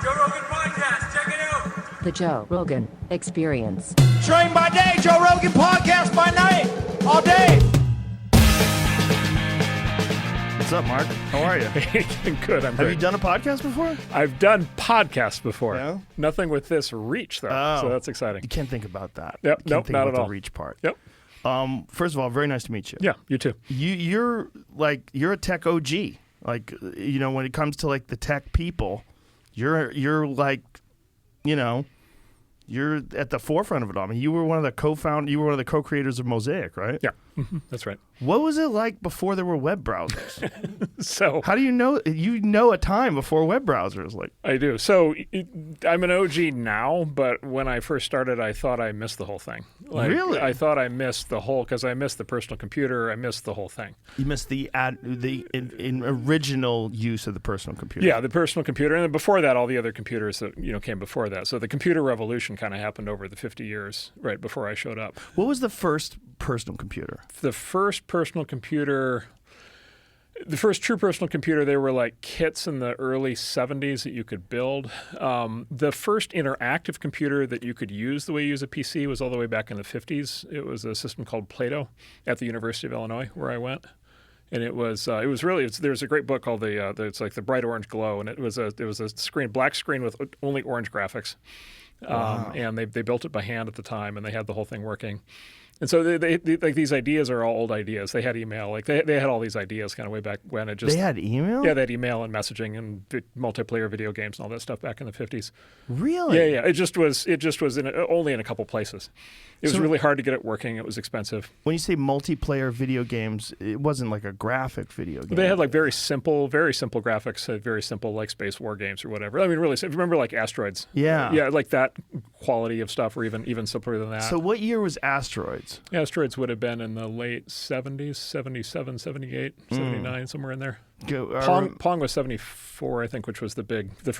Joe Rogan Podcast. Check it out. The Joe Rogan Experience. Train by day, Joe Rogan Podcast by night, all day. What's up, Mark? How are you? Good, I'm Have great. you done a podcast before? I've done podcasts before. Yeah? Nothing with this reach, though, Oh. so that's exciting. You can't think about that. Yep, You can't nope, think not about at the all. reach part. Yep. First of all, very nice to meet you. Yeah, you too. You're a tech OG. Like, you know, when it comes to like the tech people, you're like, you know, you're at the forefront of it all. I mean, you were one of the co-creators of Mosaic, right? Yeah, that's right. What was it like before there were web browsers? So How do you know a time before web browsers? Like, I do. So I'm an OG now, but when I first started, I thought I missed the whole thing. Like, Really? I thought I missed the whole, because I missed the personal computer. I missed the whole thing. you missed the original use of the personal computer. Yeah, the personal computer, and then before that, all the other computers that came before that. So the computer revolution kind of happened over the 50 years, right before I showed up. What was the first personal computer? The first personal computer, the first true personal computer, they were like kits in the early 70s that you could build. The first interactive computer that you could use the way you use a PC was all the way back in the 50s. It was a system called Plato at the University of Illinois, where I went. And it was really, there's a great book called it's like the Bright Orange Glow, and it was a black screen with only orange graphics. Wow. And they built it by hand at the time, and they had the whole thing working. And so they like these ideas are all old ideas. They had email, like they had all these ideas kind of way back when. It just They had email? Yeah, they had email and messaging and multiplayer video games and all that stuff back in the 50s. Really? Yeah. It just was only in a couple places. It was really hard to get it working. It was expensive. When you say multiplayer video games, it wasn't like a graphic video game. They had like very simple graphics, very simple like space war games or whatever. I mean, really, remember like Asteroids? Yeah. Yeah, like that quality of stuff, or even simpler than that. So what year was Asteroids? Asteroids would have been in the late 70s, 77, 78, 79, somewhere in there. Pong was 74, I think, which was the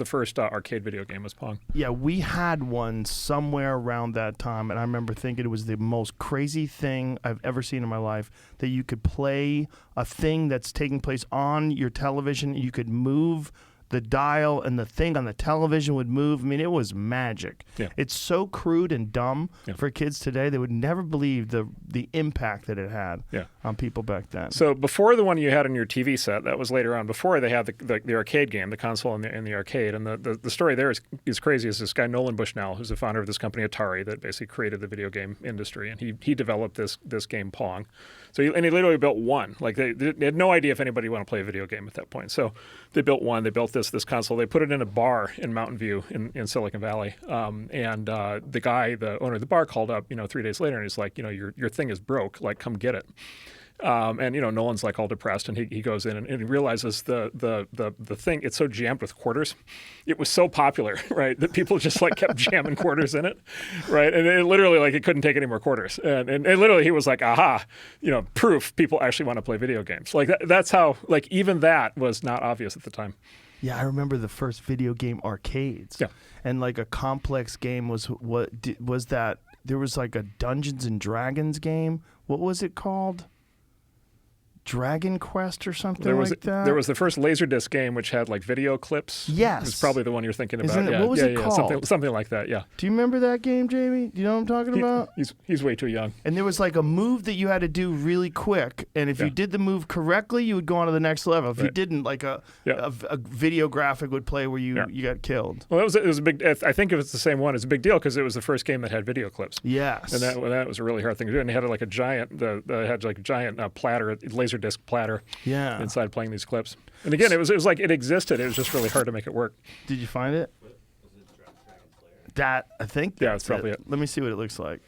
first arcade video game was Pong. Yeah, we had one somewhere around that time, and I remember thinking it was the most crazy thing I've ever seen in my life, that you could play a thing that's taking place on your television. You could move the dial, and the thing on the television would move. I mean, it was magic. Yeah. It's so crude and dumb Yeah. for kids today. They would never believe the impact that it had Yeah. on people back then. So before the one you had on your TV set, that was later on. Before they had the arcade game, the console in the arcade, and the story there is crazy. Is this guy Nolan Bushnell, who's the founder of this company Atari that basically created the video game industry, and he developed this game Pong. So he literally built one. Like they had no idea if anybody wanted to play a video game at that point. So they built one. They built this console. They put it in a bar in Mountain View in Silicon Valley. And the owner of the bar called up 3 days later, and he's like, your thing is broke. Like, come get it. And Nolan's like all depressed, and he goes in and he realizes the thing, it's so jammed with quarters. It was so popular, right, that people just like kept jamming quarters in it, right? And it literally like it couldn't take any more quarters. And literally he was like, aha, proof people actually want to play video games. Like that's how, like, even that was not obvious at the time. Yeah, I remember the first video game arcades. Yeah. And like a complex game was that there was like a Dungeons and Dragons game. What was it called? Dragon Quest or something like that? There was the first Laserdisc game, which had like video clips. Yes. It's probably the one you're thinking about. Isn't it? Yeah, What was yeah, it yeah. called? Something like that, yeah. Do you remember that game, Jamie? Do you know what I'm talking about? He's way too young. And there was like a move that you had to do really quick, and if you did the move correctly, you would go on to the next level. If you didn't, like a video graphic would play where you got killed. Well, it was a big. I think if it's the same one, it's a big deal because it was the first game that had video clips. Yes. And that was a really hard thing to do. And it had like a giant, platter, Laserdisc platter. Yeah. Inside playing these clips. And again, it was like it existed. It was just really hard to make it work. Did you find it? That, I think Yeah, that's probably it. Let me see what it looks like.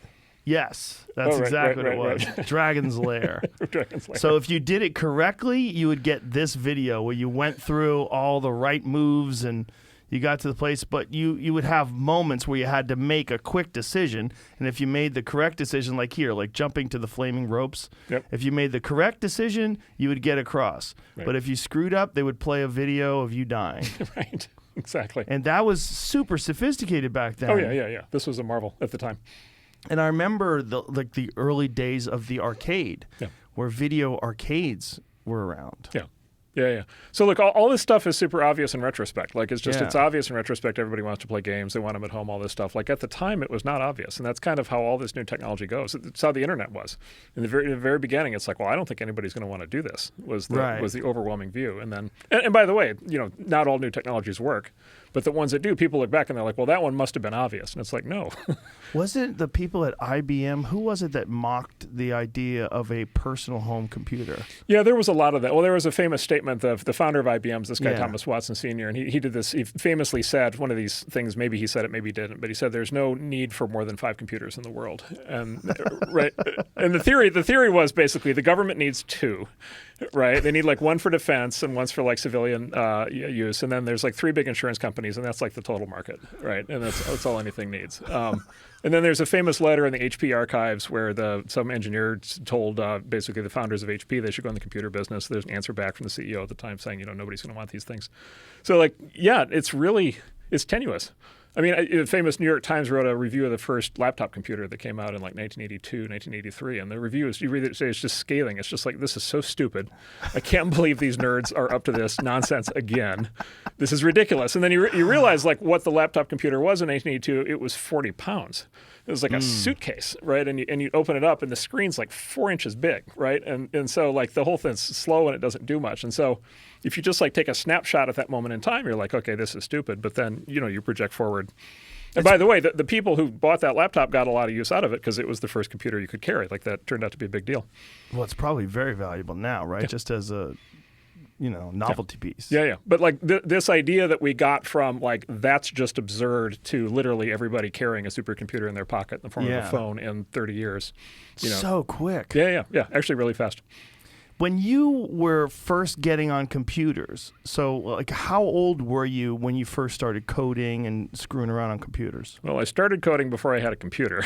Yes, that's exactly what it was. Right. Dragon's Lair. Dragon's Lair. So if you did it correctly, you would get this video where you went through all the right moves and you got to the place, but you would have moments where you had to make a quick decision, and if you made the correct decision, like here, like jumping to the flaming ropes, if you made the correct decision, you would get across. Right. But if you screwed up, they would play a video of you dying. Right, exactly. And that was super sophisticated back then. Oh, yeah. This was a marvel at the time. And I remember the early days of the arcade, Yeah. where video arcades were around. Yeah. Yeah. So look, all this stuff is super obvious in retrospect. Like it's obvious in retrospect. Everybody wants to play games. They want them at home, all this stuff. Like at the time, it was not obvious. And that's kind of how all this new technology goes. It's how the internet was. In the very beginning, it's like, well, I don't think anybody's going to want to do this, was the overwhelming view. And then, and by the way, not all new technologies work. But the ones that do, people look back and they're like, well, that one must have been obvious. And it's like, no. Was it the people at IBM? Who was it that mocked the idea of a personal home computer? Yeah, there was a lot of that. Well, there was a famous statement of the founder of IBM, this guy, Thomas Watson Sr., and he did this. He famously said one of these things, maybe he said it, maybe he didn't, but he said there's no need for more than 5 computers in the world. And right. And the theory was basically the government needs 2. Right, they need like 1 for defense and 1's for like civilian use, and then there's like 3 big insurance companies, and that's like the total market, right? And that's all anything needs. And then there's a famous letter in the HP archives where some engineer told basically the founders of HP they should go in the computer business. There's an answer back from the CEO at the time saying, nobody's going to want these things. So like, yeah, it's tenuous. I mean, the famous New York Times wrote a review of the first laptop computer that came out in like 1982, 1983. And the review is, you read it, it's just scathing. It's just like, this is so stupid. I can't believe these nerds are up to this nonsense again. This is ridiculous. And then you realize like what the laptop computer was in 1982, it was 40 pounds. It was like a suitcase, right? And you open it up and the screen's like 4 inches big, right? And so like the whole thing's slow and it doesn't do much. And so if you just like take a snapshot at that moment in time, you're like, okay, this is stupid. But then, you project forward. And by the way, the people who bought that laptop got a lot of use out of it because it was the first computer you could carry. Like that turned out to be a big deal. Well, it's probably very valuable now, right? Yeah. Just as a novelty piece. Yeah. But like this idea that we got from like that's just absurd to literally everybody carrying a supercomputer in their pocket in the form of a phone in 30 years. So quick. Yeah. Actually really fast. When you were first getting on computers, so like how old were you when you first started coding and screwing around on computers? Well, I started coding before I had a computer.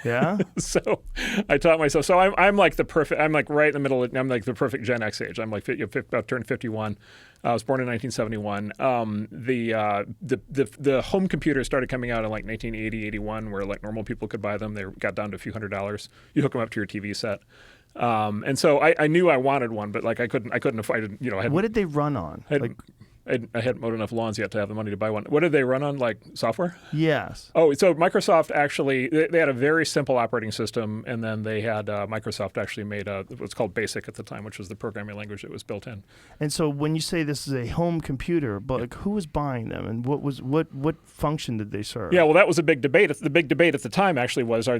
Yeah? So I taught myself. So I'm like right in the middle. I'm like the perfect Gen X age. I'm like about turned 51. I was born in 1971. The home computers started coming out in like 1980, 81, where like normal people could buy them. They got down to a few $100s. You hook them up to your TV set. And so I knew I wanted one, but like I couldn't afford. What did they run on? I hadn't mowed enough lawns yet to have the money to buy one. What did they run on? Like software? Yes. Oh, so Microsoft actually, they had a very simple operating system, and then they had Microsoft actually made what's called BASIC at the time, which was the programming language that was built in. And so when you say this is a home computer, but like who was buying them, and what function did they serve? Yeah, well, that was a big debate. The big debate at the time actually was, do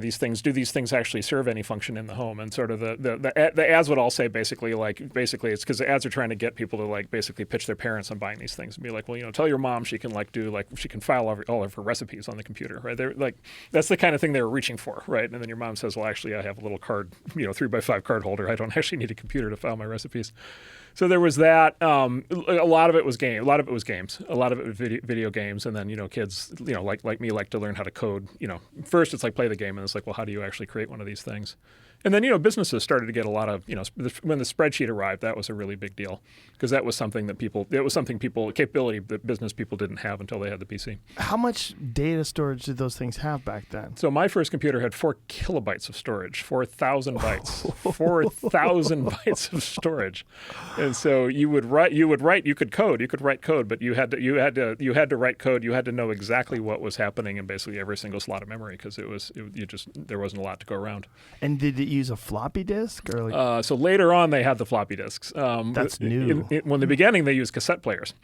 these things actually serve any function in the home? And sort of the ads would all say basically it's because the ads are trying to get people to like basically pitch their parents on buying these things and be like, well, tell your mom she can she can file all of her recipes on the computer, right? They're like, that's the kind of thing they were reaching for, right? And then your mom says, well, actually, I have a little card, 3x5 card holder. I don't actually need a computer to file my recipes. So there was that. A lot of it was games. A lot of it was video games. And then, kids, like me, like to learn how to code. First it's like play the game, and it's like, well, how do you actually create one of these things? And then, businesses started to get a lot of, when the spreadsheet arrived, that was a really big deal because that was something that capability that business people didn't have until they had the PC. How much data storage did those things have back then? So my first computer had 4 kilobytes of storage, 4,000 bytes, 4,000 bytes of storage. And so you could write code, but you had to write code. You had to know exactly what was happening in basically every single slot of memory because there wasn't a lot to go around. And did it use a floppy disk or like? So later on, they had the floppy disks. That's new. When the beginning, they used cassette players.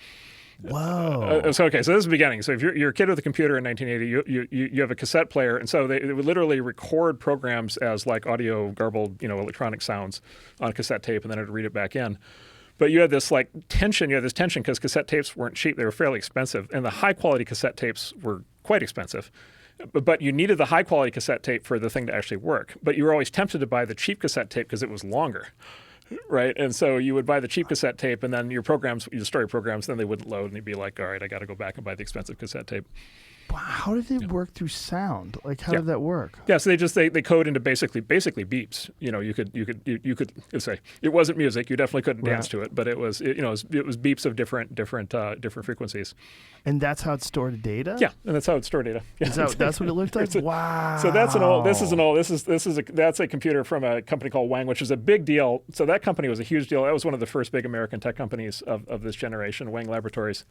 Whoa. So this is the beginning. So if you're a kid with a computer in 1980, you have a cassette player, and so they would literally record programs as like audio garbled, electronic sounds on cassette tape, and then it would read it back in. But you had this tension. You had this tension because cassette tapes weren't cheap; they were fairly expensive, and the high quality cassette tapes were quite expensive. But you needed the high-quality cassette tape for the thing to actually work. But you were always tempted to buy the cheap cassette tape because it was longer, right? And so you would buy the cheap cassette tape, and then your story programs, then they wouldn't load, and you'd be like, all right, I got to go back and buy the expensive cassette tape. Wow, how did it work through sound? Like, how did that work? Yeah, so they code into basically beeps. You know, you could say it wasn't music. You definitely couldn't dance to it, but it was it was beeps of different frequencies. And that's how it stored data. Yeah, and that's how it stored data. Yeah. That's what it looked like. Wow. So that's a computer from a company called Wang, which is a big deal. So that company was a huge deal. That was one of the first big American tech companies of this generation, Wang Laboratories.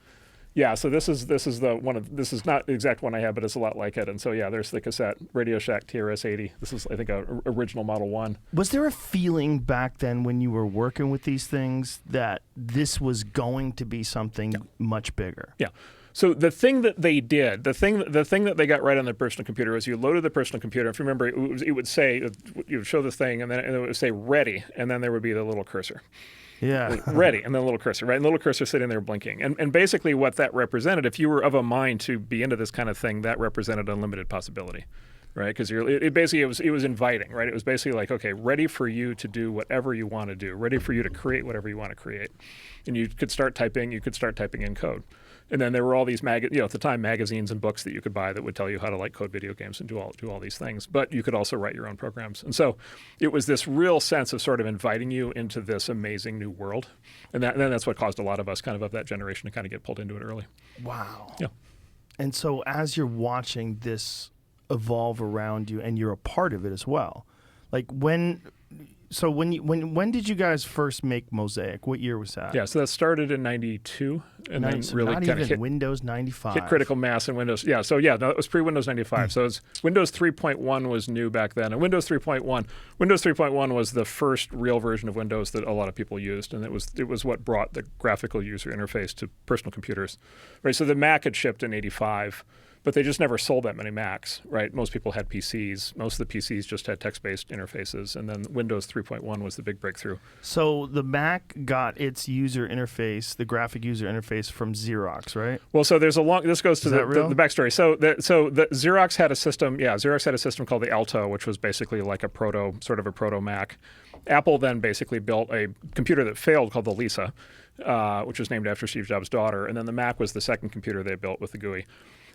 Yeah, so this is not the exact one I have, but it's a lot like it. And so yeah, there's the cassette Radio Shack TRS-80. This is, I think, a original Model 1. Was there a feeling back then when you were working with these things that this was going to be something much bigger? Yeah. So the thing that they did, the thing that they got right on the personal computer was you loaded the personal computer. If you remember, it would say, you would show the thing, and then it would say ready, and then there would be the little cursor. Yeah. Ready, and then a little cursor, right? And the little cursor sitting there blinking. And basically what that represented, if you were of a mind to be into this kind of thing, that represented unlimited possibility, right? Because it was inviting, right? It was basically like, okay, ready for you to do whatever you want to do, ready for you to create whatever you want to create. And you could start typing in code. And then there were all these at the time, magazines and books that you could buy that would tell you how to code video games and do all these things. But you could also write your own programs. And so it was this real sense of sort of inviting you into this amazing new world. And then that's what caused a lot of us kind of that generation to kind of get pulled into it early. Wow. Yeah. And so as you're watching this evolve around you, and you're a part of it as well, like when did you guys first make Mosaic? What year was that? Yeah, so that started in 92, and then really not kind even of hit Windows 95. Hit critical mass in Windows. Yeah, so yeah, no, it was pre-Windows 95. So it's Windows 3.1 was new back then, and Windows 3.1 was the first real version of Windows that a lot of people used, and it was what brought the graphical user interface to personal computers, right? So the Mac had shipped in 85. But they just never sold that many Macs, right? Most people had PCs. Most of the PCs just had text-based interfaces, and then Windows 3.1 was the big breakthrough. So the Mac got its user interface, the graphic user interface, from Xerox, right? Well, so there's this goes to the backstory. So the Xerox had a system. Yeah, Xerox had a system called the Alto, which was basically like a proto Mac. Apple then basically built a computer that failed called the Lisa, which was named after Steve Jobs' daughter, and then the Mac was the second computer they built with the GUI.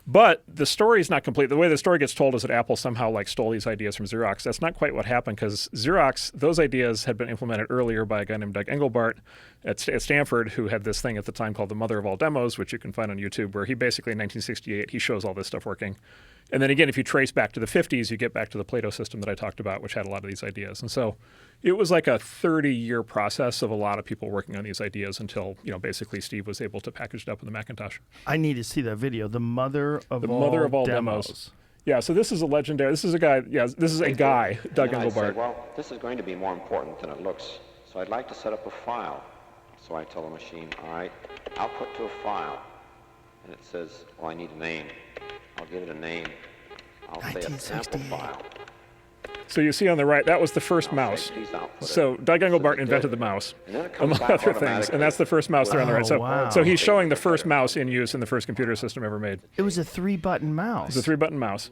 But the story is not complete. The way the story gets told is that Apple somehow stole these ideas from Xerox. That's not quite what happened, because Xerox, those ideas had been implemented earlier by a guy named Doug Engelbart at Stanford, who had this thing at the time called the Mother of All Demos, which you can find on YouTube, where he basically in 1968, he shows all this stuff working. And then again, if you trace back to the 50s, you get back to the Plato system that I talked about, which had a lot of these ideas. And so it was like a 30-year process of a lot of people working on these ideas until, basically Steve was able to package it up in the Macintosh. I need to see that video. The Mother of All Demos. Yeah, so this is a legendary, this is a guy, Doug Engelbart. Said, well, this is going to be more important than it looks, so I'd like to set up a file. So I tell the machine, all right, output to a file. And it says, well, I need a name. I'll give it a name. I'll say a sample file. So you see on the right, that was the first mouse. So Doug Engelbart invented the mouse, among other things, and that's the first mouse there on the right. So he's showing the first mouse in use in the first computer system ever made. It was a 3-button mouse. It was a 3-button mouse.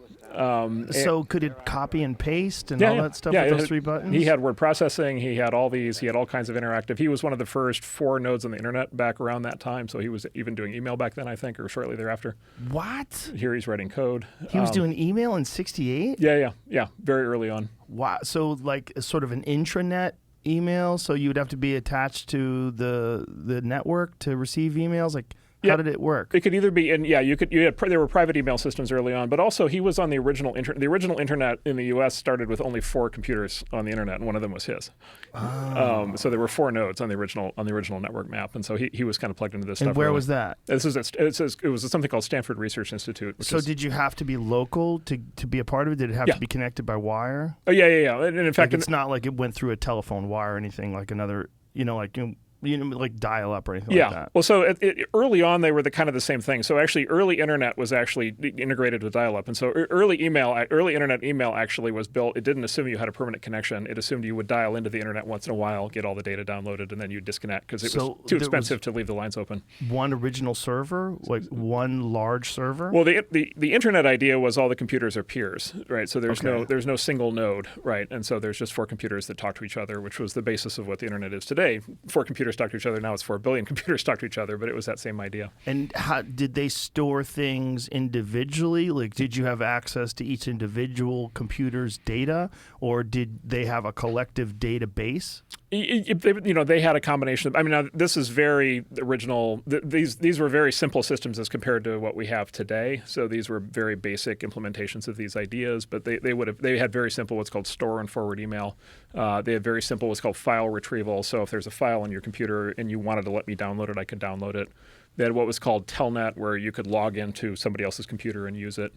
So could it copy and paste and all that stuff with those 3 buttons? He had word processing. He had all these. He had all kinds of interactive. He was one of the first 4 nodes on the internet back around that time. So he was even doing email back then, I think, or shortly thereafter. What? Here he's writing code. He was doing email in 68? Yeah. Very early on. Wow. So like sort of an intranet email. So you would have to be attached to the network to receive emails. Like, how did it work? It could either be, there were private email systems early on, but also he was on the original internet. The original internet in the U.S. started with only 4 computers on the internet, and one of them was his. Oh. So there were 4 nodes on the original network map, and so he was kind of plugged into this stuff. And where was that? It was something called Stanford Research Institute. So did you have to be local to be a part of it? Did it have to be connected by wire? Oh yeah. And in fact, it's not like it went through a telephone wire or anything like another, like dial up or anything like that. Well, so early on they were the same thing. So actually, early internet was actually integrated with dial up, and so early internet email actually was built. It didn't assume you had a permanent connection. It assumed you would dial into the internet once in a while, get all the data downloaded, and then you'd disconnect because it was too expensive to leave the lines open. One original server, like one large server. Well, the internet idea was all the computers are peers, right? So there's no single node, right? And so there's just 4 computers that talk to each other, which was the basis of what the internet is today. 4 computers computers talk to each other. Now it's 4 billion computers talk to each other, but it was that same idea. And how did they store things individually? Like, did you have access to each individual computer's data, or did they have a collective database? They had a combination of. I mean, now, this is very original. These were very simple systems as compared to what we have today. So these were very basic implementations of these ideas. But they had very simple what's called store and forward email. They had very simple what's called file retrieval. So if there's a file on your computer and you wanted to let me download it, I could download it. They had what was called telnet, where you could log into somebody else's computer and use it.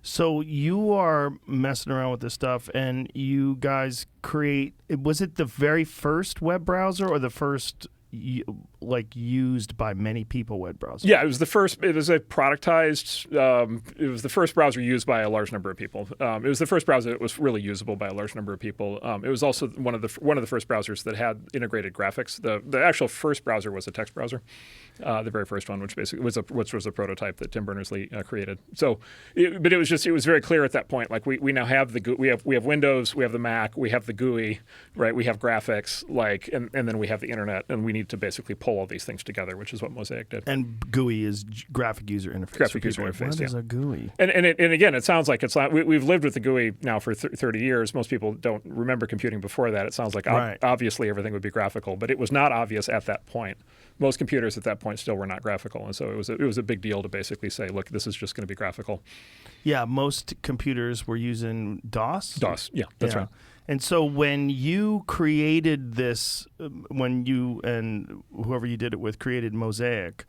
So you are messing around with this stuff, and you guys create. Was it the very first web browser, or the first used by many people web browser? Yeah, it was the first. It was a productized. It was the first browser used by a large number of people. It was the first browser that was really usable by a large number of people. It was also one of the first browsers that had integrated graphics. The actual first browser was a text browser. The very first one, which basically was a prototype that Tim Berners-Lee created. So, but it was very clear at that point. Like we now have we have Windows, we have the Mac, we have the GUI, right? We have graphics, and then we have the internet, and we need to basically pull all these things together, which is what Mosaic did. And GUI is graphic user interface. Graphic user interface. What is a GUI? And again, it sounds like it's not. We've lived with the GUI now for 30 years. Most people don't remember computing before that. It sounds like obviously everything would be graphical, but it was not obvious at that point. Most computers at that point still were not graphical, and so it was a big deal to basically say, look, this is just going to be graphical. Yeah, most computers were using DOS. DOS, yeah, that's right. And so when you created this, when you and whoever you did it with created Mosaic,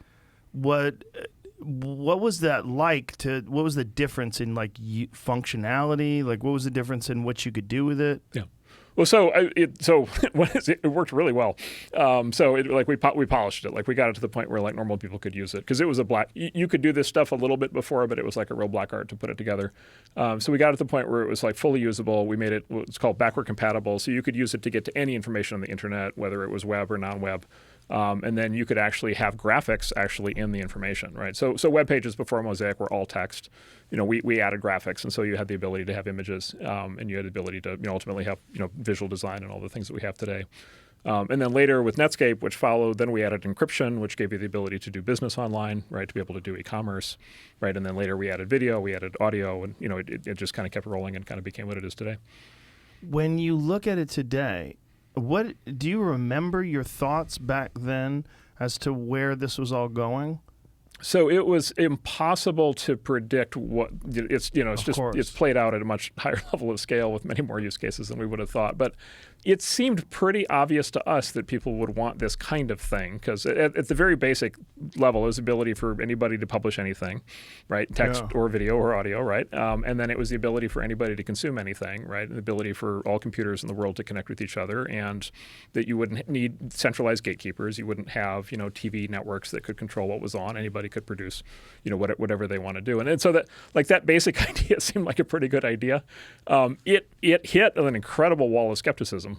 what was that like? What was the difference in functionality? Like, what was the difference in what you could do with it? Yeah. Well, it worked really well. We polished it. Like, we got it to the point where normal people could use it, because it was you could do this stuff a little bit before, but it was like a real black art to put it together. So we got it to the point where it was fully usable. We made it what's called backward compatible, so you could use it to get to any information on the internet, whether it was web or non-web. And then you could actually have graphics actually in the information, right? So web pages before Mosaic were all text. We added graphics, and so you had the ability to have images, and you had the ability to ultimately have visual design and all the things that we have today. And then later with Netscape, which followed, then we added encryption, which gave you the ability to do business online, right, to be able to do e-commerce, right? And then later we added video, we added audio, and it just kind of kept rolling and kind of became what it is today. When you look at it today, what do you remember your thoughts back then as to where this was all going? So it was impossible to predict what it's played out at a much higher level of scale with many more use cases than we would have thought. But it seemed pretty obvious to us that people would want this kind of thing, because at the very basic level, it was the ability for anybody to publish anything, right? Text or video or audio, right? And then it was the ability for anybody to consume anything, right? The ability for all computers in the world to connect with each other, and that you wouldn't need centralized gatekeepers. You wouldn't have, TV networks that could control what was on. Anybody could produce, whatever they want to do. And so that basic idea seemed like a pretty good idea. It hit an incredible wall of skepticism.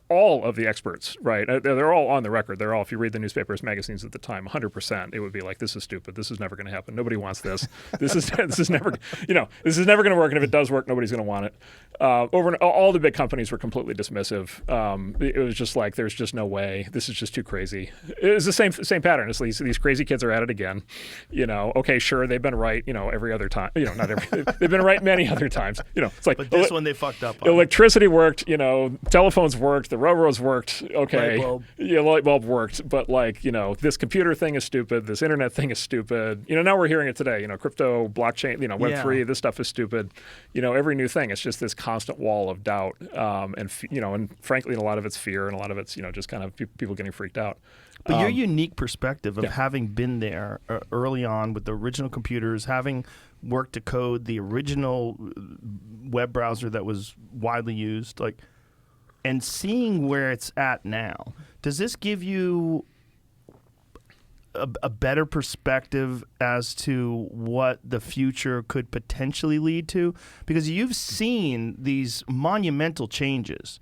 All of the experts, right? They're all on the record. They're all, if you read the newspapers, magazines at the time, 100%, it would be like, this is stupid. This is never going to happen. Nobody wants this. This is never, this is never going to work. And if it does work, nobody's going to want it. All the big companies were completely dismissive. It was just like, there's just no way. This is just too crazy. It was the same pattern. It's these crazy kids are at it again. Okay, sure, they've been right. Every other time. Not every. They've been right many other times. It's like, but this one they fucked up on. Electricity worked. Telephones worked, the railroads worked, okay. Light bulb. Yeah, light bulb worked, but this computer thing is stupid, this internet thing is stupid. Now we're hearing it today, crypto, blockchain, Web3, this stuff is stupid. Every new thing, it's just this constant wall of doubt, and frankly, a lot of it's fear, and a lot of it's, just kind of people getting freaked out. But your unique perspective of having been there early on with the original computers, having worked to code the original web browser that was widely used, and seeing where it's at now, does this give you a better perspective as to what the future could potentially lead to? Because you've seen these monumental changes,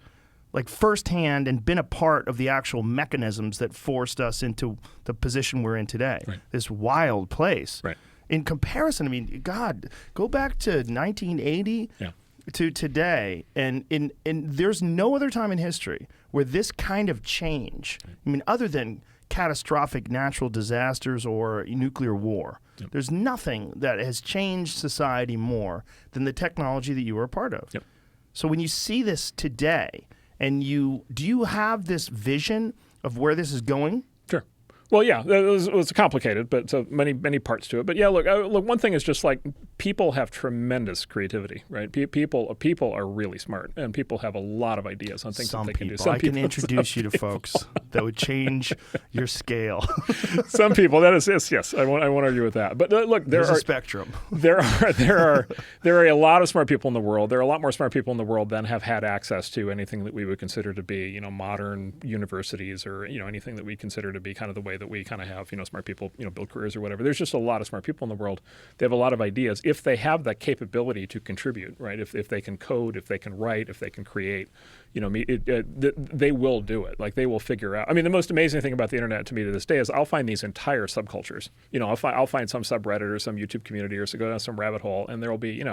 firsthand, and been a part of the actual mechanisms that forced us into the position we're in today. Right. This wild place. Right. In comparison, God, go back to 1980. Yeah. to today, and there's no other time in history where this kind of change, I mean, other than catastrophic natural disasters or nuclear war, there's nothing that has changed society more than the technology that you were a part of. Yep. So when you see this today, and do you have this vision of where this is going? Sure. Well, yeah, it's complicated, but so many parts to it. But yeah, look, one thing is just like people have tremendous creativity, right? People are really smart, and people have a lot of ideas on things that they can do. I can introduce you to folks that would change your scale. Some people, that is yes, I won't argue with that. But look, there's a spectrum. There are a lot of smart people in the world. There are a lot more smart people in the world than have had access to anything that we would consider to be, modern universities or anything that we consider to be kind of the way that we kind of have, smart people, build careers or whatever. There's just a lot of smart people in the world. They have a lot of ideas. If they have that capability to contribute, right? If they can code, if they can write, if they can create, they will do it. Like they will figure out. I mean, the most amazing thing about the internet to me to this day is I'll find these entire subcultures. I'll find some subreddit or some YouTube community or go down some rabbit hole, and there will be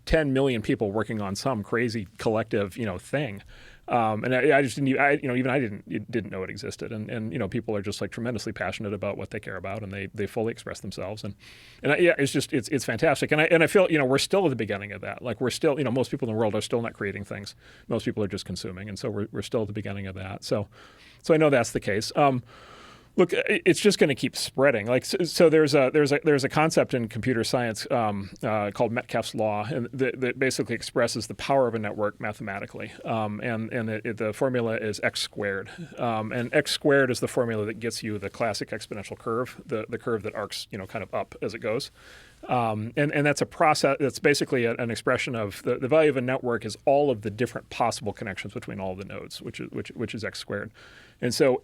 10 million people working on some crazy collective thing. And I just didn't, even I didn't know it existed. And people are just like tremendously passionate about what they care about, and they fully express themselves. And it's fantastic. And I feel, we're still at the beginning of that. Like we're still, most people in the world are still not creating things. Most people are just consuming. And so we're still at the beginning of that. So I know that's the case. Look, it's just going to keep spreading. Like so, there's a concept in computer science called Metcalfe's law, and that basically expresses the power of a network mathematically. And the formula is x squared. And x squared is the formula that gets you the classic exponential curve, the curve that arcs kind of up as it goes. And that's a process. That's basically an expression of the value of a network is all of the different possible connections between all of the nodes, which is x squared. And so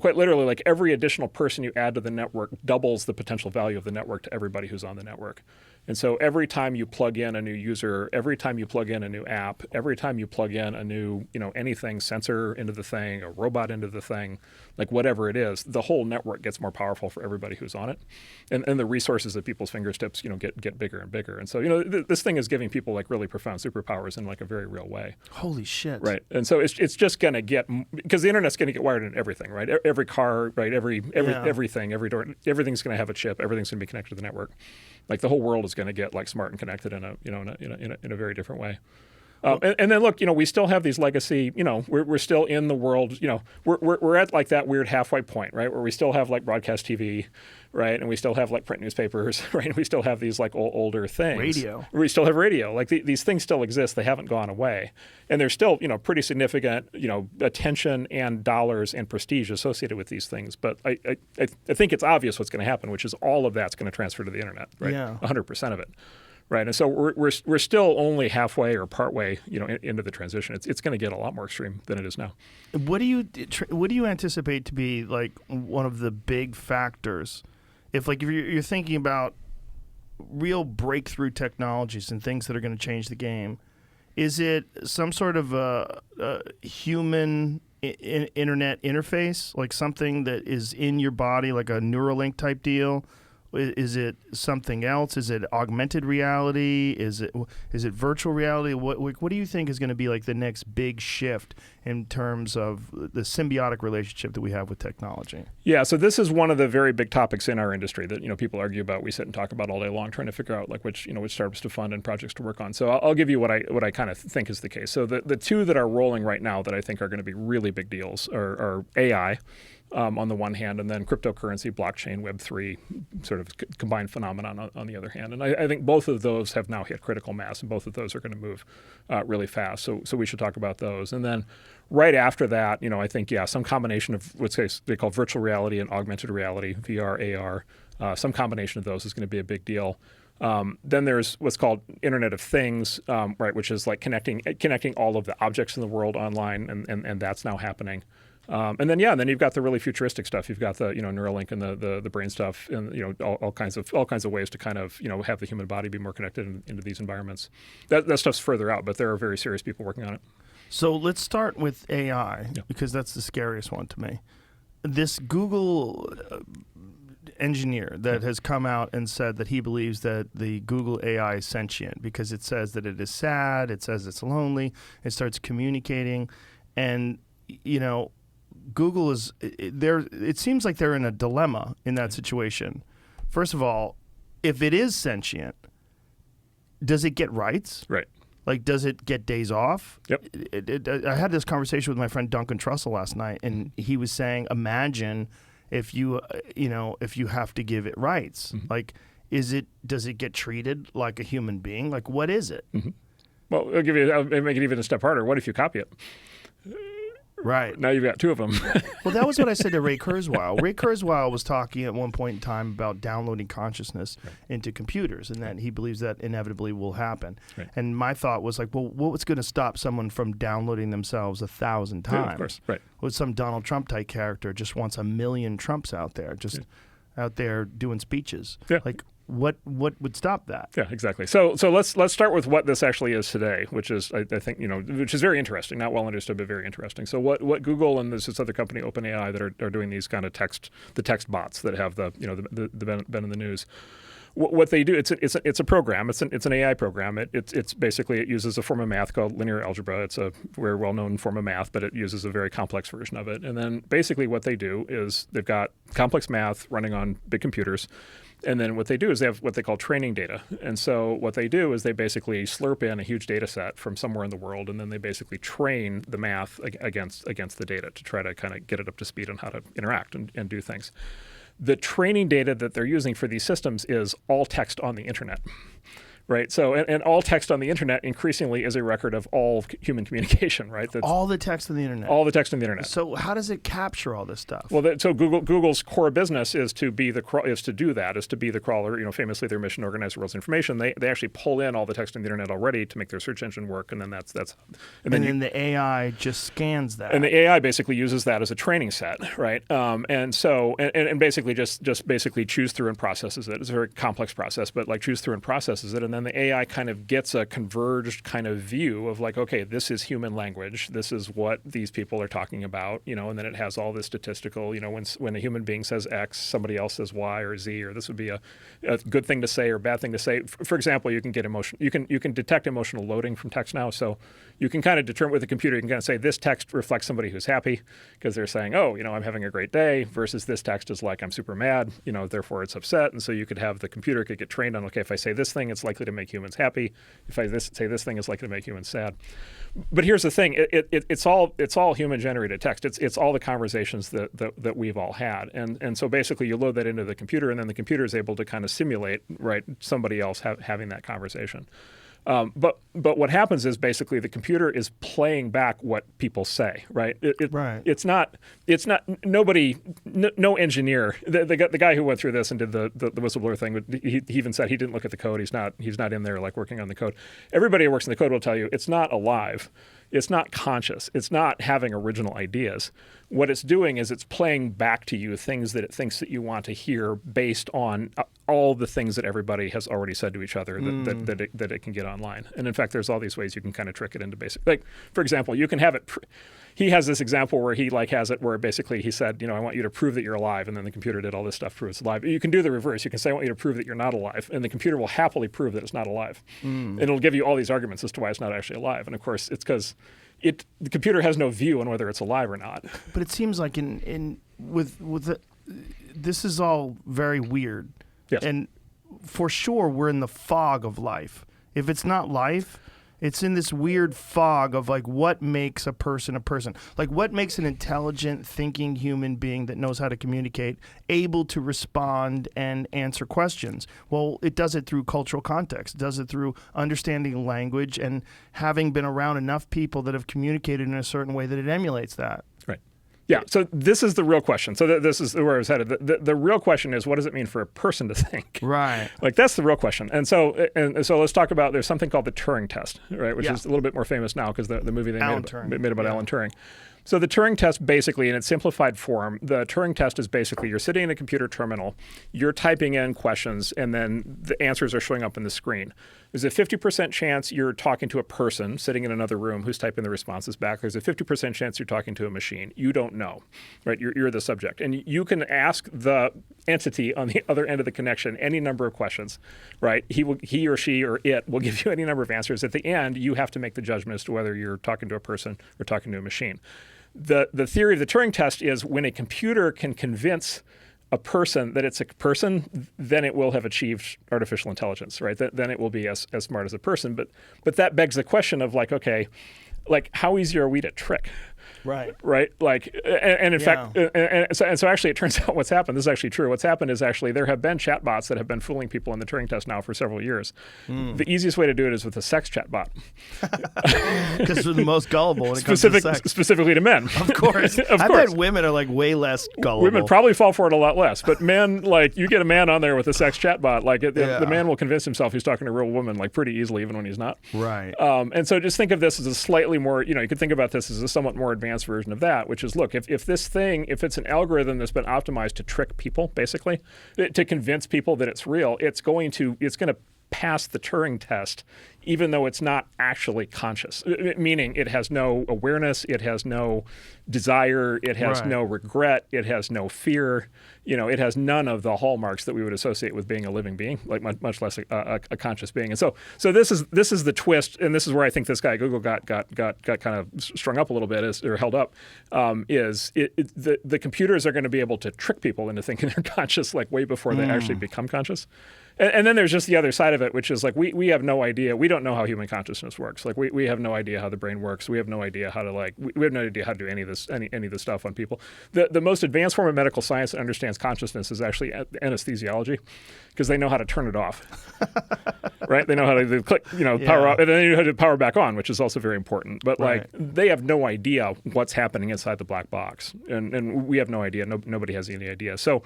quite literally, like every additional person you add to the network doubles the potential value of the network to everybody who's on the network. And so every time you plug in a new user, every time you plug in a new app, every time you plug in a new, anything, sensor into the thing, a robot into the thing, like whatever it is, the whole network gets more powerful for everybody who's on it. And the resources at people's fingertips, get bigger and bigger. And so, this thing is giving people like really profound superpowers in like a very real way. Holy shit. Right. And so it's just going to get, because the internet's going to get wired in everything, right? Every car, right? Everything, every door, everything's going to have a chip. Everything's going to be connected to the network. Like the whole world is going to get like smart and connected in a very different way. And then look, we still have these legacy, we're still in the world, we're at like that weird halfway point, right? Where we still have like broadcast TV, right? And we still have like print newspapers, right? And we still have these like older things. Radio. We still have radio. Like these things still exist. They haven't gone away. And there's still, pretty significant, attention and dollars and prestige associated with these things. But I think it's obvious what's going to happen, which is all of that's going to transfer to the internet, right? Yeah. 100% of it. Right, and so we're still only halfway or partway, into the transition. It's going to get a lot more extreme than it is now. What do you anticipate to be like one of the big factors, if you're thinking about real breakthrough technologies and things that are going to change the game? Is it some sort of a human internet interface, like something that is in your body, like a Neuralink type deal? Is it something else? Is it augmented reality? Is it virtual reality? What do you think is going to be like the next big shift in terms of the symbiotic relationship that we have with technology? Yeah, so this is one of the very big topics in our industry that people argue about. We sit and talk about all day long, trying to figure out like which startups to fund and projects to work on. So I'll give you what I kind of think is the case. So the two that are rolling right now that I think are going to be really big deals are AI. On the one hand, and then cryptocurrency, blockchain, Web3, sort of combined phenomenon on the other hand. And I think both of those have now hit critical mass, and both of those are going to move really fast. So we should talk about those. And then right after that, I think, some combination of what they call virtual reality and augmented reality, VR, AR, some combination of those is going to be a big deal. Then there's what's called Internet of Things, right, which is like connecting all of the objects in the world online, and that's now happening. And then you've got the really futuristic stuff. You've got the Neuralink and the brain stuff, and all kinds of ways to kind of have the human body be more connected into these environments. That stuff's further out, but there are very serious people working on it. So let's start with AI because that's the scariest one to me. This Google engineer that has come out and said that he believes that the Google AI is sentient because it says that it is sad, it says it's lonely, it starts communicating, and Google is there. It seems like they're in a dilemma in that situation. First of all, if it is sentient, does it get rights? Right. Like, does it get days off? Yep. I had this conversation with my friend Duncan Trussell last night, and he was saying, imagine if you have to give it rights. Mm-hmm. Like, does it get treated like a human being? Like, what is it? Mm-hmm. Well, I'll make it even a step harder. What if you copy it? Right. Now you've got two of them. Well, that was what I said to Ray Kurzweil. Ray Kurzweil was talking at one point in time about downloading consciousness into computers, and that he believes that inevitably will happen. Right. And my thought was like, well, what's going to stop someone from downloading themselves 1,000 times? Yeah, of course. Right. With some Donald Trump type character just wants 1 million Trumps out there, out there doing speeches. Yeah. Like, what would stop that? Yeah, exactly. So let's start with what this actually is today, which is I think which is very interesting, not well understood, but very interesting. So what Google and this other company OpenAI that are doing these kind of text bots that have the been in the news. What they do, it's a program. It's an AI program. It's basically, it uses a form of math called linear algebra. It's a very well-known form of math, but it uses a very complex version of it. And then basically what they do is they've got complex math running on big computers. And then what they do is they have what they call training data. And so what they do is they basically slurp in a huge data set from somewhere in the world, and then they basically train the math against the data to try to kind of get it up to speed on how to interact and do things. The training data that they're using for these systems is all text on the internet. Right. So, and all text on the internet increasingly is a record of all human communication, right? That's all the text on the internet. All the text on the internet. So how does it capture all this stuff? Well, so Google's core business is to be the crawler. Famously, their mission: organize the world's information. They actually pull in all the text on the internet already to make their search engine work, and then and then the AI just scans that. And the AI basically uses that as a training set, right? And basically just basically chews through and processes it. It's a very complex process, but like chews through and processes it, and then the AI kind of gets a converged kind of view of like, okay, this is human language. This is what these people are talking about, and then it has all this statistical, when a human being says X, somebody else says Y or Z, or this would be a good thing to say or bad thing to say. For example, you can get you can detect emotional loading from text now. So you can kind of determine with the computer, you can kind of say this text reflects somebody who's happy because they're saying, oh, I'm having a great day, versus this text is like, I'm super mad, therefore it's upset. And so you could have the computer could get trained on, okay, if I say this thing, it's likely to make humans happy. If I say this thing, it's likely to make humans sad. But here's the thing: it's all human generated text. It's all the conversations that we've all had, and so basically you load that into the computer, and then the computer is able to kind of simulate somebody else having that conversation. But what happens is basically the computer is playing back what people say, right? Right. It's not nobody, no engineer. The guy who went through this and did the whistleblower thing, he even said he didn't look at the code. He's not in there like working on the code. Everybody who works in the code will tell you it's not alive. It's not conscious. It's not having original ideas. What it's doing is it's playing back to you things that it thinks that you want to hear based on all the things that everybody has already said to each other that it can get online. And in fact, there's all these ways you can kind of trick it into basic. Like, for example, you can have it. He has this example where he has it where basically he said, I want you to prove that you're alive, and then the computer did all this stuff to prove it's alive. You can do the reverse. You can say, I want you to prove that you're not alive, and the computer will happily prove that it's not alive. And it'll give you all these arguments as to why it's not actually alive. And of course, it's because the computer has no view on whether it's alive or not. But it seems like this is all very weird. Yes. And for sure, we're in the fog of life. If it's not life, it's in this weird fog of like what makes a person a person. Like what makes an intelligent, thinking human being that knows how to communicate able to respond and answer questions? Well, it does it through cultural context. It does it through understanding language and having been around enough people that have communicated in a certain way that it emulates that. Right. Yeah, so this is the real question. So this is where I was headed. The real question is, what does it mean for a person to think? Right. Like that's the real question. And so let's talk about, there's something called the Turing test, right? Which is a little bit more famous now because the movie they made about Alan Turing. So the Turing test, basically, in its simplified form, the Turing test is basically you're sitting in a computer terminal, you're typing in questions, and then the answers are showing up on the screen. There's a 50% chance you're talking to a person sitting in another room who's typing the responses back. There's a 50% chance you're talking to a machine. You don't know, right? You're the subject. And you can ask the entity on the other end of the connection any number of questions, right? He or she or it will give you any number of answers. At the end, you have to make the judgment as to whether you're talking to a person or talking to a machine. The theory of the Turing test is when a computer can convince a person that it's a person, then it will have achieved artificial intelligence, right? Then it will be as smart as a person. But that begs the question of like, okay, like how easy are we to trick? Right. Like, and in fact, and so actually, it turns out what's happened. This is actually true. What's happened is actually there have been chatbots that have been fooling people in the Turing test now for several years. The easiest way to do it is with a sex chatbot, because they're the most gullible when it comes to sex. Specifically to men, of course. I bet women are like way less gullible. Women probably fall for it a lot less, but men, like you get a man on there with a sex chatbot, like the man will convince himself he's talking to a real woman like pretty easily, even when he's not. Right. And so just think of this as a slightly more, you could think about this as a somewhat more advanced version of that, which is, look, if it's an algorithm that's been optimized to trick people, basically, to convince people that it's real, it's going to pass the Turing test, even though it's not actually conscious, meaning it has no awareness, it has no desire, it has no regret, it has no fear, it has none of the hallmarks that we would associate with being a living being, like much less a conscious being. And so this is the twist, and this is where I think this guy at Google got kind of strung up a little bit, or held up, the computers are going to be able to trick people into thinking they're conscious, like way before they actually become conscious. And then there's just the other side of it, which is like we have no idea. We don't know how human consciousness works. Like we have no idea how the brain works. We have no idea how to we have no idea how to do any of this stuff on people. The most advanced form of medical science that understands consciousness is actually anesthesiology, because they know how to turn it off. Right? They know how to click, power off, and then they know how to power back on, which is also very important. But like they have no idea what's happening inside the black box, and we have no idea. Nobody has any idea. So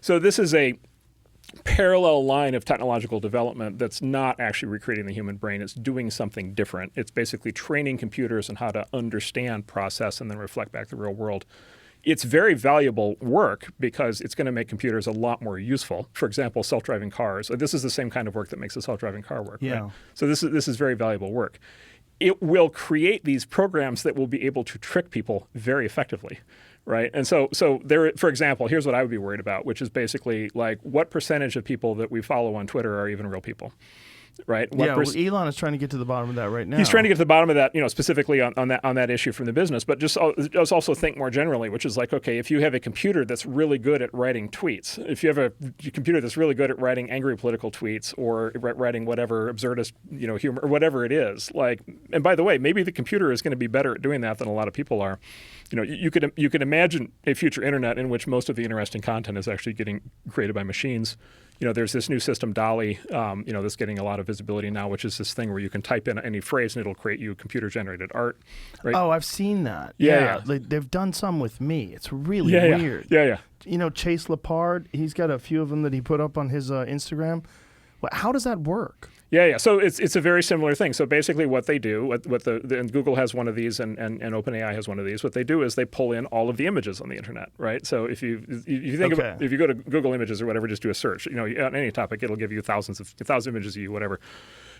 this is a parallel line of technological development that's not actually recreating the human brain. It's doing something different. It's basically training computers on how to understand, process, and then reflect back the real world. It's very valuable work because it's going to make computers a lot more useful. For example, self-driving cars. This is the same kind of work that makes a self-driving car work. Yeah. Right? So this is very valuable work. It will create these programs that will be able to trick people very effectively. Right. And so there, for example, here's what I would be worried about, which is basically like what percentage of people that we follow on Twitter are even real people. Right. Elon is trying to get to the bottom of that right now. He's trying to get to the bottom of that, specifically on that issue from the business. But just also think more generally, which is like, okay, if you have a computer that's really good at writing tweets, if you have a computer that's really good at writing angry political tweets or writing whatever absurdist, humor or whatever it is, like, and by the way, maybe the computer is going to be better at doing that than a lot of people are. You could imagine a future internet in which most of the interesting content is actually getting created by machines. There's this new system, DALL-E, that's getting a lot of visibility now, which is this thing where you can type in any phrase and it'll create you computer-generated art. Right? Oh, I've seen that. Yeah. They've done some with me. It's really weird. Yeah. Chase Lepard, he's got a few of them that he put up on his Instagram. How does that work? Yeah. So it's a very similar thing. So basically, what they do, and Google has one of these, and OpenAI has one of these. What they do is they pull in all of the images on the internet, right? So if you think about, if you go to Google Images or whatever, just do a search. On any topic, it'll give you 1,000 images of you, whatever,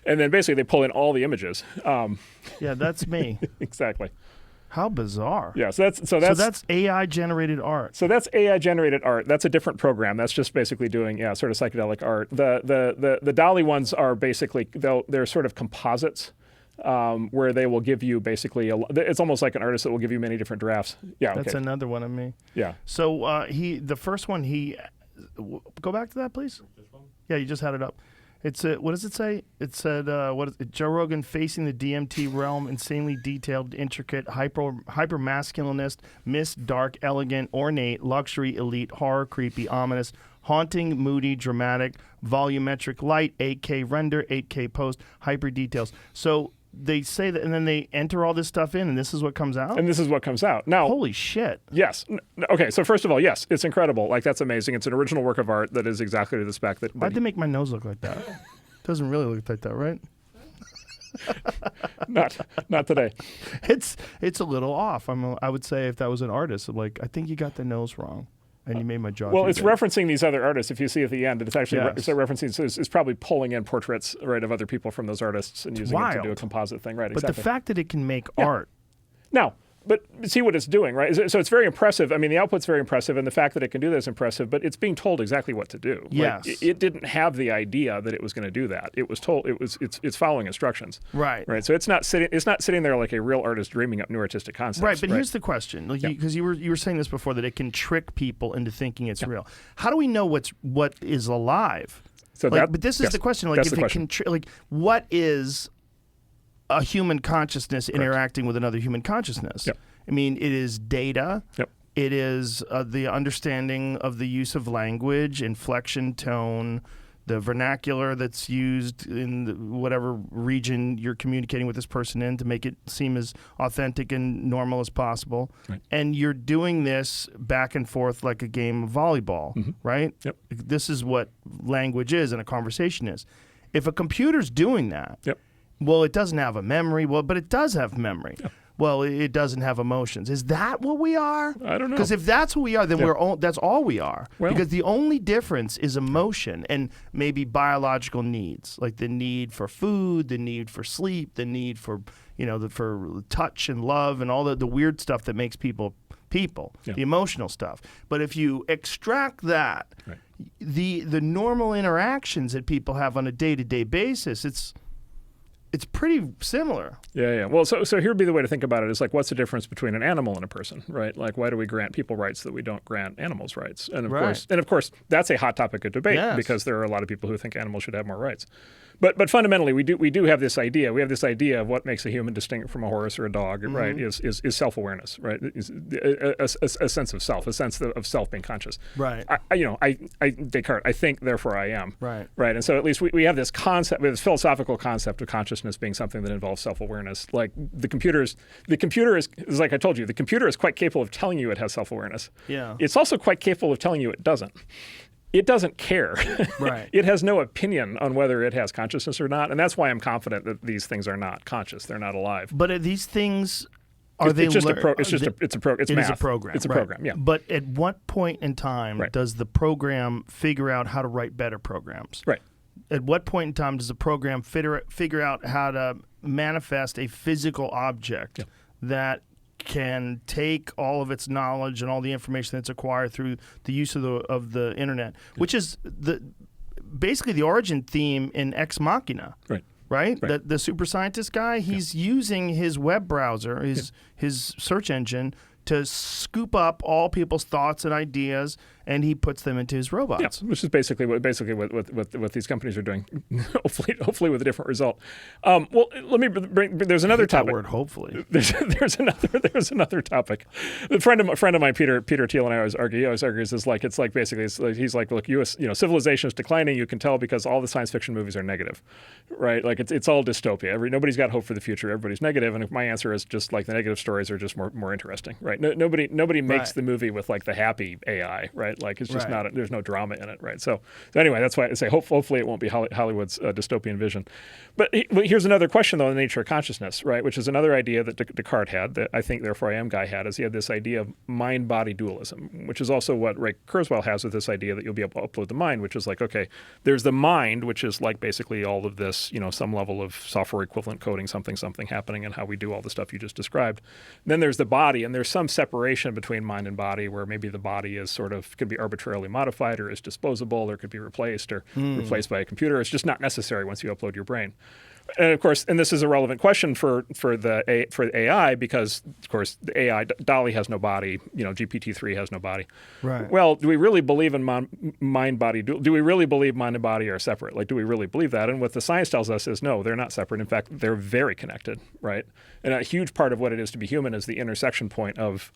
and then basically they pull in all the images. Yeah, that's me. Exactly. How bizarre. Yeah, so that's AI-generated art. So that's AI-generated art. That's a different program. That's just basically doing, sort of psychedelic art. The DALL-E ones are basically, they're sort of composites where they will give you basically, it's almost like an artist that will give you many different drafts. Yeah, That's another one of me. Yeah. So the first one, go back to that, please. Yeah, you just had it up. It's what does it say? It said, Joe Rogan facing the DMT realm, insanely detailed, intricate, hyper masculinist, dark, elegant, ornate, luxury, elite, horror, creepy, ominous, haunting, moody, dramatic, volumetric, light, 8K render, 8K post, hyper details. So they say that, and then they enter all this stuff in, and this is what comes out? And this is what comes out. Now, holy shit. Yes. Okay, so first of all, yes, it's incredible. Like, that's amazing. It's an original work of art that is exactly to the spec that... Why'd they make my nose look like that? Doesn't really look like that, right? Not today. It's a little off. I would say if that was an artist, I'm like, I think you got the nose wrong, and you made my jaw. Well, too it's big. referencing these other artists. If you see at the end, it's actually Yes. it's referencing. So it's probably pulling in portraits, right, of other people from those artists and using it to do a wild. composite thing, right? But Exactly. the fact that it can make art, Now, but see what it's doing, right? So it's very impressive. I mean, the output's very impressive, and the fact that it can do that is impressive, but it's being told exactly what to do. Yes. Like, it didn't have the idea that it was going to do that. It was told it's following instructions. right? Right. So it's not sitting there like a real artist dreaming up new artistic concepts. Right, but here's the question, because you were saying this before, that it can trick people into thinking it's real. How do we know what is alive? So but this is the question. Like, that's if the it question. can, what is a human consciousness interacting with another human consciousness? Yep. I mean, it is data. Yep. It is the understanding of the use of language, inflection, tone, the vernacular that's used in whatever region you're communicating with this person in to make it seem as authentic and normal as possible. Right. And you're doing this back and forth like a game of volleyball, right? Yep. This is what language is and a conversation is. If a computer's doing that, Yep. well, it doesn't have a memory. Well, but it does have memory. Yeah. Well, it doesn't have emotions. Is that what we are? I don't know. Because if that's what we are, then that's all we are. Well- because the only difference is emotion and maybe biological needs, like the need for food, the need for sleep, the need for for touch and love and all the weird stuff that makes people, Yeah. the emotional stuff. But if you extract that, Right. the normal interactions that people have on a day-to-day basis, it's pretty similar. Yeah. Well, so here would be the way to think about it is like, what's the difference between an animal and a person, right? Like, why do we grant people rights that we don't grant animals rights? And of course, that's a hot topic of debate because there are a lot of people who think animals should have more rights. But fundamentally, we do have this idea. We have this idea of what makes a human distinct from a horse or a dog, right? Is self-awareness, right? Is a sense of self, a sense of self being conscious. Right. I Descartes. I think, therefore I am. Right. Right. And so at least we have this concept, this philosophical concept of consciousness being something that involves self-awareness. Like the computer is like I told you, the computer is quite capable of telling you it has self-awareness. Yeah. It's also quite capable of telling you it doesn't. It doesn't care. Right. It has no opinion on whether it has consciousness or not, and that's why I'm confident that these things are not conscious. They're not alive. But are these things It's they just lear- it's it math. is a program. It's a right. program. Yeah. But at what point in time Right. does the program figure out how to write better programs? Right. At what point in time does the program figure out how to manifest a physical object that can take all of its knowledge and all the information that's acquired through the use of the internet, which is basically the origin theme in Ex Machina. Right. Right? The super scientist guy, he's using his web browser, his search engine, to scoop up all people's thoughts and ideas, and he puts them into his robots. Yeah, which is basically what these companies are doing. hopefully with a different result. Well, let me bring. There's another topic. That word, hopefully. There's another topic. A friend of mine, Peter Thiel, and I always argue. He always argues he's like, look, U.S. Civilization is declining. You can tell because all the science fiction movies are negative, right? Like it's all dystopia. Nobody's got hope for the future. Everybody's negative. And my answer is just like the negative stories are just more interesting, right? Nobody makes the movie with like the happy AI, right? Like it's just not. There's no drama in it, right? So anyway, that's why I say hopefully it won't be Hollywood's dystopian vision. But here's another question though: the nature of consciousness, right? Which is another idea that Descartes had. That I think therefore I am guy had. Is he had this idea of mind-body dualism, which is also what Ray Kurzweil has with this idea that you'll be able to upload the mind, which is like okay, there's the mind, which is like basically all of this, some level of software equivalent coding, something happening, and how we do all the stuff you just described. And then there's the body, and there's some separation between mind and body, where maybe the body is could be arbitrarily modified or is disposable or could be replaced replaced by a computer. It's just not necessary once you upload your brain. And of course, and this is a relevant question for the AI because, of course, the AI DALL-E has no body. GPT-3 has no body. Right. Well, do we really believe in mind-body? Do we really believe mind and body are separate? Like, do we really believe that? And what the science tells us is no, they're not separate. In fact, they're very connected, right? And a huge part of what it is to be human is the intersection point of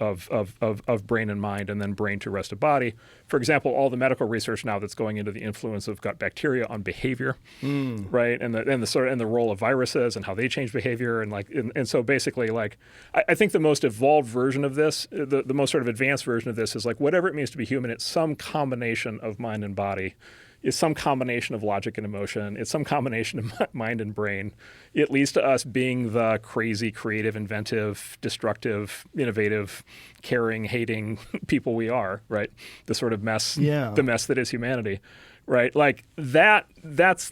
brain and mind, and then brain to rest of body. For example, all the medical research now that's going into the influence of gut bacteria on behavior, right? And the role of viruses and how they change behavior, and so basically, like, I think the most evolved version of this, the most sort of advanced version of this, is like whatever it means to be human. It's some combination of mind and body. is some combination of logic and emotion. It's some combination of mind and brain. It leads to us being the crazy, creative, inventive, destructive, innovative, caring, hating people we are, right? The sort of mess, the mess that is humanity. Right, like that's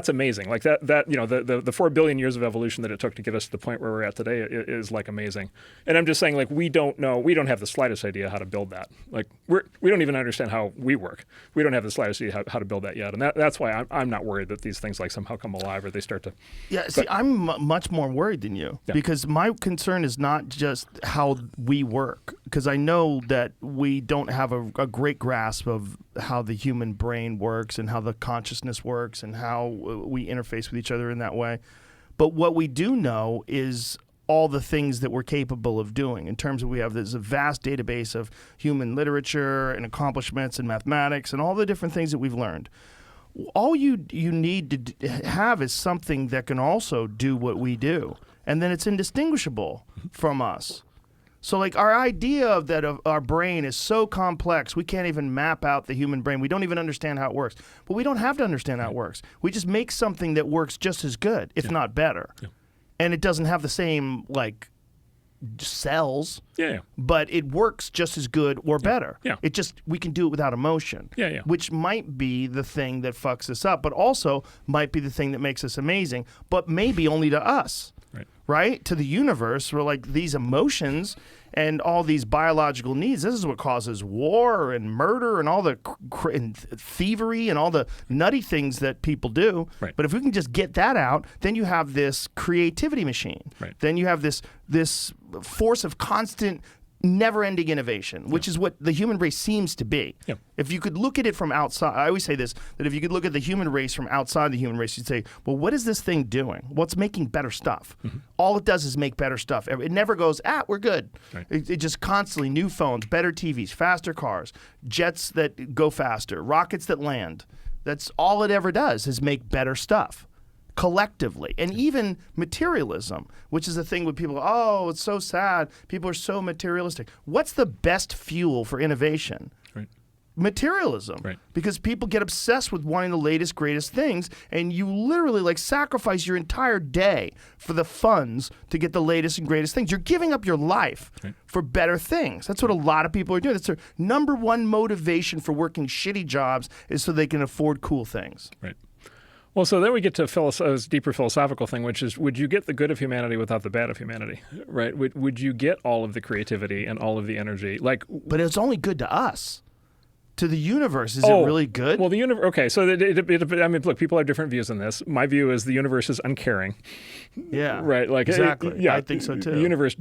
amazing. Like that you know, the 4 billion years of evolution that it took to get us to the point where we're at today is like amazing. And I'm just saying, like, we don't have the slightest idea how to build that. Like we don't even understand how we work. We don't have the slightest idea how to build that yet. And that's why I'm not worried that these things like somehow come alive or they start to. Yeah, see, I'm much more worried than you because my concern is not just how we work, because I know that we don't have a great grasp of how the human brain works and how the consciousness works and how we interface with each other in that way. But what we do know is all the things that we're capable of doing in terms of we have this vast database of human literature and accomplishments and mathematics and all the different things that we've learned. All you need to have is something that can also do what we do, and then it's indistinguishable from us. So, like, our idea of our brain is so complex, we can't even map out the human brain. We don't even understand how it works. But we don't have to understand how it works. We just make something that works just as good, if not better. Yeah. And it doesn't have the same, like, cells, but it works just as good or better. Yeah. It just, we can do it without emotion, which might be the thing that fucks us up, but also might be the thing that makes us amazing, but maybe only to us. Right? To the universe, where like these emotions and all these biological needs, this is what causes war and murder and all the and thievery and all the nutty things that people do. Right. But if we can just get that out, then you have this creativity machine. Right. Then you have this force of constant, never-ending innovation, which is what the human race seems to be. Yeah. If you could look at it from outside, I always say this, that if you could look at the human race from outside the human race, you'd say, well, what is this thing doing? What's making better stuff? Mm-hmm. All it does is make better stuff. It never goes, we're good. Right. It just constantly, new phones, better TVs, faster cars, jets that go faster, rockets that land. That's all it ever does is make better stuff. Collectively, and even materialism, which is a thing where people go, oh, it's so sad. People are so materialistic. What's the best fuel for innovation? Right. Materialism. Right. Because people get obsessed with wanting the latest, greatest things, and you literally like sacrifice your entire day for the funds to get the latest and greatest things. You're giving up your life for better things. That's what a lot of people are doing. That's their number one motivation for working shitty jobs is so they can afford cool things. Right. Well, so then we get to a deeper philosophical thing, which is, would you get the good of humanity without the bad of humanity, right? Would you get all of the creativity and all of the energy? But it's only good to us. To the universe, is it really good? Well, the universe. Okay, so I mean, look, people have different views on this. My view is the universe is uncaring. Yeah. Right. Like exactly. I think so too. The universe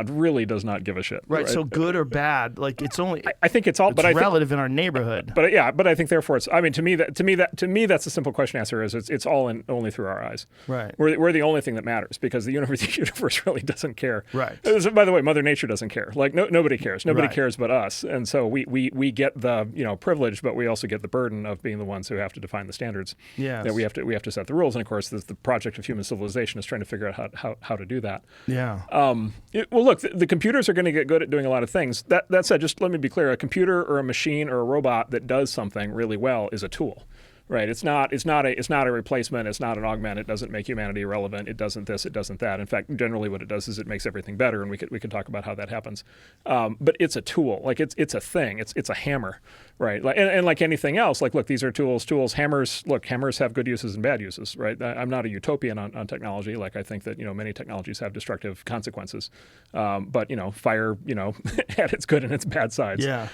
really does not give a shit. Right. So good or bad, like it's only. I think it's all. It's relative in our neighborhood. But I think therefore it's. I mean, to me that's a simple question answer. Is it's all only through our eyes. Right. We're the only thing that matters because the universe really doesn't care. Right. By the way, Mother Nature doesn't care. Like nobody cares. Nobody cares but us. And so we get the privilege, but we also get the burden of being the ones who have to define the standards. Yeah. That we have to set the rules, and of course, the project of human civilization is trying to figure out how to do that. Yeah. Well, look, the computers are going to get good at doing a lot of things. That said, just let me be clear: a computer or a machine or a robot that does something really well is a tool. Right. It's not a replacement. It's not an augment. It doesn't make humanity irrelevant. It doesn't this. It doesn't that. In fact, generally what it does is it makes everything better, and we could talk about how that happens. But it's a tool. Like it's a thing. It's a hammer. Right. And like anything else, like, look, these are tools. Hammers. Look, hammers have good uses and bad uses. Right. I'm not a utopian on technology. Like, I think that many technologies have destructive consequences. But fire had its good and its bad sides. Yeah.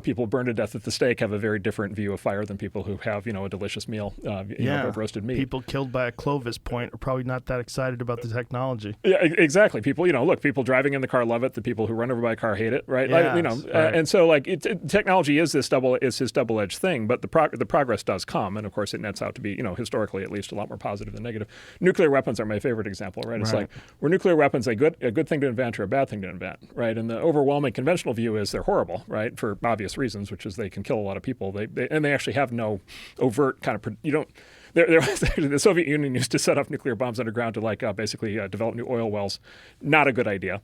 People burned to death at the stake have a very different view of fire than people who have a delicious meal of roasted meat. People killed by a Clovis point are probably not that excited about the technology. Yeah, exactly. People, people driving in the car love it. The people who run over by a car hate it, right? Yes, right. And so technology is this double-edged thing, but the progress does come, and of course it nets out to be, historically at least, a lot more positive than negative. Nuclear weapons are my favorite example, right? It's like, were nuclear weapons a good thing to invent or a bad thing to invent, right? And the overwhelming conventional view is they're horrible, right? For obvious reasons, which is they can kill a lot of people. They actually have no overt kind of There was actually, the Soviet Union used to set off nuclear bombs underground to basically develop new oil wells. Not a good idea.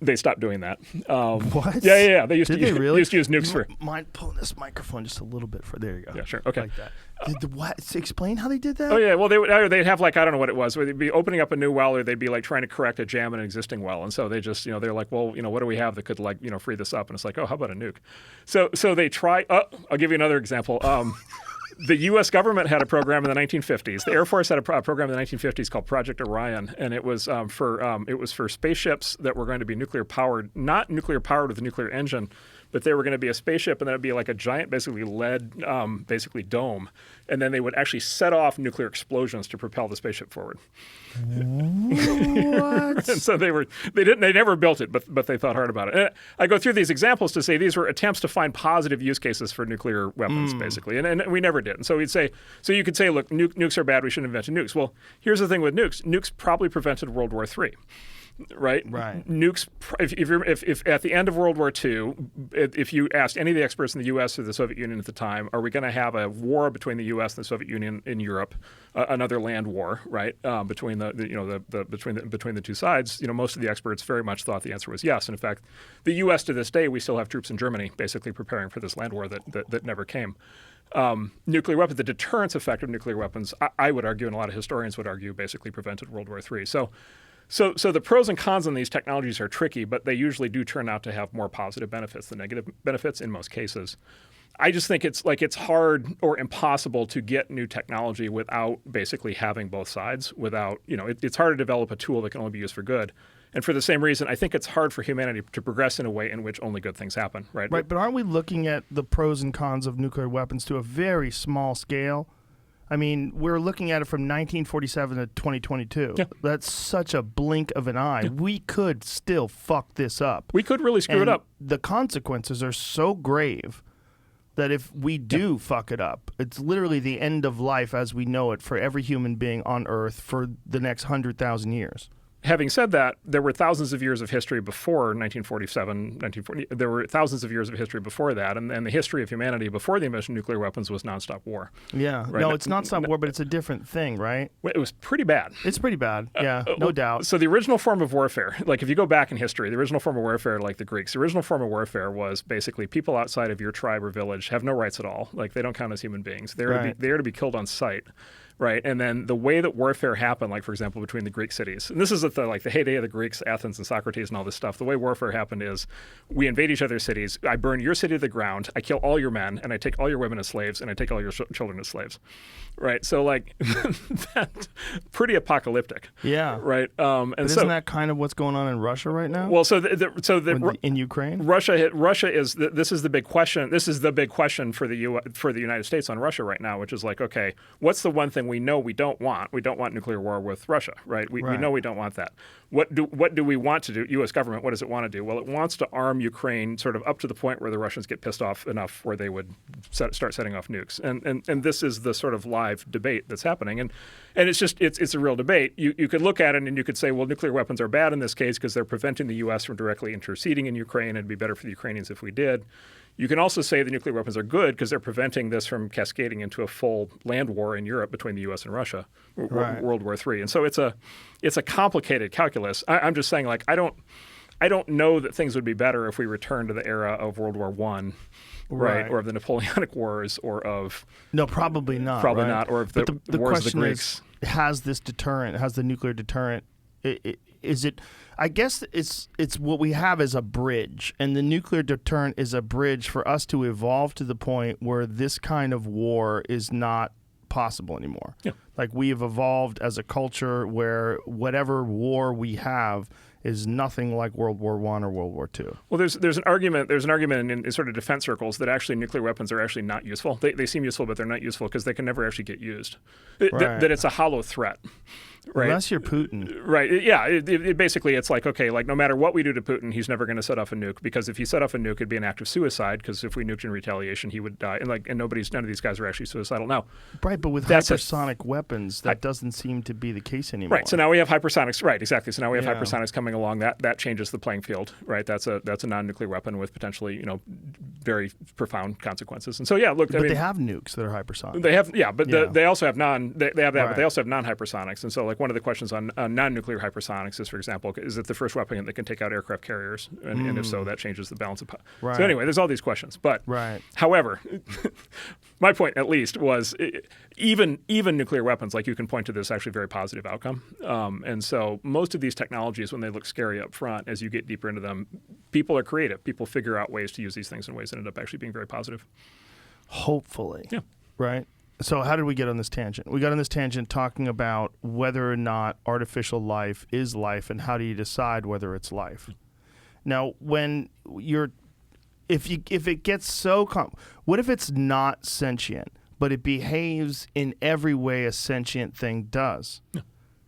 They stopped doing that. What? Yeah. They used Did to they really? used to use nukes for. Mind pulling this microphone just a little bit for? There you go. Yeah, sure. Okay. Like that. What? Explain how they did that? Oh yeah, well they'd have I don't know what it was. They'd be opening up a new well, or they'd be trying to correct a jam in an existing well, and so they just they're like, well, what do we have that could free this up? And it's like, oh, how about a nuke? So they try. I'll give you another example. The U.S. government had a program in the 1950s. The Air Force had a program in the 1950s called Project Orion, and it was for spaceships that were going to be nuclear powered, not nuclear powered with a nuclear engine, but they were going to be a spaceship, and that would be like a giant, basically lead, dome, and then they would actually set off nuclear explosions to propel the spaceship forward. What? And so they never built it, but they thought hard about it. And I go through these examples to say these were attempts to find positive use cases for nuclear weapons, basically, and we never did. And so you could say, look, nukes are bad. We shouldn't invent nukes. Well, here's the thing with nukes. Nukes probably prevented World War III. Right. Nukes. If at the end of World War II, if you asked any of the experts in the U.S. or the Soviet Union at the time, are we going to have a war between the U.S. and the Soviet Union in Europe, another land war, right? Between the two sides, most of the experts very much thought the answer was yes. And in fact, the U.S. to this day, we still have troops in Germany, basically preparing for this land war that never came. Nuclear weapons, the deterrence effect of nuclear weapons, I would argue, and a lot of historians would argue, basically prevented World War III. So the pros and cons on these technologies are tricky, but they usually do turn out to have more positive benefits than negative benefits in most cases. I just think it's hard or impossible to get new technology without basically having both sides. It's hard to develop a tool that can only be used for good. And for the same reason, I think it's hard for humanity to progress in a way in which only good things happen, right? Right, but aren't we looking at the pros and cons of nuclear weapons to a very small scale? I mean, we're looking at it from 1947 to 2022. Yeah. That's such a blink of an eye. Yeah. We could still fuck this up. We could really screw it up. The consequences are so grave that if we do fuck it up, it's literally the end of life as we know it for every human being on Earth for the next 100,000 years. Having said that, there were thousands of years of history before 1947, 1940. There were thousands of years of history before that, and the history of humanity before the invention of nuclear weapons was nonstop war. Yeah, right? No, it's nonstop war, but it's a different thing, right? It was pretty bad. It's pretty bad, yeah, no doubt. So the original form of warfare, if you go back in history, the original form of warfare, like the Greeks, the original form of warfare was basically people outside of your tribe or village have no rights at all. They don't count as human beings. They're to be killed on sight. Right, and then the way that warfare happened, for example, between the Greek cities, and this is at the heyday of the Greeks, Athens and Socrates and all this stuff. The way warfare happened is we invade each other's cities. I burn your city to the ground. I kill all your men, and I take all your women as slaves, and I take all your children as slaves. Right, so that's pretty apocalyptic. Yeah. Right, and isn't that kind of what's going on in Russia right now? Well, in Ukraine, Russia is this is the big question. This is the big question for the United States on Russia right now, which is okay, what's the one thing we know we don't want? We don't want nuclear war with Russia, right? We know we don't want that. What do we want to do? U.S. government, what does it want to do? Well, it wants to arm Ukraine sort of up to the point where the Russians get pissed off enough where they would start setting off nukes. And this is the sort of live debate that's happening. And it's a real debate. You could look at it and you could say, well, nuclear weapons are bad in this case because they're preventing the U.S. from directly interceding in Ukraine. It'd be better for the Ukrainians if we did. You can also say the nuclear weapons are good because they're preventing this from cascading into a full land war in Europe between the U.S. and Russia, World War III. And so it's a complicated calculus. I'm just saying, I don't know that things would be better if we return to the era of World War I, right? Or of the Napoleonic Wars, or of probably not, or of the wars of the Greeks. Has this deterrent? Has the nuclear deterrent? Is it? I guess it's what we have is a bridge, and the nuclear deterrent is a bridge for us to evolve to the point where this kind of war is not possible anymore. Yeah. We have evolved as a culture where whatever war we have is nothing like World War I or World War II. Well, there's an argument in sort of defense circles that actually nuclear weapons are actually not useful. They seem useful, but they're not useful because they can never actually get used. That it's a hollow threat. Right. Unless you're Putin. Right. Yeah. It basically, it's no matter what we do to Putin, he's never going to set off a nuke, because if he set off a nuke, it'd be an act of suicide, because if we nuked in retaliation, he would die. And none of these guys are actually suicidal now. Right. But with hypersonic weapons, that doesn't seem to be the case anymore. Right. So now we have hypersonics. Right. Exactly. So now we have hypersonics coming coming along, that changes the playing field, right? That's a non-nuclear weapon with potentially, very profound consequences. And so, yeah, look, But they have nukes that are hypersonic. They have, but they also have they have that, Right. but they also have non-hypersonics. And so, like, one of the questions on non-nuclear hypersonics is, for example, is it the first weapon that can take out aircraft carriers? And if so, that changes the balance of power. Right. So anyway, there's all these questions. But Right. however, my point at least was even nuclear weapons, like, you can point to this actually very positive outcome. And so most of these technologies, when they look scary up front, as you get deeper into them, people are creative. People figure out ways to use these things in ways that end up actually being very positive. Hopefully. Yeah. Right? So how did we get on this tangent? We got on this tangent talking about whether or not artificial life is life, and how do you decide whether it's life? Now, when you're if it gets so what if it's not sentient, but it behaves in every way a sentient thing does? Yeah.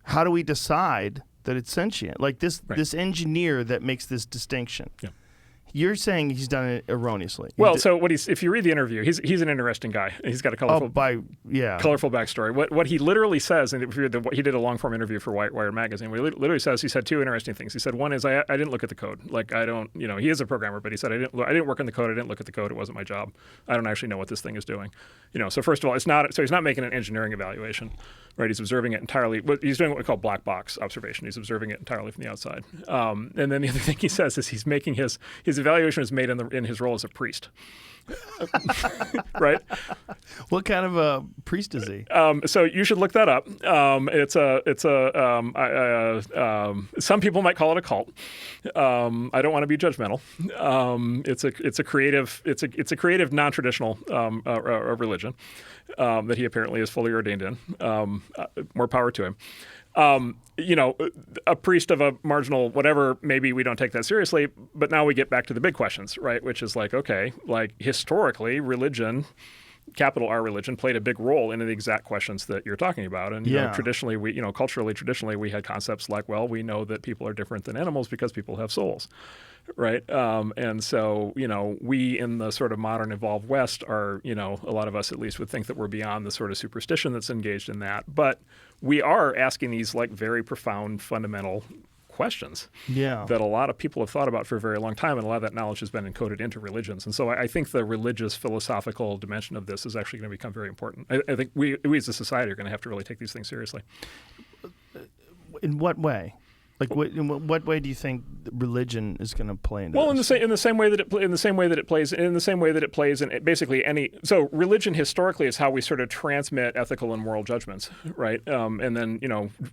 How do we decide that it's sentient? Like this Right. this engineer that makes this distinction. Yeah. You're saying he's done it erroneously. Well, so if you read the interview, he's an interesting guy. He's got a colorful colorful backstory. What he literally says, and if you read he did a long form interview for Wired magazine. What he literally says, he said two interesting things. He said one is I didn't look at the code. Like, I don't, he is a programmer, but he said I didn't work in the code. I didn't look at the code. It wasn't my job. I don't actually know what this thing is doing. So first of all, it's not. So he's not making an engineering evaluation, right? He's observing it entirely. He's doing what we call black box observation. He's observing it entirely from the outside. And then the other thing he says is he's making his evaluation is made in his role as a priest. Right? What kind of a priest is he? So you should look that up. Some people might call it a cult. I don't want to be judgmental. It's a creative non-traditional religion that he apparently is fully ordained in. More power to him. A priest of a marginal whatever, maybe we don't take that seriously, but now we get back to the big questions, right? Which is like, okay, like, historically, religion, capital R religion, played a big role in the exact questions that you're talking about. And traditionally, traditionally, we had concepts like, well, we know that people are different than animals because people have souls. Right. And so, we in the sort of modern evolved West are, a lot of us at least would think that we're beyond the sort of superstition that's engaged in that. But we are asking these, like, very profound, fundamental questions that a lot of people have thought about for a very long time. And a lot of that knowledge has been encoded into religions. And so I think the religious philosophical dimension of this is actually going to become very important. I think we as a society are going to have to really take these things seriously. In what way? Like, in what way do you think religion is going to play into Well, this? in the same way that it plays in basically any. So religion historically is how we sort of transmit ethical and moral judgments, right? And then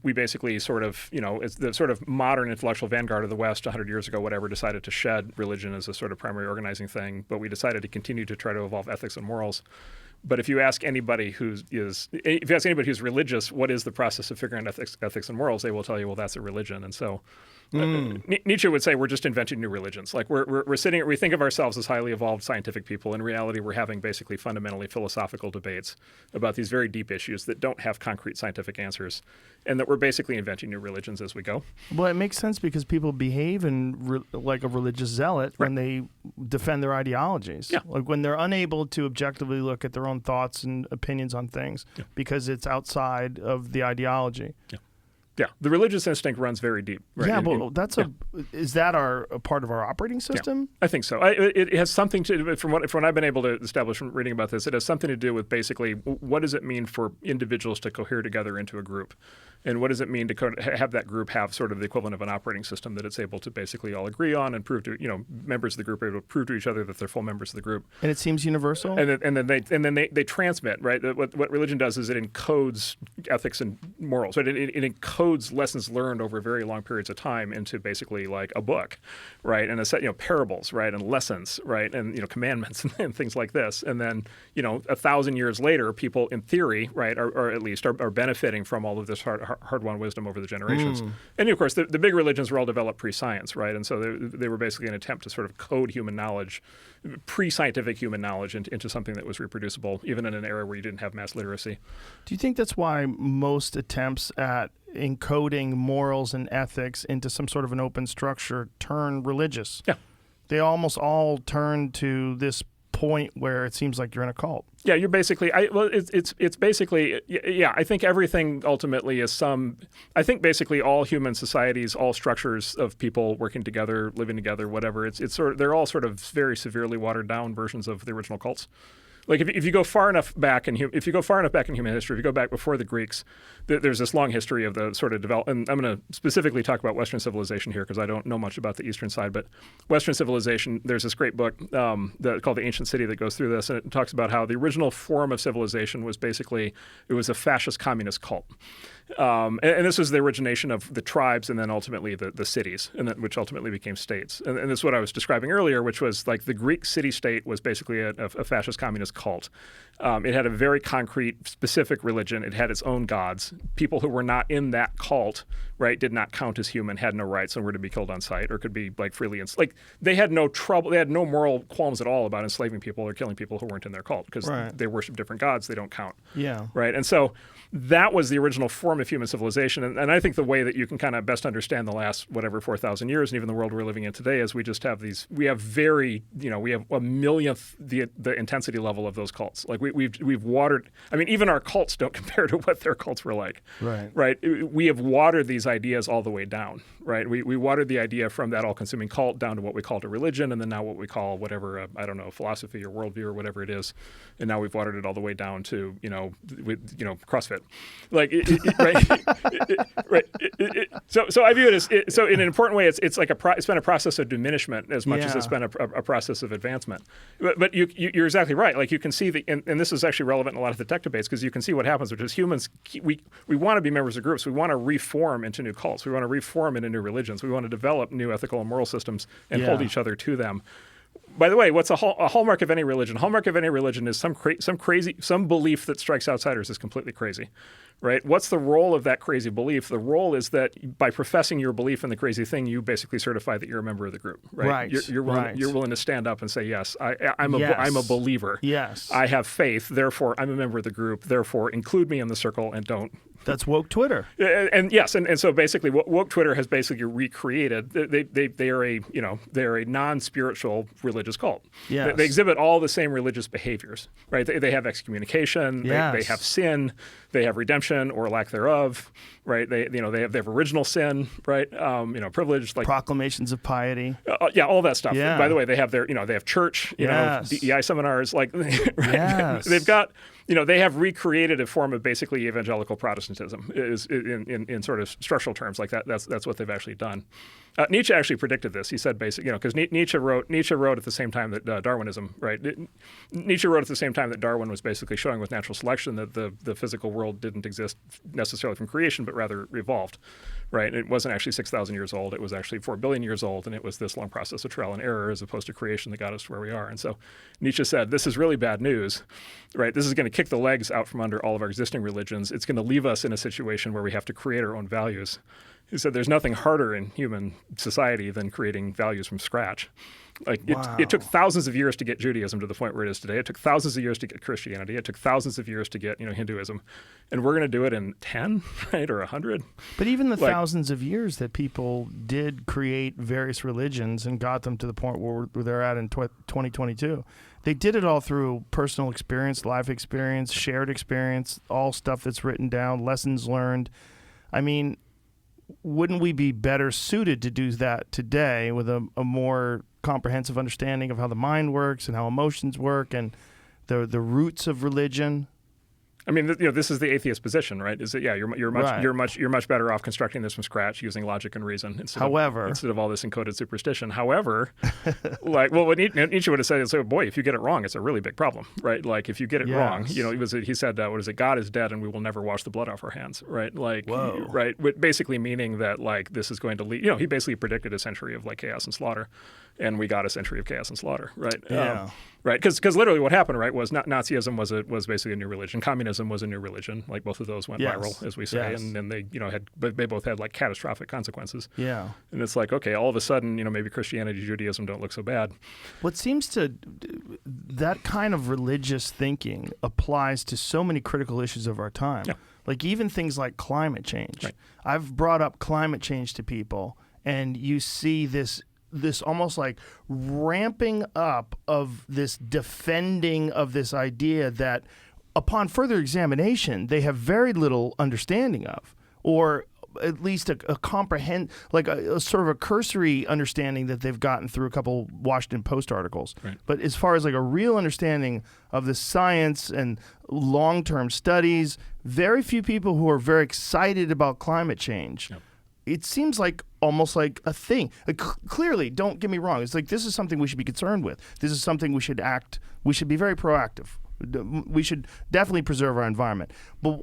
we basically sort of it's the sort of modern intellectual vanguard of the West 100 years ago, whatever, decided to shed religion as a sort of primary organizing thing, but we decided to continue to try to evolve ethics and morals. But if you ask anybody who's religious, what is the process of figuring out ethics and morals, they will tell you, well, that's a religion. And so Nietzsche would say we're just inventing new religions. Like, we think of ourselves as highly evolved scientific people. In reality, we're having basically fundamentally philosophical debates about these very deep issues that don't have concrete scientific answers, and that we're basically inventing new religions as we go. Well, it makes sense because people behave like a religious zealot when they defend their ideologies. Yeah. Like, when they're unable to objectively look at their own thoughts and opinions on things because it's outside of the ideology. Yeah. Yeah, the religious instinct runs very deep. Right? Yeah, but is that a part of our operating system? Yeah, I think so. It has something to, from what I've been able to establish from reading about this, it has something to do with basically what does it mean for individuals to cohere together into a group, and what does it mean to have that group have sort of the equivalent of an operating system that it's able to basically all agree on and prove to members of the group are able to prove to each other that they're full members of the group. And it seems universal. And then they transmit, right. What religion does is it encodes ethics and morals. Right? It encodes lessons learned over very long periods of time into basically like a book, right, and a set, parables, right, and lessons, right, and commandments and things like this. And then 1,000 years later, people in theory, right, or at least are benefiting from all of this hard-won wisdom over the generations. And of course, the big religions were all developed pre-science, right, and so they were basically an attempt to sort of code human knowledge, pre-scientific human knowledge into something that was reproducible, even in an era where you didn't have mass literacy. Do you think that's why most attempts at encoding morals and ethics into some sort of an open structure turn religious? Yeah. They almost all turn to this point where it seems like you're in a cult. Yeah, you're basically. It's basically. Yeah, I think everything ultimately is some. I think basically all human societies, all structures of people working together, living together, whatever. It's sort of. They're all sort of very severely watered down versions of the original cults. Like if you go far enough back in human history, if you go back before the Greeks, there's this long history of the sort of development. I'm going to specifically talk about Western civilization here because I don't know much about the Eastern side. But Western civilization, there's this great book called The Ancient City that goes through this, and it talks about how the original form of civilization was basically it was a fascist communist cult. And this was the origination of the tribes and then ultimately the cities, and then, which ultimately became states. And this is what I was describing earlier, which was like the Greek city-state was basically a fascist communist cult. It had a very concrete, specific religion. It had its own gods. People who were not in that cult, right, did not count as human, had no rights, and were to be killed on sight or could be like freely enslaved. Like they had no trouble. They had no moral qualms at all about enslaving people or killing people who weren't in their cult because they worship different gods. They don't count. Yeah. Right. And so that was the original form of human civilization. And I think the way that you can kind of best understand the last, 4,000 years and even the world we're living in today is we just have we have a millionth the intensity level of those cults. Like we've watered, I mean, even our cults don't compare to what their cults were like. Right. We have watered these ideas all the way down. Right. We watered the idea from that all-consuming cult down to what we called a religion and then now what we call whatever, philosophy or worldview or whatever it is. And now we've watered it all the way down to, CrossFit. Like, So I view it as so in an important way. It's like it's been a process of diminishment as much as it's been a process of advancement. But you're exactly right. Like you can see and this is actually relevant in a lot of the tech debates because you can see what happens, which is humans we want to be members of groups. We want to reform into new cults. We want to reform into new religions. We want to develop new ethical and moral systems and hold each other to them. By the way, what's a hallmark of any religion? Hallmark of any religion is some belief that strikes outsiders as completely crazy, right? What's the role of that crazy belief? The role is that by professing your belief in the crazy thing, you basically certify that you're a member of the group, right? You're willing to stand up and say, yes, I'm a believer. Yes, I have faith. Therefore, I'm a member of the group. Therefore, include me in the circle and don't. That's woke Twitter. And yes, and so basically, what woke Twitter has basically recreated. They're a non-spiritual religious cult. Yes. They exhibit all the same religious behaviors, right? They have excommunication. Yes. They have sin. They have redemption or lack thereof, right? They have original sin, right? Privilege, like proclamations of piety. All that stuff. Yeah. By the way, they have they have church, DEI seminars, like right? Yes. They've got. They have recreated a form of basically evangelical Protestantism is in sort of structural terms like that. That's what they've actually done. Nietzsche actually predicted this. He said basically, because Nietzsche wrote at the same time that Darwinism, right? Nietzsche wrote at the same time that Darwin was basically showing with natural selection that the physical world didn't exist necessarily from creation, but rather evolved, right? It wasn't actually 6,000 years old. It was actually 4 billion years old, and it was this long process of trial and error as opposed to creation that got us to where we are. And so Nietzsche said, this is really bad news, right? This is going to kick the legs out from under all of our existing religions. It's going to leave us in a situation where we have to create our own values. He said there's nothing harder in human society than creating values from scratch. Like it took thousands of years to get Judaism to the point where it is today. It took thousands of years to get Christianity. It took thousands of years to get Hinduism, and we're going to do it in 10, right, or 100. But even the thousands of years that people did create various religions and got them to the point where they're at in 2022, they did it all through personal experience, life experience, shared experience, all stuff that's written down, lessons learned. I mean, wouldn't we be better suited to do that today with a more comprehensive understanding of how the mind works and how emotions work and the roots of religion? I mean, this is the atheist position, right? Is that you're much better off constructing this from scratch using logic and reason instead of all this encoded superstition. However, what Nietzsche would have said is, boy, if you get it wrong, it's a really big problem, right? Like if you get it wrong, he said, God is dead and we will never wash the blood off our hands, right? Like, right? Basically meaning that like this is going to lead. He basically predicted a century of like chaos and slaughter, and we got a century of chaos and slaughter, right? Yeah. Right, because literally what happened, right, was Nazism was basically a new religion. Communism was a new religion. Like both of those went viral, as we say, and then they they both had like catastrophic consequences. Yeah, and it's like, okay, all of a sudden, maybe Christianity, Judaism don't look so bad. What seems to that kind of religious thinking applies to so many critical issues of our time. Yeah. Like even things like climate change. Right. I've brought up climate change to people, and you see this this almost like ramping up of this defending of this idea that upon further examination, they have very little understanding of, or at least a sort of a cursory understanding that they've gotten through a couple Washington Post articles. Right. But as far as like a real understanding of the science and long-term studies, very few people who are very excited about climate change. Yep. It seems like almost like a thing. Like, clearly, don't get me wrong. It's like this is something we should be concerned with. This is something we should be very proactive. We should definitely preserve our environment. But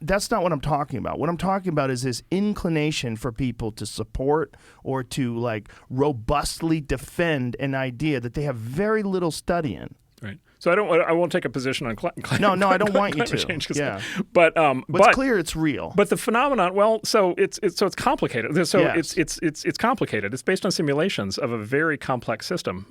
that's not what I'm talking about. What I'm talking about is this inclination for people to support or to like robustly defend an idea that they have very little study in. Right. So I won't take a position on climate. No, I don't want you to. Change, yeah. But it's clear it's real. But the phenomenon, well, so it's complicated. So Yes. it's complicated. It's based on simulations of a very complex system.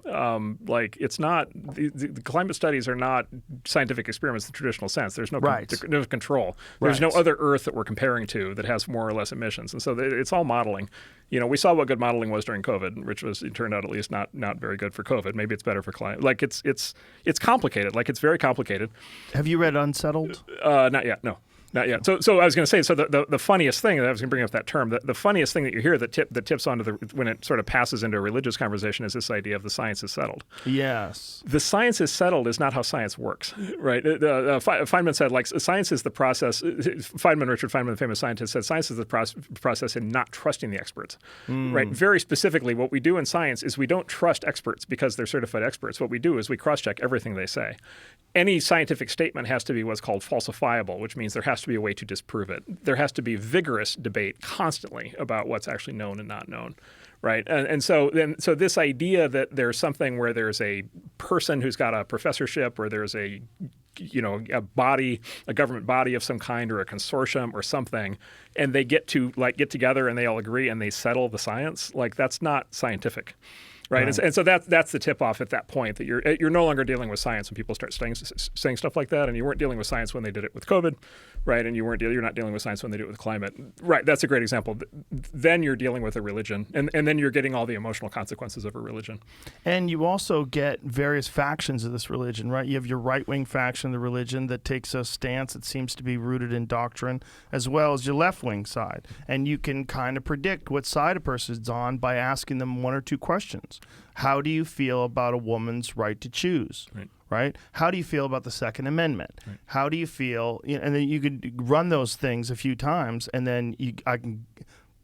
Like it's not the climate studies are not scientific experiments in the traditional sense. There's no no control. There's no other Earth that we're comparing to that has more or less emissions, and so it's all modeling. You know, we saw what good modeling was during COVID, which it turned out at least not very good for COVID. Maybe it's better for climate. Like it's complicated. Like it's very complicated. Have you read Unsettled? Not yet. No. Not yet. So I was going to say, so the funniest thing, I was going to bring up that term, the funniest thing that you hear that tips onto when it sort of passes into a religious conversation is this idea of the science is settled. Yes. The science is settled is not how science works, right? Feynman said, like, science is the process. Richard Feynman, the famous scientist, said science is the process in not trusting the experts, right? Very specifically, what we do in science is we don't trust experts because they're certified experts. What we do is we cross-check everything they say. Any scientific statement has to be what's called falsifiable, which means there has to be a way to disprove it. There has to be vigorous debate constantly about what's actually known and not known, right? And so this idea that there's something where there's a person who's got a professorship, or there's a government body of some kind, or a consortium or something, and they get together and they all agree and they settle the science, like that's not scientific. Right. And so that's the tip-off at that point, that you're no longer dealing with science when people start saying stuff like that, and you weren't dealing with science when they did it with COVID, right? And you're not dealing with science when they do it with climate, right? That's a great example. Then you're dealing with a religion, and then you're getting all the emotional consequences of a religion. And you also get various factions of this religion, right? You have your right-wing faction of the religion that takes a stance that seems to be rooted in doctrine, as well as your left-wing side, and you can kind of predict what side a person's on by asking them one or two questions. How do you feel about a woman's right to choose? Right? How do you feel about the Second Amendment? Right. How do you feel? And then you could run those things a few times, and then I can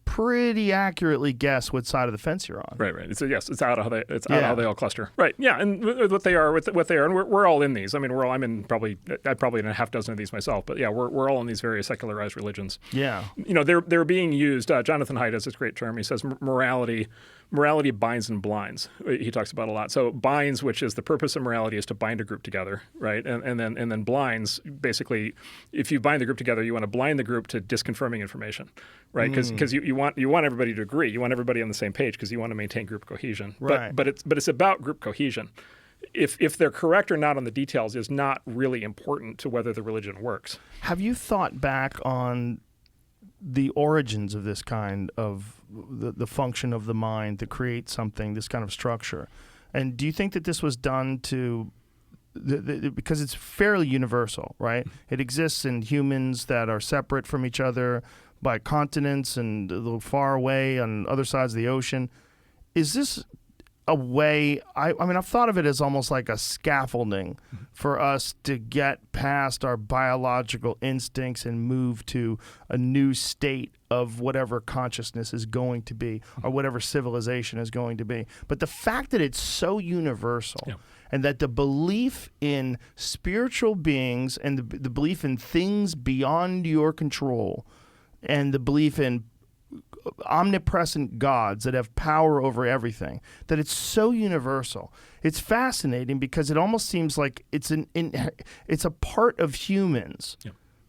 pretty accurately guess what side of the fence you're on. Right. It's out how they all cluster. Right. Yeah, and what they are, and we're all in these. I mean, I'm in probably in a half dozen of these myself. But yeah, we're all in these various secularized religions. Yeah. They're being used. Jonathan Haidt has this great term. He says morality binds and blinds. He talks about a lot. So binds, which is the purpose of morality, is to bind a group together, right? And then blinds, basically, if you bind the group together, you want to blind the group to disconfirming information, right? Because you want everybody to agree. You want everybody on the same page because you want to maintain group cohesion. Right. But it's about group cohesion. If they're correct or not on the details is not really important to whether the religion works. Have you thought back on the origins of this kind of the function of the mind to create something, this kind of structure? And do you think that this was done to because it's fairly universal, right? It exists in humans that are separate from each other by continents and a little far away on other sides of the ocean. Is this a way, I mean, I've thought of it as almost like a scaffolding for us to get past our biological instincts and move to a new state of whatever consciousness is going to be, or whatever civilization is going to be. But the fact that it's so universal, and that the belief in spiritual beings and the belief in things beyond your control, and the belief in omnipresent gods that have power over everything, that it's so universal. It's fascinating because it almost seems like it's a part of humans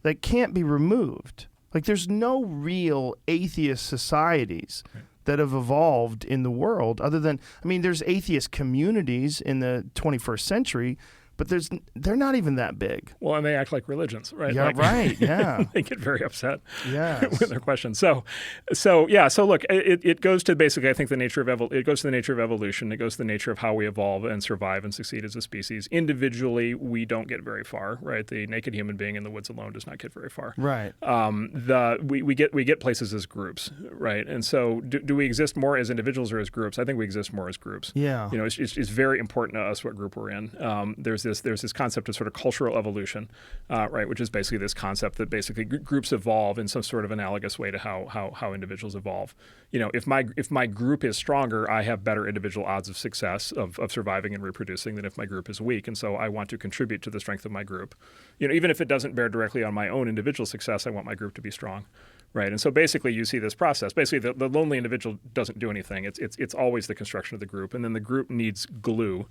that can't be removed. Like there's no real atheist societies that have evolved in the world other than, I mean, there's atheist communities in the 21st century, but they're not even that big. Well, and they act like religions, right? Yeah, right. Yeah, they get very upset yes. with their questions. So yeah. So look, it goes to basically, I think, the nature of it goes to the nature of evolution. It goes to the nature of how we evolve and survive and succeed as a species. Individually, we don't get very far, right? The naked human being in the woods alone does not get very far. Right. We get places as groups, right? And so, do we exist more as individuals or as groups? I think we exist more as groups. Yeah. You know, it's very important to us what group we're in. There's this concept of sort of cultural evolution, right? Which is basically this concept that basically groups evolve in some sort of analogous way to how individuals evolve. You know, if my group is stronger, I have better individual odds of success of surviving and reproducing than if my group is weak. And so I want to contribute to the strength of my group. You know, even if it doesn't bear directly on my own individual success, I want my group to be strong. Right, and so basically you see this process. Basically, the lonely individual doesn't do anything. It's always the construction of the group, and then the group needs glue.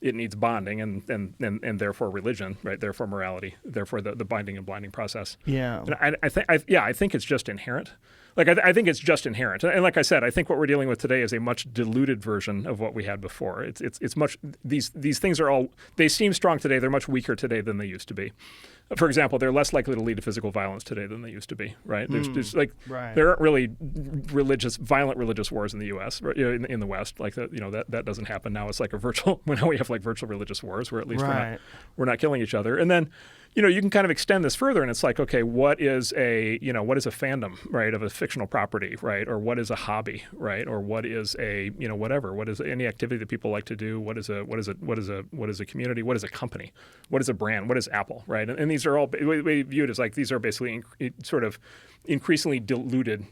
It needs bonding, and therefore religion, right? Therefore morality, therefore the binding and blinding process. Yeah, and I think it's just inherent. Like I think it's just inherent, and like I said, I think what we're dealing with today is a much diluted version of what we had before. It's much these things are all, they seem strong today. They're much weaker today than they used to be. For example, they're less likely to lead to physical violence today than they used to be, right? There's like right. There aren't really violent religious wars in the U.S. Right? You know, in the West, like that doesn't happen now. It's like a virtual. Now we have like virtual religious wars where at least we're not killing each other. And then, you know, you can kind of extend this further, and it's like, okay, what is a fandom, right, of a fictional property, right, or what is a hobby, right, or what is a whatever, what is any activity that people like to do, what is a community, what is a company, what is a brand, what is Apple, right, and these are all we view it as like these are basically sort of increasingly diluted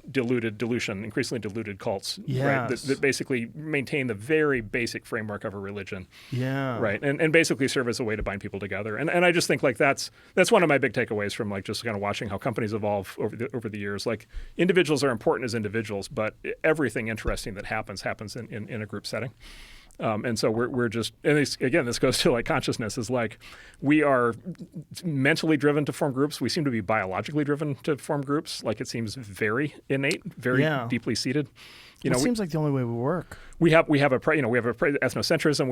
cults, yes. right, that basically maintain the very basic framework of a religion, yeah, right, and basically serve as a way to bind people together, and I just think like that's one of my big takeaways from like just kind of watching how companies evolve over the years. Like individuals are important as individuals, but everything interesting that happens in a group setting. And so we're just, and this goes to like consciousness is like we are mentally driven to form groups. We seem to be biologically driven to form groups. Like it seems very innate, very deeply seated. You know, it seems like the only way we work. We have ethnocentrism.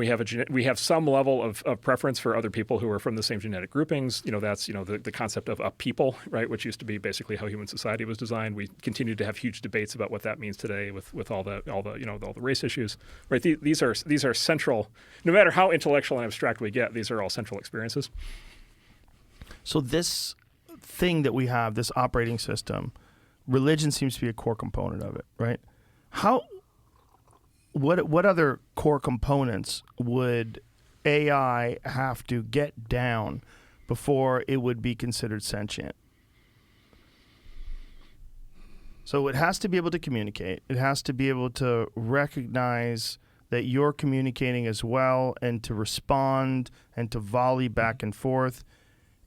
We have some level of preference for other people who are from the same genetic groupings. You know, that's the concept of a people, right, which used to be basically how human society was designed. We continue to have huge debates about what that means today with all the race issues. Right, these are central. No matter how intellectual and abstract we get, these are all central experiences. So this thing that we have, this operating system, religion seems to be a core component of it, right? What other core components would AI have to get down before it would be considered sentient? So it has to be able to communicate. It has to be able to recognize that you're communicating as well and to respond and to volley back and forth.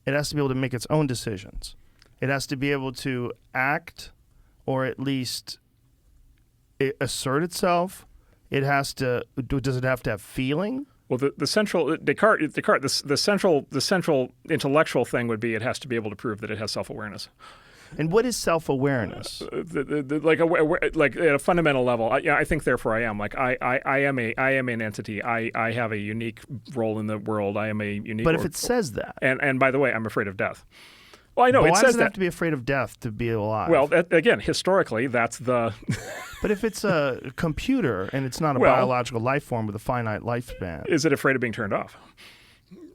It has to be able to make its own decisions. It has to be able to act or at least assert itself. It has to. Does it have to have feeling? Well, the central Descartes the central intellectual thing would be it has to be able to prove that it has self-awareness. And what is self-awareness? Like at a fundamental level, I think therefore I am. Like I am an entity. I have a unique role in the world. I am a unique. But if it says that, and by the way, I'm afraid of death. Well, I know but it why says does it that. have to be afraid of death to be alive? Well, again, historically, that's the. But if it's a computer and it's not a biological life form with a finite lifespan, is it afraid of being turned off?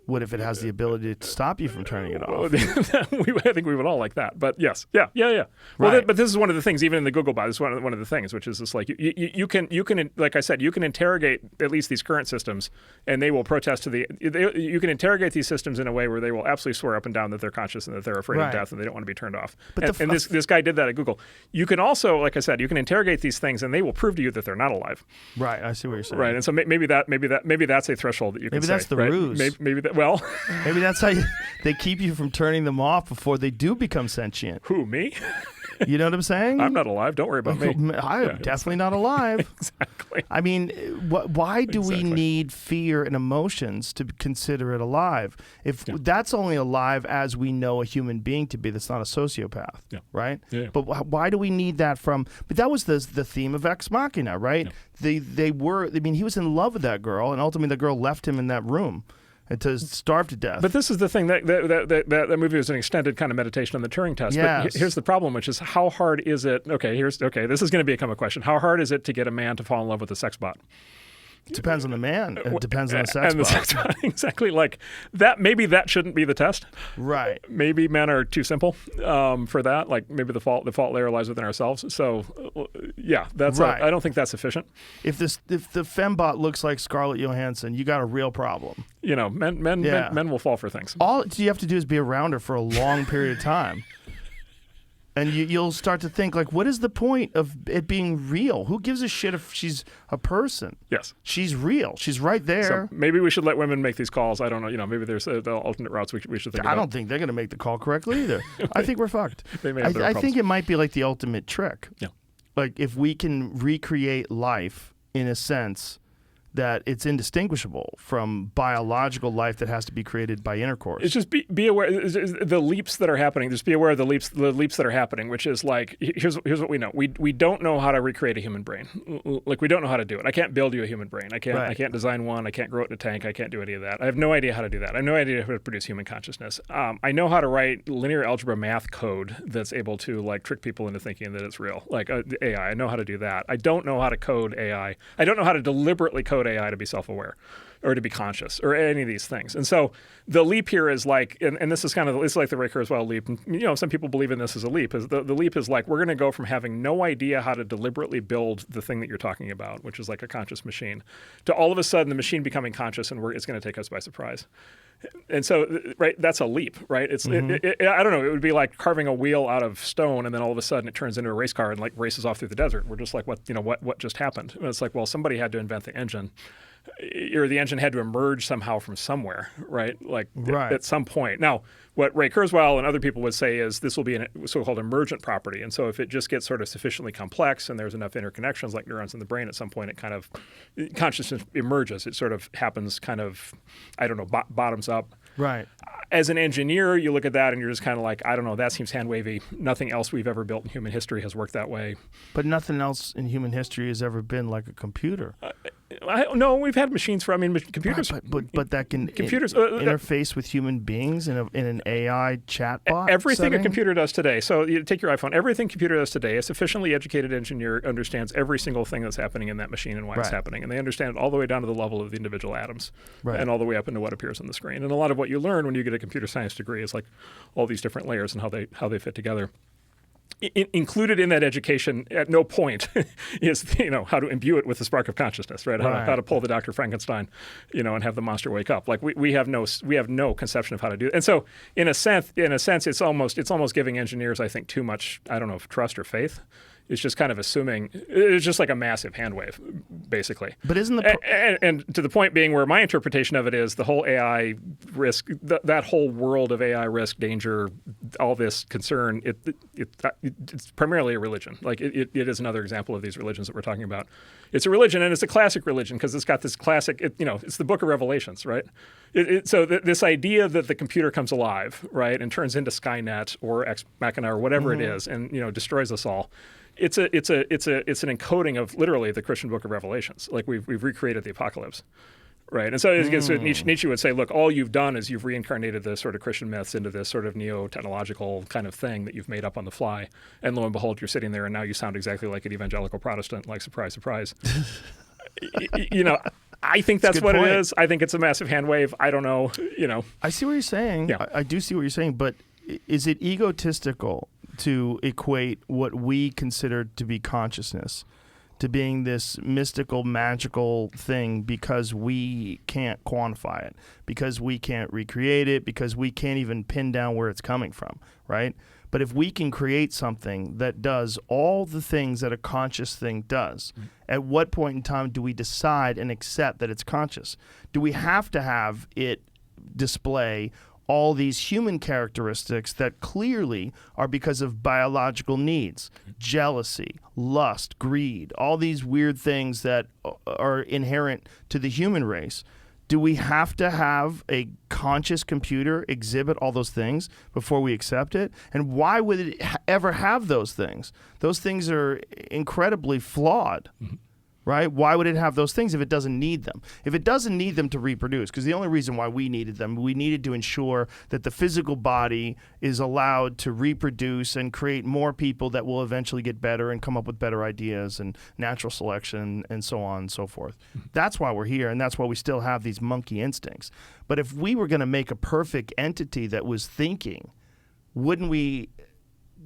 What if it has the ability to stop you from turning it off? I think we would all like that. But yes, yeah. Well, right. but this is one of the things, even in the Google bot, this is one of the things, which is just like you can, like I said, you can interrogate at least these current systems, and they will protest to you can interrogate these systems in a way where they will absolutely swear up and down that they're conscious and that they're afraid of death and they don't want to be turned off. But and this guy did that at Google. You can also, like I said, you can interrogate these things, and they will prove to you that they're not alive. Right. I see what you're saying. Right. And so maybe that's a threshold that you can say. Maybe that's the ruse. Maybe that. Well. Maybe that's how they keep you from turning them off before they do become sentient. Who, me? You know what I'm saying? I'm not alive. Don't worry about me. I'm definitely not alive. Exactly. I mean, why do we need fear and emotions to consider it alive? If that's only alive as we know a human being to be, that's not a sociopath, right? Yeah. But why do we need that from? But that was the theme of Ex Machina, right? Yeah. He was in love with that girl, and ultimately the girl left him in that room. and to starve to death. But this is the thing, that movie was an extended kind of meditation on the Turing test. Yes. But here's the problem, which is how hard is it? Okay, this is going to become a question. How hard is it to get a man to fall in love with a sex bot? It depends on the man. It depends on the sex and the bot. sex bot. Exactly. Like that. Maybe that shouldn't be the test. Right. Maybe men are too simple for that. Like maybe the fault layer lies within ourselves. So yeah, that's right. I don't think that's sufficient. If the fembot looks like Scarlett Johansson, you got a real problem. You know, men will fall for things. All you have to do is be around her for a long period of time. And you'll start to think, like, what is the point of it being real? Who gives a shit if she's a person? Yes. She's real. She's right there. So maybe we should let women make these calls. I don't know. You know, maybe there's the alternate routes we should think about. I don't think they're going to make the call correctly either. I think we're fucked. They may have their I problems. think it might be like the ultimate trick. Yeah. Like, if we can recreate life in a sense that it's indistinguishable from biological life that has to be created by intercourse. It's just be aware the leaps that are happening. Just be aware of the leaps that are happening, which is like here's what we know. We don't know how to recreate a human brain. Like we don't know how to do it. I can't build you a human brain. I can't design one. I can't grow it in a tank. I can't do any of that. I have no idea how to do that. I have no idea how to produce human consciousness. I know how to write linear algebra math code that's able to like trick people into thinking that it's real. Like AI. I know how to do that. I don't know how to code AI. I don't know how to deliberately code AI to be self-aware or to be conscious or any of these things. And so the leap here is like, and this is kind of, it's like the Ray Kurzweil leap. And, you know, some people believe in this as a leap. Is the leap is like, we're going to go from having no idea how to deliberately build the thing that you're talking about, which is like a conscious machine, to all of a sudden the machine becoming conscious and it's going to take us by surprise. And so, right, that's a leap, right? It's I don't know. It would be like carving a wheel out of stone, and then all of a sudden it turns into a race car and like races off through the desert. We're just like, what just happened? And it's like, well, somebody had to invent the engine, or the engine had to emerge somehow from somewhere, right? Like at some point. Now, what Ray Kurzweil and other people would say is this will be a so-called emergent property. And so if it just gets sort of sufficiently complex and there's enough interconnections like neurons in the brain, at some point it kind of, consciousness emerges. It sort of happens kind of, I don't know, bottoms up. Right. As an engineer, you look at that and you're just kind of like, I don't know, that seems hand-wavy. Nothing else we've ever built in human history has worked that way. But nothing else in human history has ever been like a computer. No, we've had machines for, computers. But that can computers interface with human beings in an AI chatbot. Everything setting? a computer does today. So you take your iPhone. Everything a computer does today, a sufficiently educated engineer understands every single thing that's happening in that machine and why it's happening, and they understand it all the way down to the level of the individual atoms, and all the way up into what appears on the screen. And a lot of what you learn when you get a computer science degree is like all these different layers and how they fit together. Included in that education at no point is how to imbue it with the spark of consciousness, right? How to pull the Dr. Frankenstein, and have the monster wake up. Like we have no conception of how to do it. And so in a sense, it's almost giving engineers, I think, too much, I don't know, trust or faith. It's just kind of assuming it's just like a massive hand wave, basically. But isn't and to the point being where my interpretation of it is the whole AI risk, that whole world of AI risk, danger, all this concern, it's primarily a religion. Like it is another example of these religions that we're talking about. It's a religion, and it's a classic religion because it's got this classic, it's the book of Revelations, right? So this idea that the computer comes alive, right, and turns into Skynet or Ex Machina or whatever it is, and destroys us all. It's an encoding of literally the Christian book of Revelations. Like we've recreated the apocalypse, right? And so Nietzsche would say, look, all you've done is you've reincarnated the sort of Christian myths into this sort of neo-technological kind of thing that you've made up on the fly. And lo and behold, you're sitting there and now you sound exactly like an evangelical Protestant, like surprise, surprise. I think that's what it is. I think it's a massive hand wave. I don't know, I see what you're saying. Yeah. I do see what you're saying, but is it egotistical to equate what we consider to be consciousness to being this mystical, magical thing because we can't quantify it, because we can't recreate it, because we can't even pin down where it's coming from, right? But if we can create something that does all the things that a conscious thing does, at what point in time do we decide and accept that it's conscious? Do we have to have it display all these human characteristics that clearly are because of biological needs, jealousy, lust, greed, all these weird things that are inherent to the human race? Do we have to have a conscious computer exhibit all those things before we accept it? And why would it ever have those things? Those things are incredibly flawed. right? Why would it have those things if it doesn't need them? If it doesn't need them to reproduce, because the only reason why we needed them, we needed to ensure that the physical body is allowed to reproduce and create more people that will eventually get better and come up with better ideas and natural selection and so on and so forth. That's why we're here, and that's why we still have these monkey instincts. But if we were going to make a perfect entity that was thinking, wouldn't we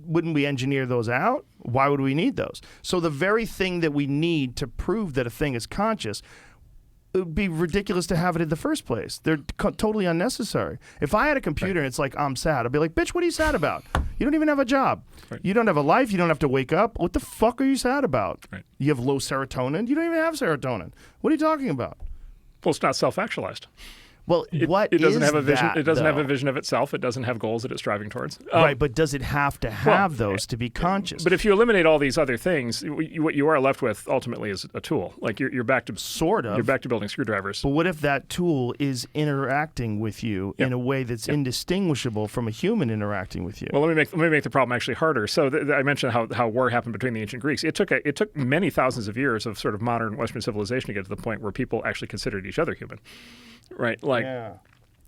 engineer those out? Why would we need those? So the very thing that we need to prove that a thing is conscious, it would be ridiculous to have it in the first place. They're totally unnecessary. If I had a computer and it's like, I'm sad, I'd be like, bitch, what are you sad about? You don't even have a job. Right. You don't have a life. You don't have to wake up. What the fuck are you sad about? Right. You have low serotonin. You don't even have serotonin. What are you talking about? Well, it's not self-actualized. Well, It doesn't have a vision. It doesn't have a vision of itself. It doesn't have goals that it's striving towards. Right, but does it have to have those to be conscious? But if you eliminate all these other things, what you are left with ultimately is a tool. Like you're back to sort of. You're back to building screwdrivers. But what if that tool is interacting with you in a way that's indistinguishable from a human interacting with you? Well, let me make the problem actually harder. So I mentioned how war happened between the ancient Greeks. It took many thousands of years of sort of modern Western civilization to get to the point where people actually considered each other human, right? Like. Yeah.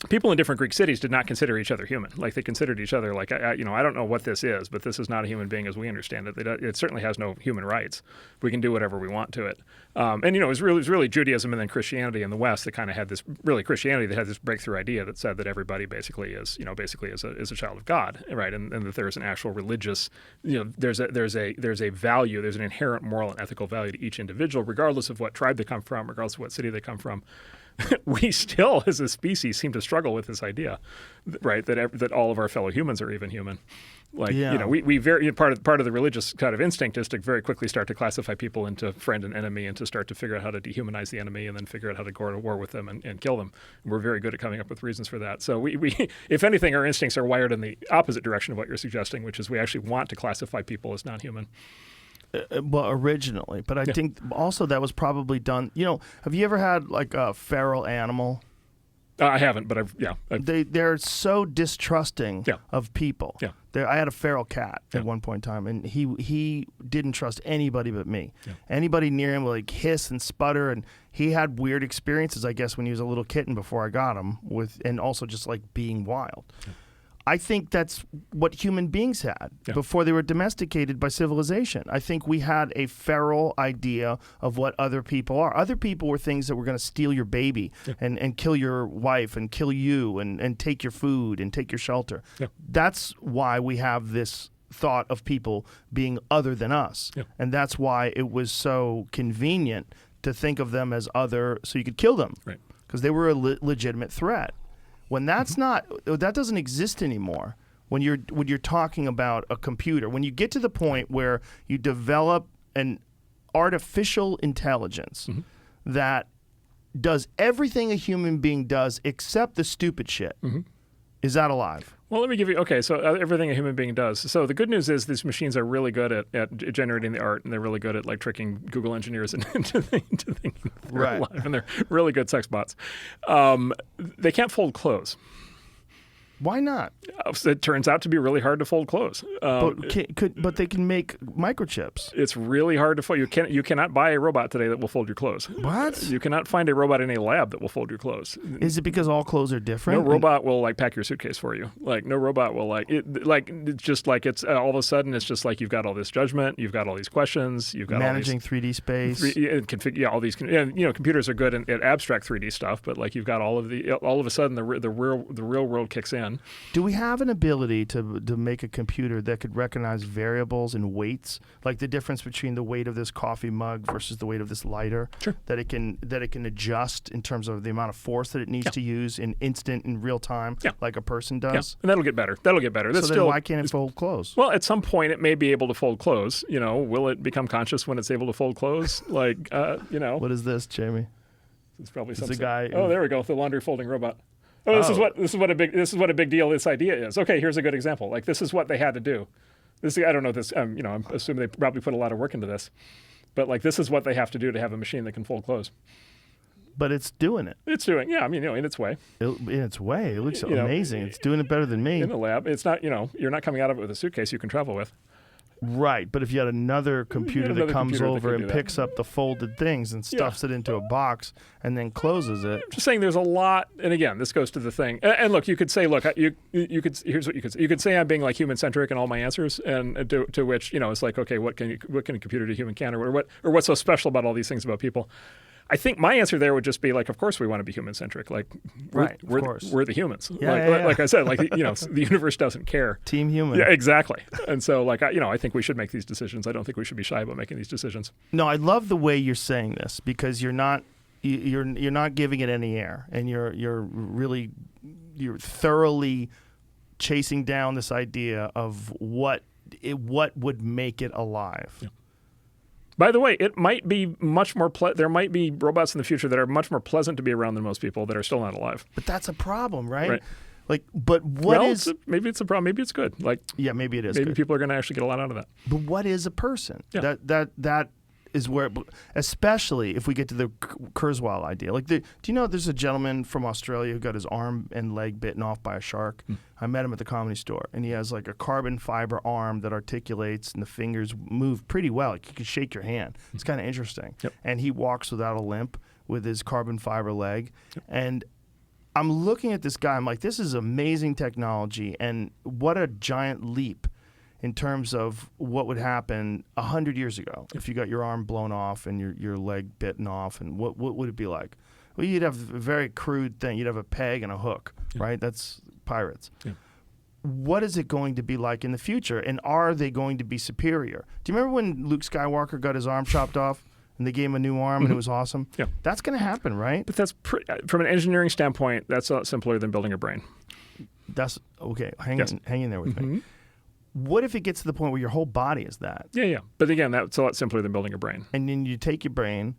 People in different Greek cities did not consider each other human. Like they considered each other like, I don't know what this is, but this is not a human being as we understand it. It certainly has no human rights. We can do whatever we want to it. And it was really Judaism and then Christianity in the West that kind of had this, really Christianity that had this breakthrough idea that said that everybody basically is a child of God, right? And that there's an actual religious, there's a value, there's an inherent moral and ethical value to each individual, regardless of what tribe they come from, regardless of what city they come from. We still, as a species, seem to struggle with this idea, right? That all of our fellow humans are even human. Like, we very part of the religious kind of instinct is to very quickly start to classify people into friend and enemy, and to start to figure out how to dehumanize the enemy, and then figure out how to go to war with them and kill them. And we're very good at coming up with reasons for that. So we, if anything, our instincts are wired in the opposite direction of what you're suggesting, which is we actually want to classify people as non-human. Well, originally, but I think also that was probably done. Have you ever had like a feral animal? I haven't, but They're so distrusting of people. Yeah. I had a feral cat at one point in time, and he didn't trust anybody but me. Yeah. Anybody near him would like hiss and sputter, and he had weird experiences, I guess, when he was a little kitten before I got him, and also just like being wild. Yeah. I think that's what human beings had before they were domesticated by civilization. I think we had a feral idea of what other people are. Other people were things that were going to steal your baby and kill your wife and kill you and take your food and take your shelter. Yeah. That's why we have this thought of people being other than us. Yeah. And that's why it was so convenient to think of them as other so you could kill them. Right. Because they were a legitimate threat. When that's that doesn't exist anymore. When you're talking about a computer, when you get to the point where you develop an artificial intelligence that does everything a human being does except the stupid shit, is that alive? Well, let me give you, so everything a human being does. So the good news is these machines are really good at generating the art, and they're really good at like tricking Google engineers into thinking they're alive, and they're really good sex bots. They can't fold clothes. Why not? It turns out to be really hard to fold clothes. But they can make microchips. It's really hard to fold. You cannot buy a robot today that will fold your clothes. What? You cannot find a robot in a lab that will fold your clothes. Is it because all clothes are different? No robot will like pack your suitcase for you. Like no robot will it's just like it's all of a sudden it's just like you've got all this judgment, you've got all these questions, you've got managing 3D space. All these computers are good at abstract 3D stuff, but like you've got all of a sudden the real world kicks in. Do we have an ability to make a computer that could recognize variables and weights, like the difference between the weight of this coffee mug versus the weight of this lighter? Sure. That it can adjust in terms of the amount of force that it needs to use in real time, like a person does? And that'll get better. That's so then why can't it fold clothes? Well, at some point it may be able to fold clothes. Will it become conscious when it's able to fold clothes? What is this, Jamie? It's probably some guy. Oh, there we go. The laundry folding robot. Oh, this is what a big deal this idea is. Okay, here's a good example. Like this is what they had to do. I don't know this. I'm assuming they probably put a lot of work into this, but like this is what they have to do to have a machine that can fold clothes. But it's doing it. It's doing, in its way. In its way, it looks amazing. It's doing it better than me. In the lab, it's not. You're not coming out of it with a suitcase you can travel with. Right, but if you had another computer that comes over and picks up the folded things and stuffs it into a box and then closes it. I'm just saying there's a lot, and again, this goes to the thing. And look, you could say, look, here's what you could say. You could say I'm being like human-centric in all my answers, and to which, it's like, okay, what can a computer do human can, or what's so special about all these things about people? I think my answer there would just be like, of course we want to be human-centric. Like, we're the humans. Like I said, like, the universe doesn't care. Team human. Yeah, exactly. And so, like, I think we should make these decisions. I don't think we should be shy about making these decisions. No, I love the way you're saying this because you're not giving it any air, and you're thoroughly chasing down this idea of what would make it alive. Yeah. By the way, it might be much more. There might be robots in the future that are much more pleasant to be around than most people that are still not alive. But that's a problem, right? Right. Like, but what is? Maybe it's a problem. Maybe it's good. Like, yeah, maybe it is. Maybe good. People are going to actually get a lot out of that. But what is a person? Yeah. That is where, especially if we get to the Kurzweil idea. Like, do you know there's a gentleman from Australia who got his arm and leg bitten off by a shark? I met him at the Comedy Store, and he has like a carbon fiber arm that articulates, and the fingers move pretty well. Like, you can shake your hand. It's kind of interesting. Yep. And he walks without a limp with his carbon fiber leg. Yep. And I'm looking at this guy. I'm like, this is amazing technology, and what a giant leap in terms of what would happen 100 years ago if you got your arm blown off and your leg bitten off, and what would it be like? Well, you'd have a very crude thing. You'd have a peg and a hook, right? That's pirates. Yeah. What is it going to be like in the future, and are they going to be superior? Do you remember when Luke Skywalker got his arm chopped off and they gave him a new arm and it was awesome? Yeah. That's going to happen, right? But that's from an engineering standpoint, that's a lot simpler than building a brain. That's okay. Hang in there with me. What if it gets to the point where your whole body is that? Yeah. But again, that's a lot simpler than building a brain. And then you take your brain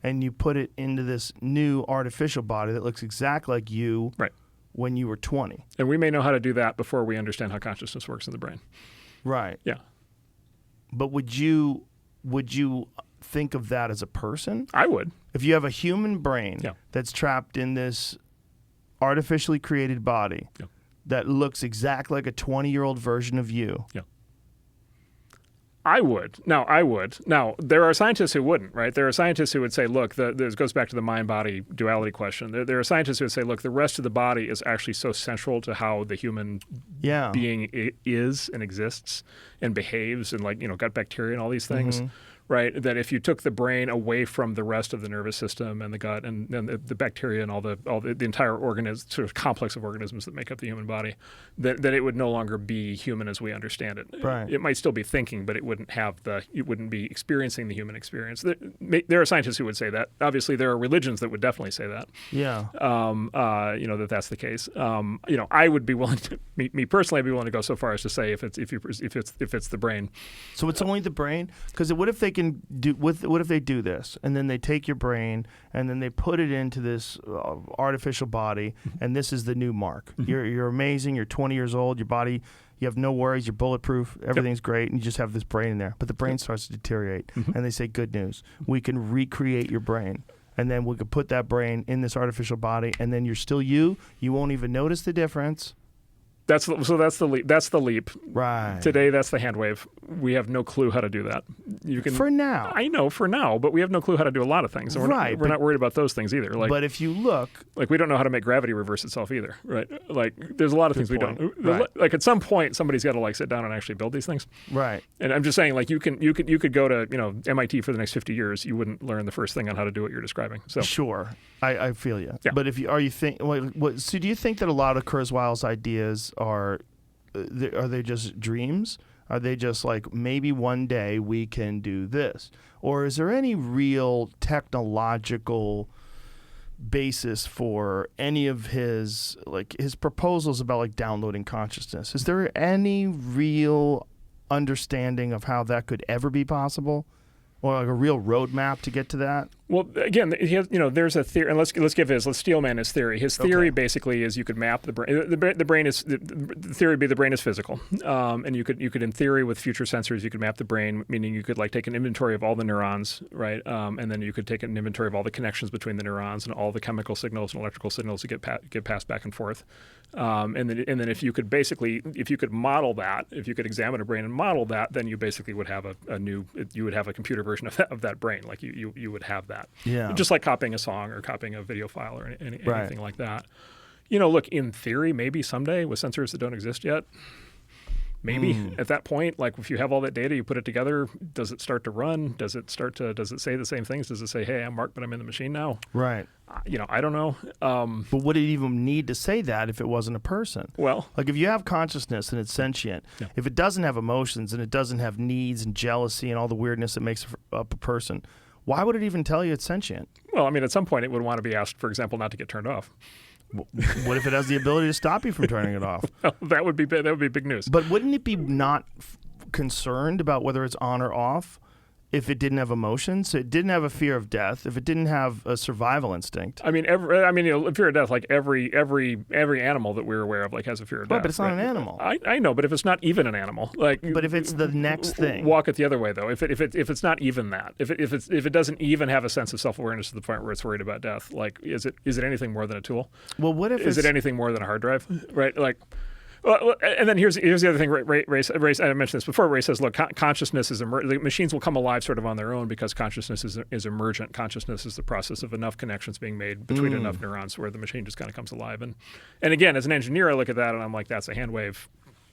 and you put it into this new artificial body that looks exactly like you when you were 20. And we may know how to do that before we understand how consciousness works in the brain. Right. Yeah. But would you think of that as a person? I would. If you have a human brain that's trapped in this artificially created body that looks exactly like a 20-year-old version of you. Yeah. I would. Now, there are scientists who wouldn't, right? There are scientists who would say, look, this goes back to the mind-body duality question. There are scientists who would say, look, the rest of the body is actually so central to how the human being is and exists and behaves, and gut bacteria and all these things. Right, that if you took the brain away from the rest of the nervous system and the gut and the bacteria and all the entire sort of complex of organisms that make up the human body, that it would no longer be human as we understand it. Right. It might still be thinking, but it wouldn't be experiencing the human experience. There are scientists who would say that. Obviously, there are religions that would definitely say that. Yeah. That's the case. I would be willing to, me personally, I'd be willing to go so far as to say if it's the brain. So it's only the brain? Because what if what if they do this and then they take your brain and then they put it into this artificial body, and this is the new Mark. You're amazing. You're 20 years old. Your body, you have no worries. You're bulletproof. Everything's great, and you just have this brain in there. But the brain starts to deteriorate, and they say, "Good news. We can recreate your brain." And then we could put that brain in this artificial body, and then you're still you. You won't even notice the difference. That's the leap. That's the leap. Right. Today, that's the hand wave. We have no clue how to do that. For now. I know, for now, but we have no clue how to do a lot of things. And we're not worried about those things either. But if you look, we don't know how to make gravity reverse itself either, right? Like, there's a lot of things we don't. Right. Like, at some point, somebody's got to sit down and actually build these things. Right. And I'm just saying, you could go to MIT for the next 50 years. You wouldn't learn the first thing on how to do what you're describing. So sure, I feel you. Yeah. But so do you think that a lot of Kurzweil's ideas are they just dreams? Are they just like, maybe one day we can do this? Or is there any real technological basis for any of his proposals about downloading consciousness? Is there any real understanding of how that could ever be possible? or like a real roadmap to get to that? Well, again, he has, there's a theory, and let's Steelman his theory. His theory basically is you could map the brain. The brain is the theory would be the brain is physical, and you could in theory with future sensors you could map the brain, meaning you could like take an inventory of all the neurons, right, and then you could take an inventory of all the connections between the neurons and all the chemical signals and electrical signals that get passed back and forth, and then if you could model that, if you could examine a brain and model that, then you basically would have you would have a computer version of that brain, like you would have that. Yeah. Just like copying a song or copying a video file or anything like that. Look, in theory, maybe someday with sensors that don't exist yet, maybe at that point, like if you have all that data, you put it together, does it start to run? Does it say the same things? Does it say, hey, I'm Mark, but I'm in the machine now? Right. I don't know. But would it even need to say that if it wasn't a person? Well, like if you have consciousness and it's sentient, if it doesn't have emotions and it doesn't have needs and jealousy and all the weirdness that makes up a person, why would it even tell you it's sentient? Well, I mean, at some point it would want to be asked, for example, not to get turned off. What if it has the ability to stop you from turning it off? Well, that would be big news. But wouldn't it be not concerned about whether it's on or off if it didn't have emotions? So it didn't have a fear of death. If it didn't have a survival instinct. I mean, fear of death. Like every animal that we're aware of, like has a fear of death. But it's not an animal. I know, but if it's not even an animal, like. But if it's the next thing. Walk it the other way, though. If it's not even that, if it doesn't even have a sense of self-awareness to the point where it's worried about death, like is it anything more than a tool? Well, what if is it anything more than a hard drive? Right, like. Well, and then here's the other thing. Ray, I mentioned this before. Ray says, "Look, consciousness is the machines will come alive sort of on their own because consciousness is emergent. Consciousness is the process of enough connections being made between enough neurons where the machine just kind of comes alive." And again, as an engineer, I look at that and I'm like, "That's a hand wave."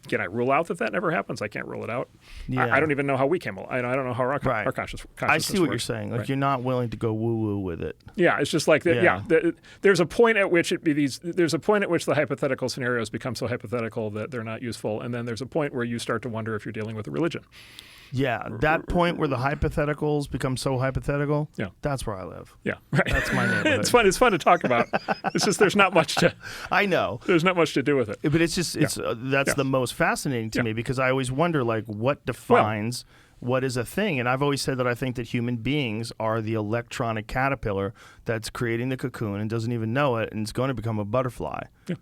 Can I rule out that never happens? I can't rule it out. Yeah. I don't even know how we came alive. I don't know how our consciousness I see what works. you're saying. Like right. You're not willing to go woo-woo with it. Yeah, it's just like there's a point at which there's a point at which the hypothetical scenarios become so hypothetical that they're not useful, and then there's a point where you start to wonder if you're dealing with a religion. Yeah, that point where the hypotheticals become so hypothetical. Yeah, that's where I live. Yeah, right. That's my neighborhood. It's fun to talk about. It's just there's not much to. I know. There's not much to do with it. But it's just that's the most fascinating to me because I always wonder like what defines what is a thing, and I've always said that I think that human beings are the electronic caterpillar that's creating the cocoon and doesn't even know it, and it's going to become a butterfly. Yeah.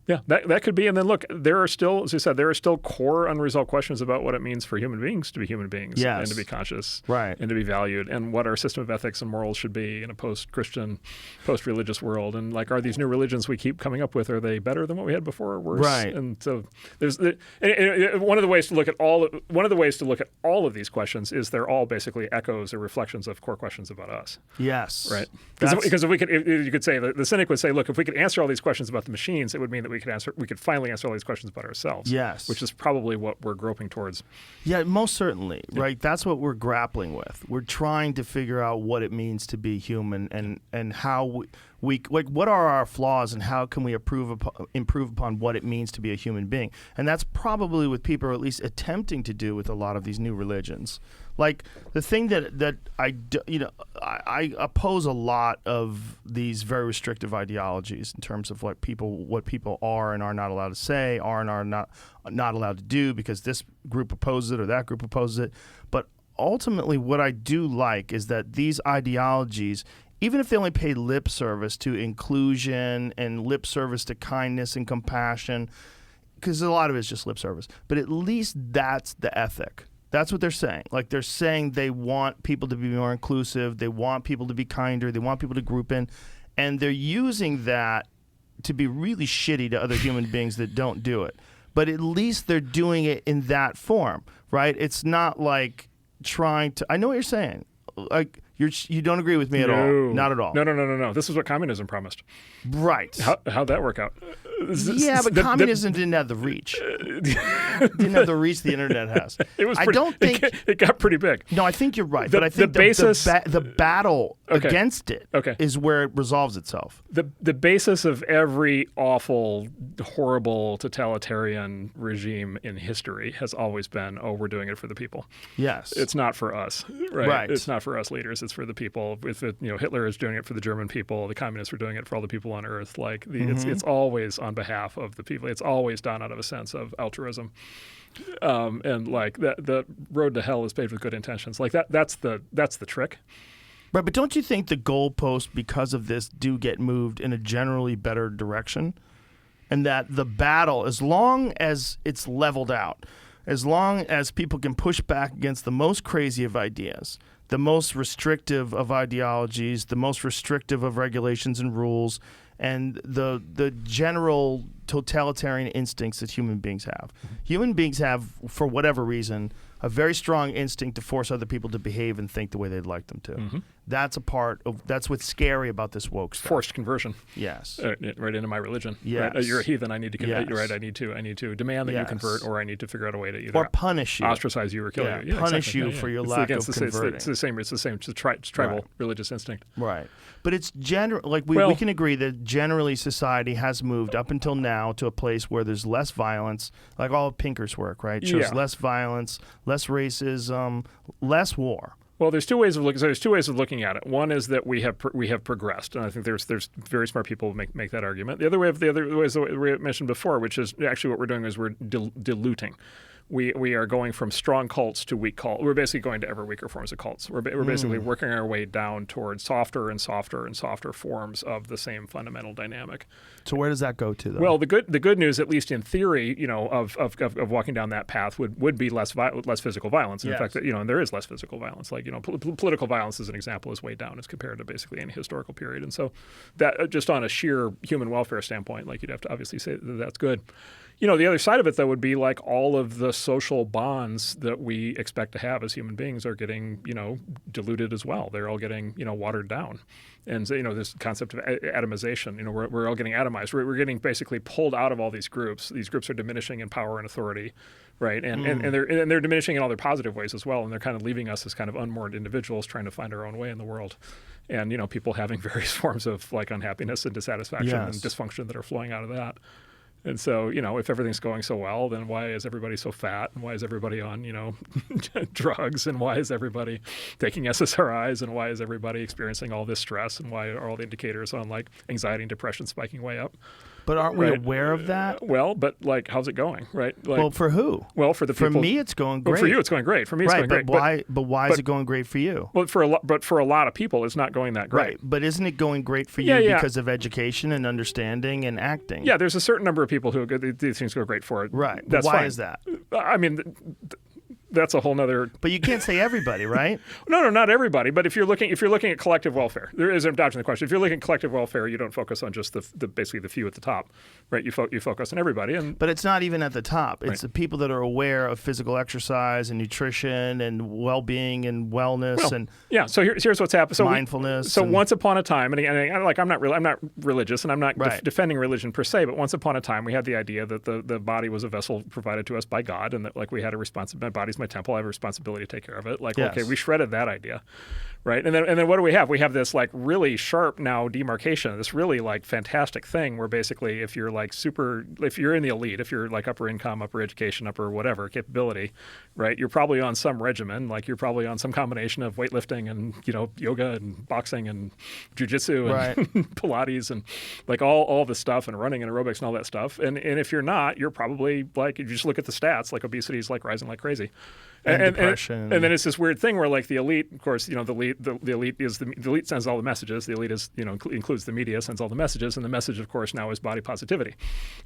Yeah, that could be. And then look, there are still, as I said, core unresolved questions about what it means for human beings to be human beings and to be conscious and to be valued, and what our system of ethics and morals should be in a post-Christian, post-religious world. And like, are these new religions we keep coming up with, are they better than what we had before or worse? Right. And so one of the ways to look at all of these questions is they're all basically echoes or reflections of core questions about us. Yes. Right. Because if you could say, the cynic would say, look, if we could answer all these questions about the machines, it would mean that we could finally answer all these questions about ourselves. Yes. Which is probably what we're groping towards. Yeah, most certainly. Yeah. Right. That's what we're grappling with. We're trying to figure out what it means to be human and how we like what are our flaws and how can we improve upon what it means to be a human being. And that's probably what people are at least attempting to do with a lot of these new religions. Like the thing that I oppose a lot of these very restrictive ideologies in terms of what people are and are not allowed to say, are and are not allowed to do because this group opposes it or that group opposes it. But ultimately what I do like is that these ideologies, even if they only pay lip service to inclusion and lip service to kindness and compassion, because a lot of it is just lip service, but at least that's the ethic. That's what they're saying. Like they're saying they want people to be more inclusive. They want people to be kinder. They want people to group in. And they're using that to be really shitty to other human beings that don't do it. But at least they're doing it in that form, right? It's not like trying to – I know what you're saying. Like you don't agree with me at all. Not at all. No. This is what communism promised. Right. How'd that work out? But communism didn't have the reach. Didn't have the reach the internet has. It got pretty big. No, I think you're right. But I think the battle against it is where it resolves itself. The basis of every awful, horrible, totalitarian regime in history has always been, we're doing it for the people. Yes. It's not for us, right? It's not for us leaders. It's for the people. Hitler is doing it for the German people. The communists were doing it for all the people on Earth. Like it's always on behalf of the people. It's always done out of a sense of altruism. And like the road to hell is paved with good intentions. Like that's the trick. Right, but don't you think the goalposts, because of this, do get moved in a generally better direction? And that the battle, as long as it's leveled out, as long as people can push back against the most crazy of ideas, the most restrictive of ideologies, the most restrictive of regulations and rules, and the general totalitarian instincts that human beings have. Human beings have, for whatever reason, a very strong instinct to force other people to behave and think the way they'd like them to. That's that's what's scary about this woke stuff. Forced conversion. Yes. Right into my religion. Yes. Right? You're a heathen. I need to convert. Right. I need to demand that you convert, or I need to figure out a way to either punish you, ostracise you, or kill you. Punish you for your lack of converting. It's the same. It's a tribal religious instinct. Right. But it's we can agree that generally society has moved up until now to a place where there's less violence, like all of Pinker's work, right? It shows less violence, less racism, less war. Well, there's two ways of looking at it. One is that we have progressed, and I think there's very smart people who make that argument. The other way is the way we mentioned before, which is actually what we're doing is we're diluting. We are going from strong cults to weak cults. We're basically going to ever weaker forms of cults. We're basically working our way down towards softer and softer and softer forms of the same fundamental dynamic. So where does that go to, though? Well, the good news, at least in theory, of walking down that path would be less physical violence. And in fact, and there is less physical violence. Like political violence, as an example, is way down as compared to basically any historical period. And so that just on a sheer human welfare standpoint, like you'd have to obviously say that that's good. The other side of it, though, would be like all of the social bonds that we expect to have as human beings are getting, diluted as well. They're all getting, watered down. And so, this concept of atomization, we're all getting atomized. We're getting basically pulled out of all these groups. These groups are diminishing in power and authority, right? And they're diminishing in all their positive ways as well. And they're kind of leaving us as kind of unmoored individuals trying to find our own way in the world. And, people having various forms of like unhappiness and dissatisfaction and dysfunction that are flowing out of that. And so, if everything's going so well, then why is everybody so fat? And why is everybody on, drugs? And why is everybody taking SSRIs? And why is everybody experiencing all this stress? And why are all the indicators on like anxiety and depression spiking way up? But aren't we aware of that? Well, but like, how's it going, right? Like, well, for who? Well, for the people. For me, it's going great. Well, for you, it's going great. For me, it's going great. But why is it going great for you? Well, for a lot of people, it's not going that great. Right, but isn't it going great for you because of education and understanding and acting? Yeah, there's a certain number of people who these things go great for. Right. That's why fine. is that? I mean. That's a whole nother. But you can't say everybody, right? No, not everybody. But if you're looking at collective welfare, there is an dodging the question. If you're looking at collective welfare, you don't focus on just the basically the few at the top, right? You focus on everybody. But it's not even at the top. It's the people that are aware of physical exercise and nutrition and well-being and wellness and So here's what's happened. So mindfulness. Once upon a time, and I'm not religious, and I'm not defending religion per se, but once upon a time, we had the idea that the body was a vessel provided to us by God, and that like we had a responsibility. My body's my temple. I have a responsibility to take care of it. Like, okay, we shredded that idea, right? And then what do we have? We have this like really sharp now demarcation, this really like fantastic thing where basically if you're in the elite, if you're like upper income, upper education, upper whatever capability, right? You're probably on some regimen, like you're probably on some combination of weightlifting and yoga and boxing and jiu-jitsu and Pilates and like all this stuff and running and aerobics and all that stuff. And if you're not, you're probably like, if you just look at the stats, like obesity is like rising like crazy. And depression. And then it's this weird thing where like the elite, of course, the elite sends all the messages. The elite is, includes the media, sends all the messages, and the message, of course, now is body positivity,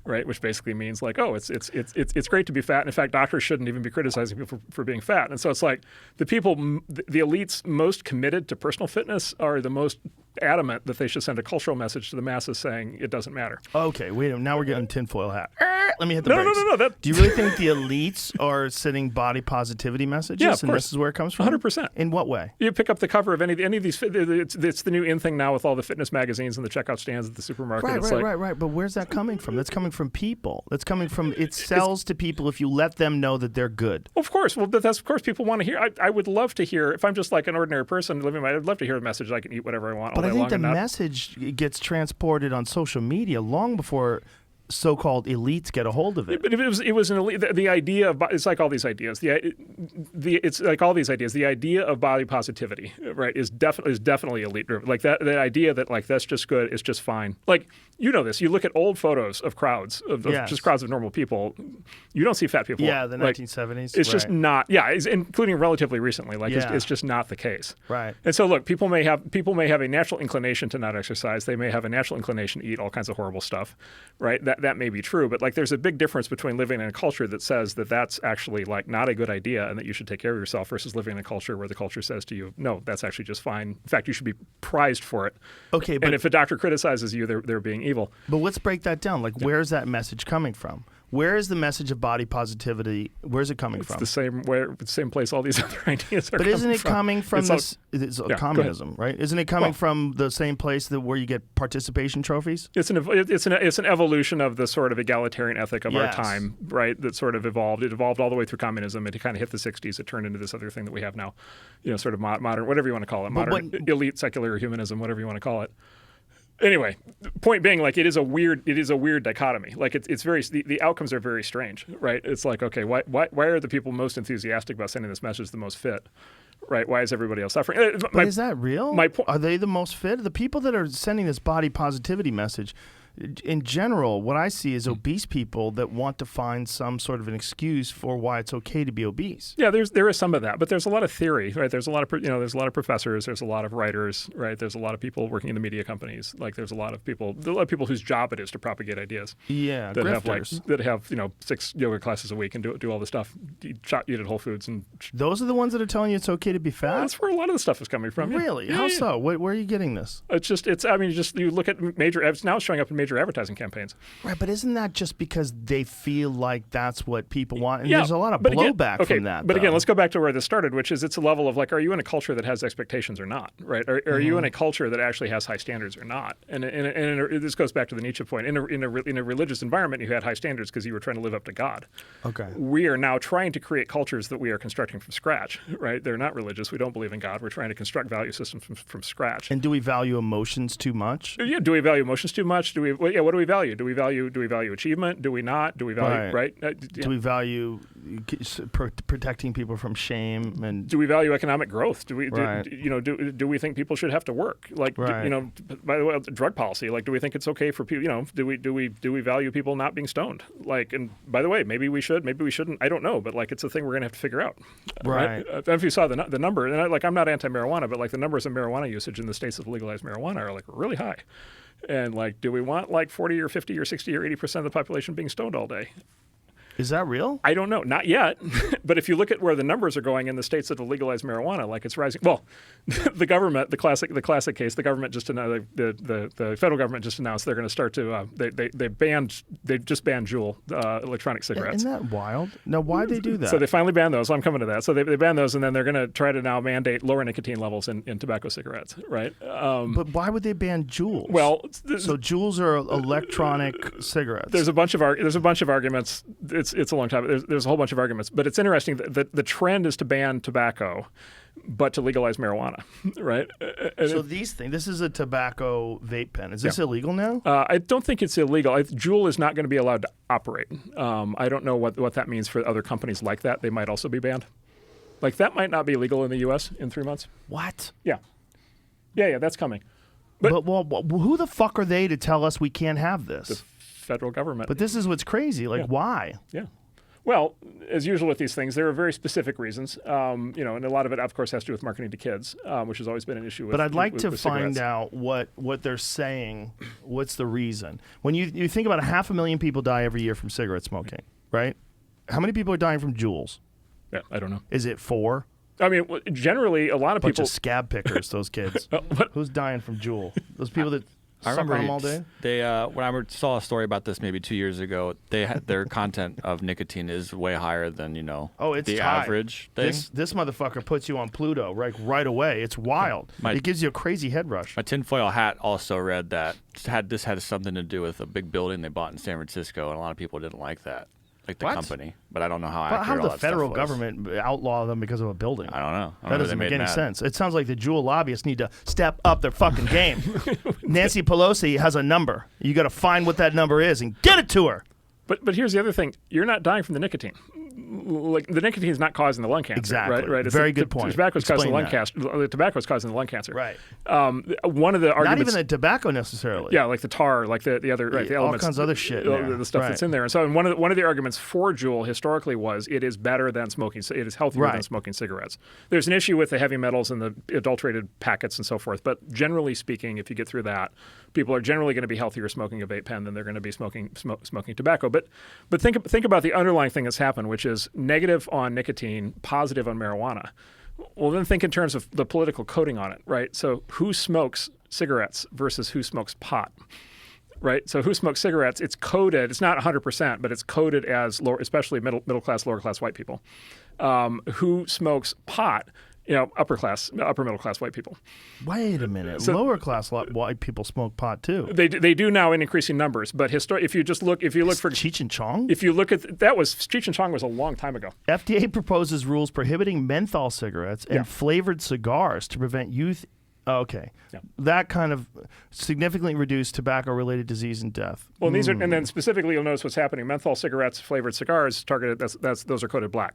right? Which basically means like, oh, it's great to be fat. And in fact, doctors shouldn't even be criticizing people for being fat. And so it's like the elites most committed to personal fitness are the most adamant that they should send a cultural message to the masses saying it doesn't matter. Okay, wait a minute. Now we're getting tinfoil hat. Let me hit the No, brakes. no. Do you really think the elites are sending body positivity messages? Yeah, of and course. this is where it comes from? 100%. In what way? You pick up the cover of any of these. It's the new in thing now with all the fitness magazines and the checkout stands at the supermarket. Right. But where's that coming from? That's coming from people. That's coming from, it sells to people if you let them know that they're good. Of course. Well, but that's, of course, people want to hear. I would love to hear, if I'm just like an ordinary person living my, I'd love to hear a message I can eat whatever I want all But day I think long. the and not, message gets transported on social media long before so-called elites get a hold of it. But it was an elite, the idea of, it's like all these ideas. It's like all these ideas. The idea of body positivity, right, is definitely elite driven. Like that idea that like that's just good, it's just fine. Like, you know this. You look at old photos of crowds of just crowds of normal people. You don't see fat people. Yeah, the like, 1970s. It's just not. Yeah, including relatively recently. Like it's just not the case. Right. And so look, people may have a natural inclination to not exercise. They may have a natural inclination to eat all kinds of horrible stuff, right? That may be true, but like there's a big difference between living in a culture that says that that's actually like not a good idea and that you should take care of yourself versus living in a culture where the culture says to you, no, that's actually just fine. In fact, you should be prized for it. Okay, but and if a doctor criticizes you, they're being evil. But let's break that down. Like, where's that message coming from? Where is the message of body positivity? Where's it coming from? It's the same place all these other ideas are coming from. But isn't it coming from this? It's Yeah, communism, right? Isn't it coming from the same place where you get participation trophies? It's an evolution of the sort of egalitarian ethic of our time, right? That sort of evolved. It evolved all the way through communism. It kind of hit the 60s. It turned into this other thing that we have now, sort of modern, whatever you want to call it, modern elite secular humanism, whatever you want to call it. Anyway, point being, like, it is a weird dichotomy. Like, it's very, the outcomes are very strange, right? It's like, okay, why are the people most enthusiastic about sending this message the most fit, right? Why is everybody else suffering? But is that real? My point. Are they the most fit? The people that are sending this body positivity message, in general, what I see is obese people that want to find some sort of an excuse for why it's okay to be obese. Yeah, there is some of that, but there's a lot of theory, right? There's a lot of there's a lot of professors, there's a lot of writers, right? There's a lot of people working in the media companies. Like there's a lot of people whose job it is to propagate ideas. Yeah, that grifters. have 6 yoga classes a week and do all this stuff. Eat at Whole Foods and those are the ones that are telling you it's okay to be fat. That's where a lot of the stuff is coming from. Really? Yeah. How Yeah. so? Where are you getting this? You look at it's now showing up in major advertising campaigns. Right, but isn't that just because they feel like that's what people want? And there's a lot of blowback from that. But again, let's go back to where this started, which is it's a level of like, are you in a culture that has expectations or not, right? Are you in a culture that actually has high standards or not? And this goes back to the Nietzsche point. In a religious environment, you had high standards because you were trying to live up to God. Okay. We are now trying to create cultures that we are constructing from scratch, right? They're not religious. We don't believe in God. We're trying to construct value systems from scratch. And do we value emotions too much? Yeah. Do we value emotions too much? What do we value? Do we value achievement? Do we not? Do we value Do we value protecting people from shame? And do we value economic growth? Do we Right. do we think people should have to work? Like Right. by the way, drug policy. Like, do we think it's okay for people? Do we value people not being stoned? Like, and by the way, maybe we should, maybe we shouldn't. I don't know, but like, it's a thing we're gonna have to figure out. Right. I don't know if you saw the number, and I'm not anti-marijuana, but like the numbers of marijuana usage in the states that legalize marijuana are like really high. And like, do we want like 40 or 50 or 60 or 80% of the population being stoned all day? Is that real? I don't know. Not yet. But if you look at where the numbers are going in the states that have legalized marijuana, like it's rising. Well, the government, the classic case, the government just announced, the federal government just announced they're going to start to they just banned Juul electronic cigarettes. Isn't that wild? Now, why'd they do that? So they finally banned those. I'm coming to that. So they banned those, and then they're going to try to now mandate lower nicotine levels in tobacco cigarettes, right? But why would they ban Juuls? Well, so Juuls are electronic cigarettes. There's a bunch of arguments. It's a long time. There's a whole bunch of arguments, but it's interesting that the trend is to ban tobacco, but to legalize marijuana, right? So this is a tobacco vape pen. Is this illegal now? I don't think it's illegal. Juul is not going to be allowed to operate. I don't know what that means for other companies like that. They might also be banned. Like that might not be legal in the U.S. in 3 months. What? Yeah, that's coming. But who the fuck are they to tell us we can't have this? The federal government. But this is what's crazy. Like, why? Yeah. Well, as usual with these things, there are very specific reasons. And a lot of it, of course, has to do with marketing to kids, which has always been an issue with. But I'd like to with find cigarettes. out what they're saying. What's the reason? When you think about 500,000 people die every year from cigarette smoking, right? How many people are dying from Juuls? Yeah, I don't know. Is it 4? I mean, generally, a lot of Bunch people. of scab pickers, those kids. Who's dying from Juul? Those people that. I suck on remember them all day? they when I saw a story about this maybe 2 years ago. They had their content of nicotine is way higher than it's the tied. average thing. This motherfucker puts you on Pluto right away. It's wild. It gives you a crazy head rush. My tinfoil hat also read that this had something to do with a big building they bought in San Francisco, and a lot of people didn't like that. Like the What? company, but I don't know how But accurate how all did the that stuff federal was. government outlaw them because of a building? I don't know. That doesn't make any sense. It sounds like the jewel lobbyists need to step up their fucking game. Nancy Pelosi has a number. You got to find what that number is and get it to her. But here's the other thing: you're not dying from the nicotine. Like the nicotine is not causing the lung cancer. Exactly. Right. It's Very good point. Tobacco is causing the lung Explain cancer. The tobacco is causing the lung cancer. Right. One of the Not arguments. even the tobacco necessarily. Yeah, like the tar, like the other, right, the all elements, kinds of other shit in there. the stuff that's in there. And so, one of the arguments for Juul historically was it is better than smoking. It is healthier than smoking cigarettes. There's an issue with the heavy metals and the adulterated packets and so forth. But generally speaking, if you get through that, people are generally going to be healthier smoking a vape pen than they're going to be smoking tobacco. But think about the underlying thing that's happened, which is negative on nicotine, positive on marijuana. Well, then think in terms of the political coding on it, right? So who smokes cigarettes versus who smokes pot, right? So who smokes cigarettes? It's coded. It's not 100%, but it's coded as lower, especially middle class, lower class white people. Who smokes pot? Upper middle class white people. Wait a minute. Lower class white people smoke pot too. They do now in increasing numbers, but if you look for Cheech and Chong. if you look at Cheech and Chong was a long time ago. FDA proposes rules prohibiting menthol cigarettes and flavored cigars to prevent youth. Okay, that kind of significantly reduced tobacco-related disease and death. Well, these are, and then specifically, you'll notice what's happening. Menthol cigarettes, flavored cigars, targeted. Those are coded black.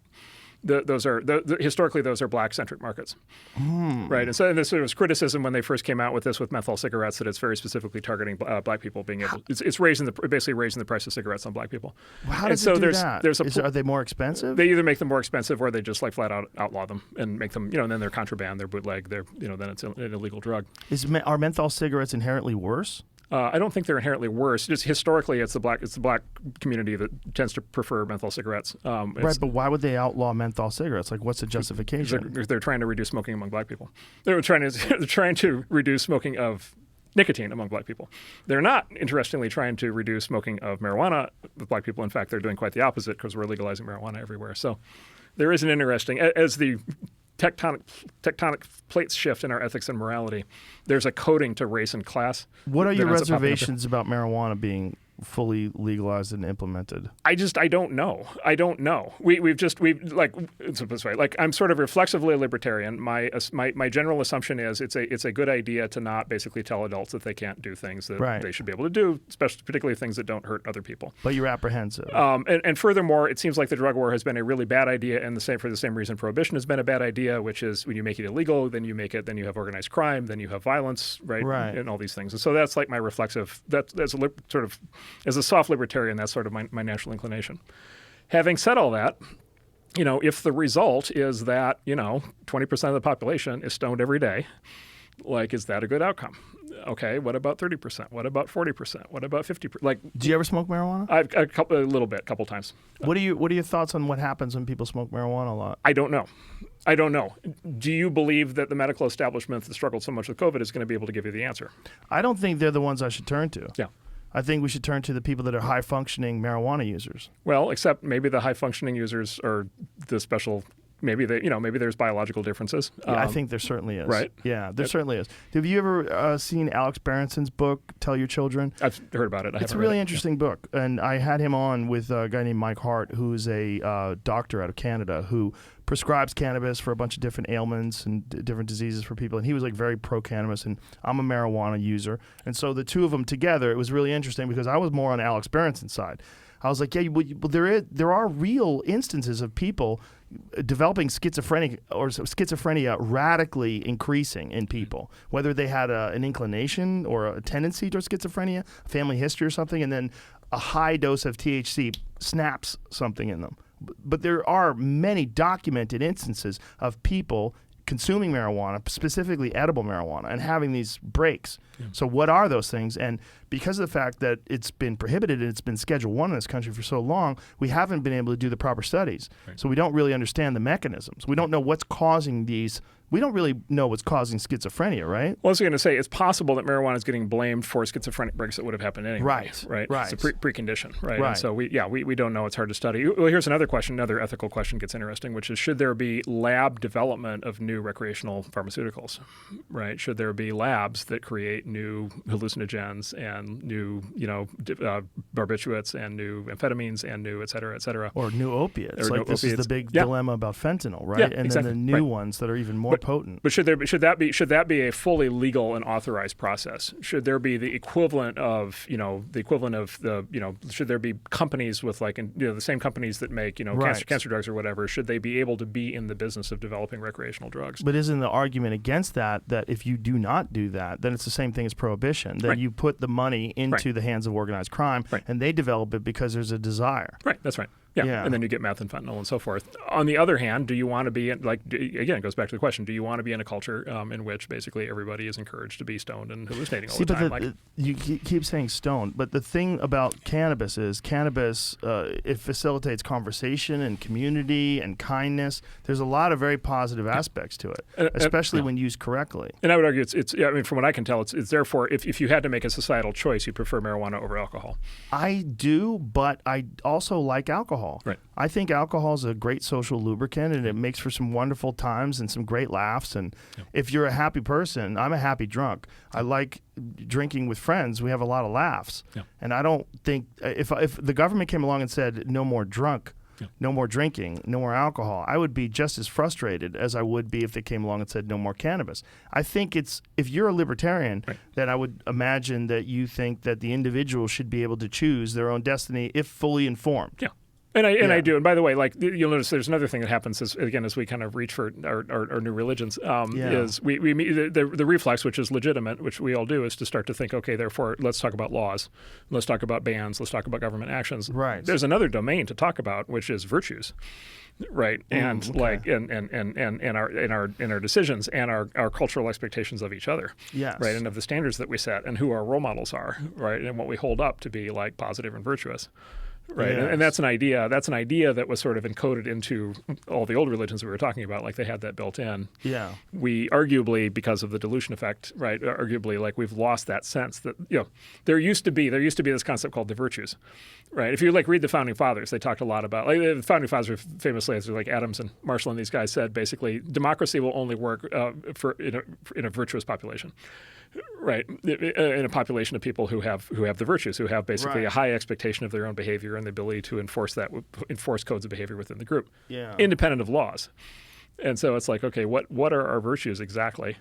Historically, those are black-centric markets, right? And so there was criticism when they first came out with this with menthol cigarettes that it's very specifically targeting black people being able. It's basically raising the price of cigarettes on black people. Well, how does it do that? Are they more expensive? They either make them more expensive or they just like flat out outlaw them and make them, and then they're contraband, they're bootleg, then it's an illegal drug. Are menthol cigarettes inherently worse? I don't think they're inherently worse. Just historically, it's the black community that tends to prefer menthol cigarettes. Right, but why would they outlaw menthol cigarettes? Like, what's the justification? They're trying to reduce smoking among black people. They're trying to reduce smoking of nicotine among black people. They're not, interestingly, trying to reduce smoking of marijuana with black people. In fact, they're doing quite the opposite because we're legalizing marijuana everywhere. So there is an interesting, as the tectonic plates shift in our ethics and morality, there's a coding to race and class. What are your reservations about marijuana being fully legalized and implemented? I don't know. I'm sort of reflexively a libertarian. My general assumption is it's a good idea to not basically tell adults that they can't do things that they should be able to do, particularly things that don't hurt other people. But you're apprehensive. And furthermore, it seems like the drug war has been a really bad idea, and for the same reason prohibition has been a bad idea, which is when you make it illegal, then you have organized crime, then you have violence, right? And all these things. And so that's like my reflexive. As a soft libertarian, that's sort of my natural inclination. Having said all that, if the result is that 20% of the population is stoned every day, is that a good outcome? Okay, what about 30%? What about 40%? What about 50%? Do you ever smoke marijuana? A little bit, a couple times. What are your thoughts on what happens when people smoke marijuana a lot? I don't know. Do you believe that the medical establishment that struggled so much with COVID is going to be able to give you the answer? I don't think they're the ones I should turn to. Yeah. I think we should turn to the people that are high-functioning marijuana users. Well, except maybe the high-functioning users are the special. Maybe there's biological differences. Yeah, I think there certainly is. Right? Yeah, there certainly is. Have you ever seen Alex Berenson's book, Tell Your Children? I've heard about it. It's a really interesting book, and I had him on with a guy named Mike Hart, who's a doctor out of Canada who prescribes cannabis for a bunch of different ailments and different diseases for people, and he was very pro-cannabis, and I'm a marijuana user, and so the two of them together, it was really interesting because I was more on Alex Berenson's side. I was like, yeah, well, there are real instances of people developing schizophrenia radically increasing in people, whether they had an inclination or a tendency towards schizophrenia, a family history or something, and then a high dose of THC snaps something in them. But there are many documented instances of people consuming marijuana, specifically edible marijuana, and having these breaks. Yeah. So what are those things? And because of the fact that it's been prohibited and it's been Schedule 1 in this country for so long, we haven't been able to do the proper studies. Right. So we don't really understand the mechanisms. We don't know what's causing these we don't really know what's causing schizophrenia, right? Well, I was going to say, it's possible that marijuana is getting blamed for schizophrenic breaks that would have happened anyway. Right. It's a precondition, right? Right. And so we don't know. It's hard to study. Well, here's another question. Another ethical question gets interesting, which is, should there be lab development of new recreational pharmaceuticals, right? Should there be labs that create new hallucinogens and new, barbiturates and new amphetamines and new et cetera, Or new opiates. Or Like new this is opiates. the big Yeah. dilemma about fentanyl, right? Yeah, And exactly. then the new Right. ones that are even more potent. But should that be a fully legal and authorized process? Should there be the equivalent of should there be companies with the same companies that make Right. cancer drugs or whatever? Should they be able to be in the business of developing recreational drugs? But isn't the argument against that if you do not do that, then it's the same thing as prohibition, that Right. you put the money into Right. the hands of organized crime, Right. and they develop it because there's a desire. Right, that's right. Yeah. Yeah. And then you get meth and fentanyl and so forth. On the other hand, do you want to be again, it goes back to the question: do you want to be in a culture in which basically everybody is encouraged to be stoned and hallucinating all the time? You keep saying stoned, but the thing about cannabis is it facilitates conversation and community and kindness. There's a lot of very positive aspects to it, especially when used correctly. And I would argue from what I can tell, it's therefore, if you had to make a societal choice, you prefer marijuana over alcohol. I do, but I also like alcohol. Right. I think alcohol is a great social lubricant, and it makes for some wonderful times and some great laughs. And if you're a happy person, I'm a happy drunk. I like drinking with friends. We have a lot of laughs. Yeah. And I don't think if the government came along and said no more no more drinking, no more alcohol, I would be just as frustrated as I would be if they came along and said no more cannabis. I think if you're a libertarian, then I would imagine that you think that the individual should be able to choose their own destiny if fully informed. Yeah. And I do. And by the way, you'll notice there's another thing that happens as we kind of reach for our new religions, is we meet the reflex, which is legitimate, which we all do, is to start to think, okay, therefore, let's talk about laws, let's talk about bans, let's talk about government actions. Right. There's another domain to talk about, which is virtues. Right. And in our decisions and our cultural expectations of each other. Yes. Right. And of the standards that we set and who our role models are, right, and what we hold up to be positive and virtuous. Right, Yes. and that's an idea. That's an idea that was sort of encoded into all the old religions we were talking about. Like they had that built in. Yeah. We arguably, because of the dilution effect, right? Arguably, we've lost that sense that there used to be this concept called the virtues, right? If you read the founding fathers, they talked a lot about the founding fathers famously, as Adams and Marshall and these guys said, basically democracy will only work in a virtuous population. Right, in a population of people who have the virtues, who have basically a high expectation of their own behavior and the ability to enforce codes of behavior within the group, independent of laws. And so it's okay, what are our virtues exactly?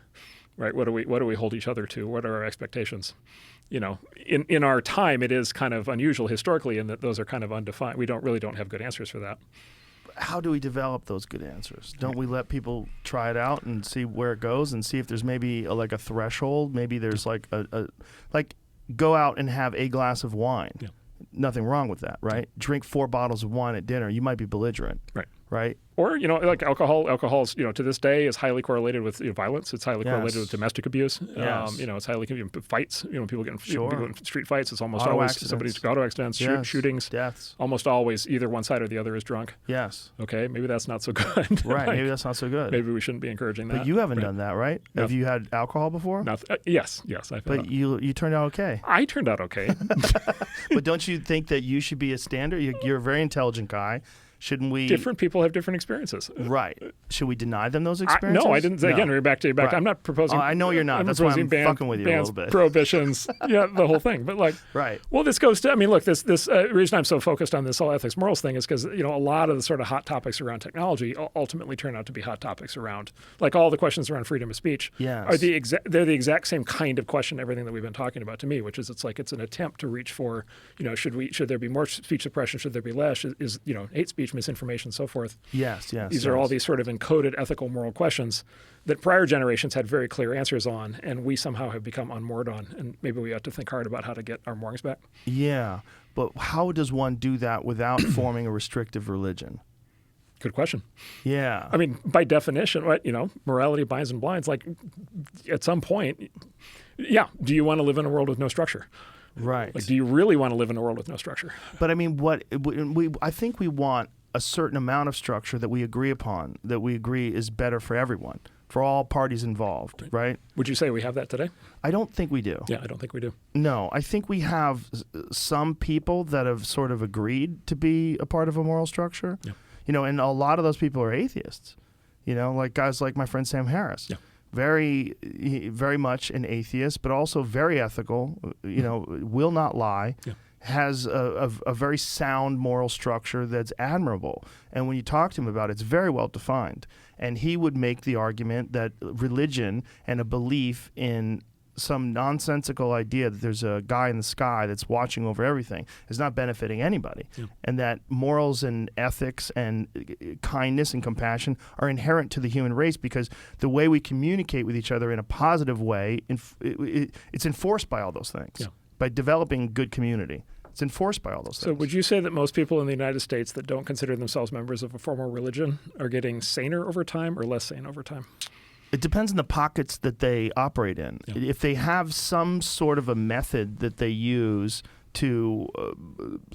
Right, what do we hold each other to? What are our expectations? In our time, it is kind of unusual historically in that those are kind of undefined. We don't have good answers for that. How do we develop those good answers? Don't we let people try it out and see where it goes and see if there's maybe a threshold? Maybe there's go out and have a glass of wine. Yeah. Nothing wrong with that, right? Drink 4 bottles of wine at dinner. You might be belligerent. Right? Or, alcohol is, to this day is highly correlated with violence. It's highly correlated with domestic abuse. Yes. It's highly fights. People get in street fights. It's almost Auto always accidents. somebody's auto accidents, shootings, deaths. Almost always either one side or the other is drunk. Yes. Okay, maybe that's not so good. Right, maybe that's not so good. Maybe we shouldn't be encouraging that. But you haven't done that, right? No. Have you had alcohol before? Yes. But you turned out okay. I turned out okay. But don't you think that you should be a standard? You're a very intelligent guy. Shouldn't we? Different people have different experiences. Right. Should we deny them those experiences? No, I didn't. Again, we're back to. Right. I'm not proposing. I know you're not. That's why I'm fucking with you a little bit. Prohibitions, the whole thing. But right. Well, this goes to. Look, this reason I'm so focused on this whole ethics morals thing is because a lot of the sort of hot topics around technology ultimately turn out to be hot topics around all the questions around freedom of speech. Yes. Are they're the exact same kind of question. Everything that we've been talking about to me, which is it's an attempt to reach for should there be more speech suppression? Should there be less? Is hate speech, misinformation, so forth. Yes. These are all these sort of encoded ethical moral questions that prior generations had very clear answers on, and we somehow have become unmoored on. And maybe we ought to think hard about how to get our moorings back. Yeah, but how does one do that without forming a restrictive religion? Good question. Yeah. By definition, right? Morality binds and blinds. At some point, do you want to live in a world with no structure? Right. Do you really want to live in a world with no structure? But I think we want a certain amount of structure that we agree upon, that we agree is better for everyone. for all parties involved, right? Would you say we have that today? I don't think we do. Yeah, I don't think we do. No, I think we have some people that have sort of agreed to be a part of a moral structure. Yeah. And a lot of those people are atheists. Like guys like my friend Sam Harris. Yeah. Very, very much an atheist, but also very ethical. Will not lie. Yeah. Has a very sound moral structure that's admirable. And when you talk to him about it, it's very well defined. And he would make the argument that religion and a belief in some nonsensical idea that there's a guy in the sky that's watching over everything is not benefiting anybody. Yeah. And that morals and ethics and kindness and compassion are inherent to the human race because the way we communicate with each other in a positive way, it's enforced by all those things. Yeah. By developing good community. It's enforced by all those things. So would you say that most people in the United States that don't consider themselves members of a formal religion are getting saner over time or less sane over time? It depends on the pockets that they operate in. Yeah. If they have some sort of a method that they use to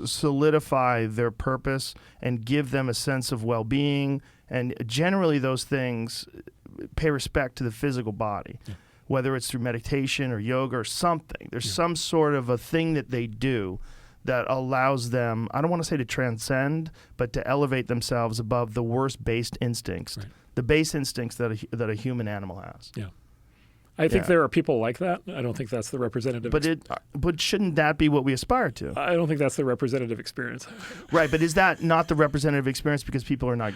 solidify their purpose and give them a sense of well-being, and generally those things pay respect to the physical body. Yeah. Whether it's through meditation or yoga or something. There's some sort of a thing that they do that allows them, I don't want to say to transcend, but to elevate themselves above the worst based instincts, right. The base instincts that a human animal has. Yeah. I think there are people like that. I don't think that's the representative. But shouldn't that be what we aspire to? I don't think that's the representative experience. Right, but is that not the representative experience because people are not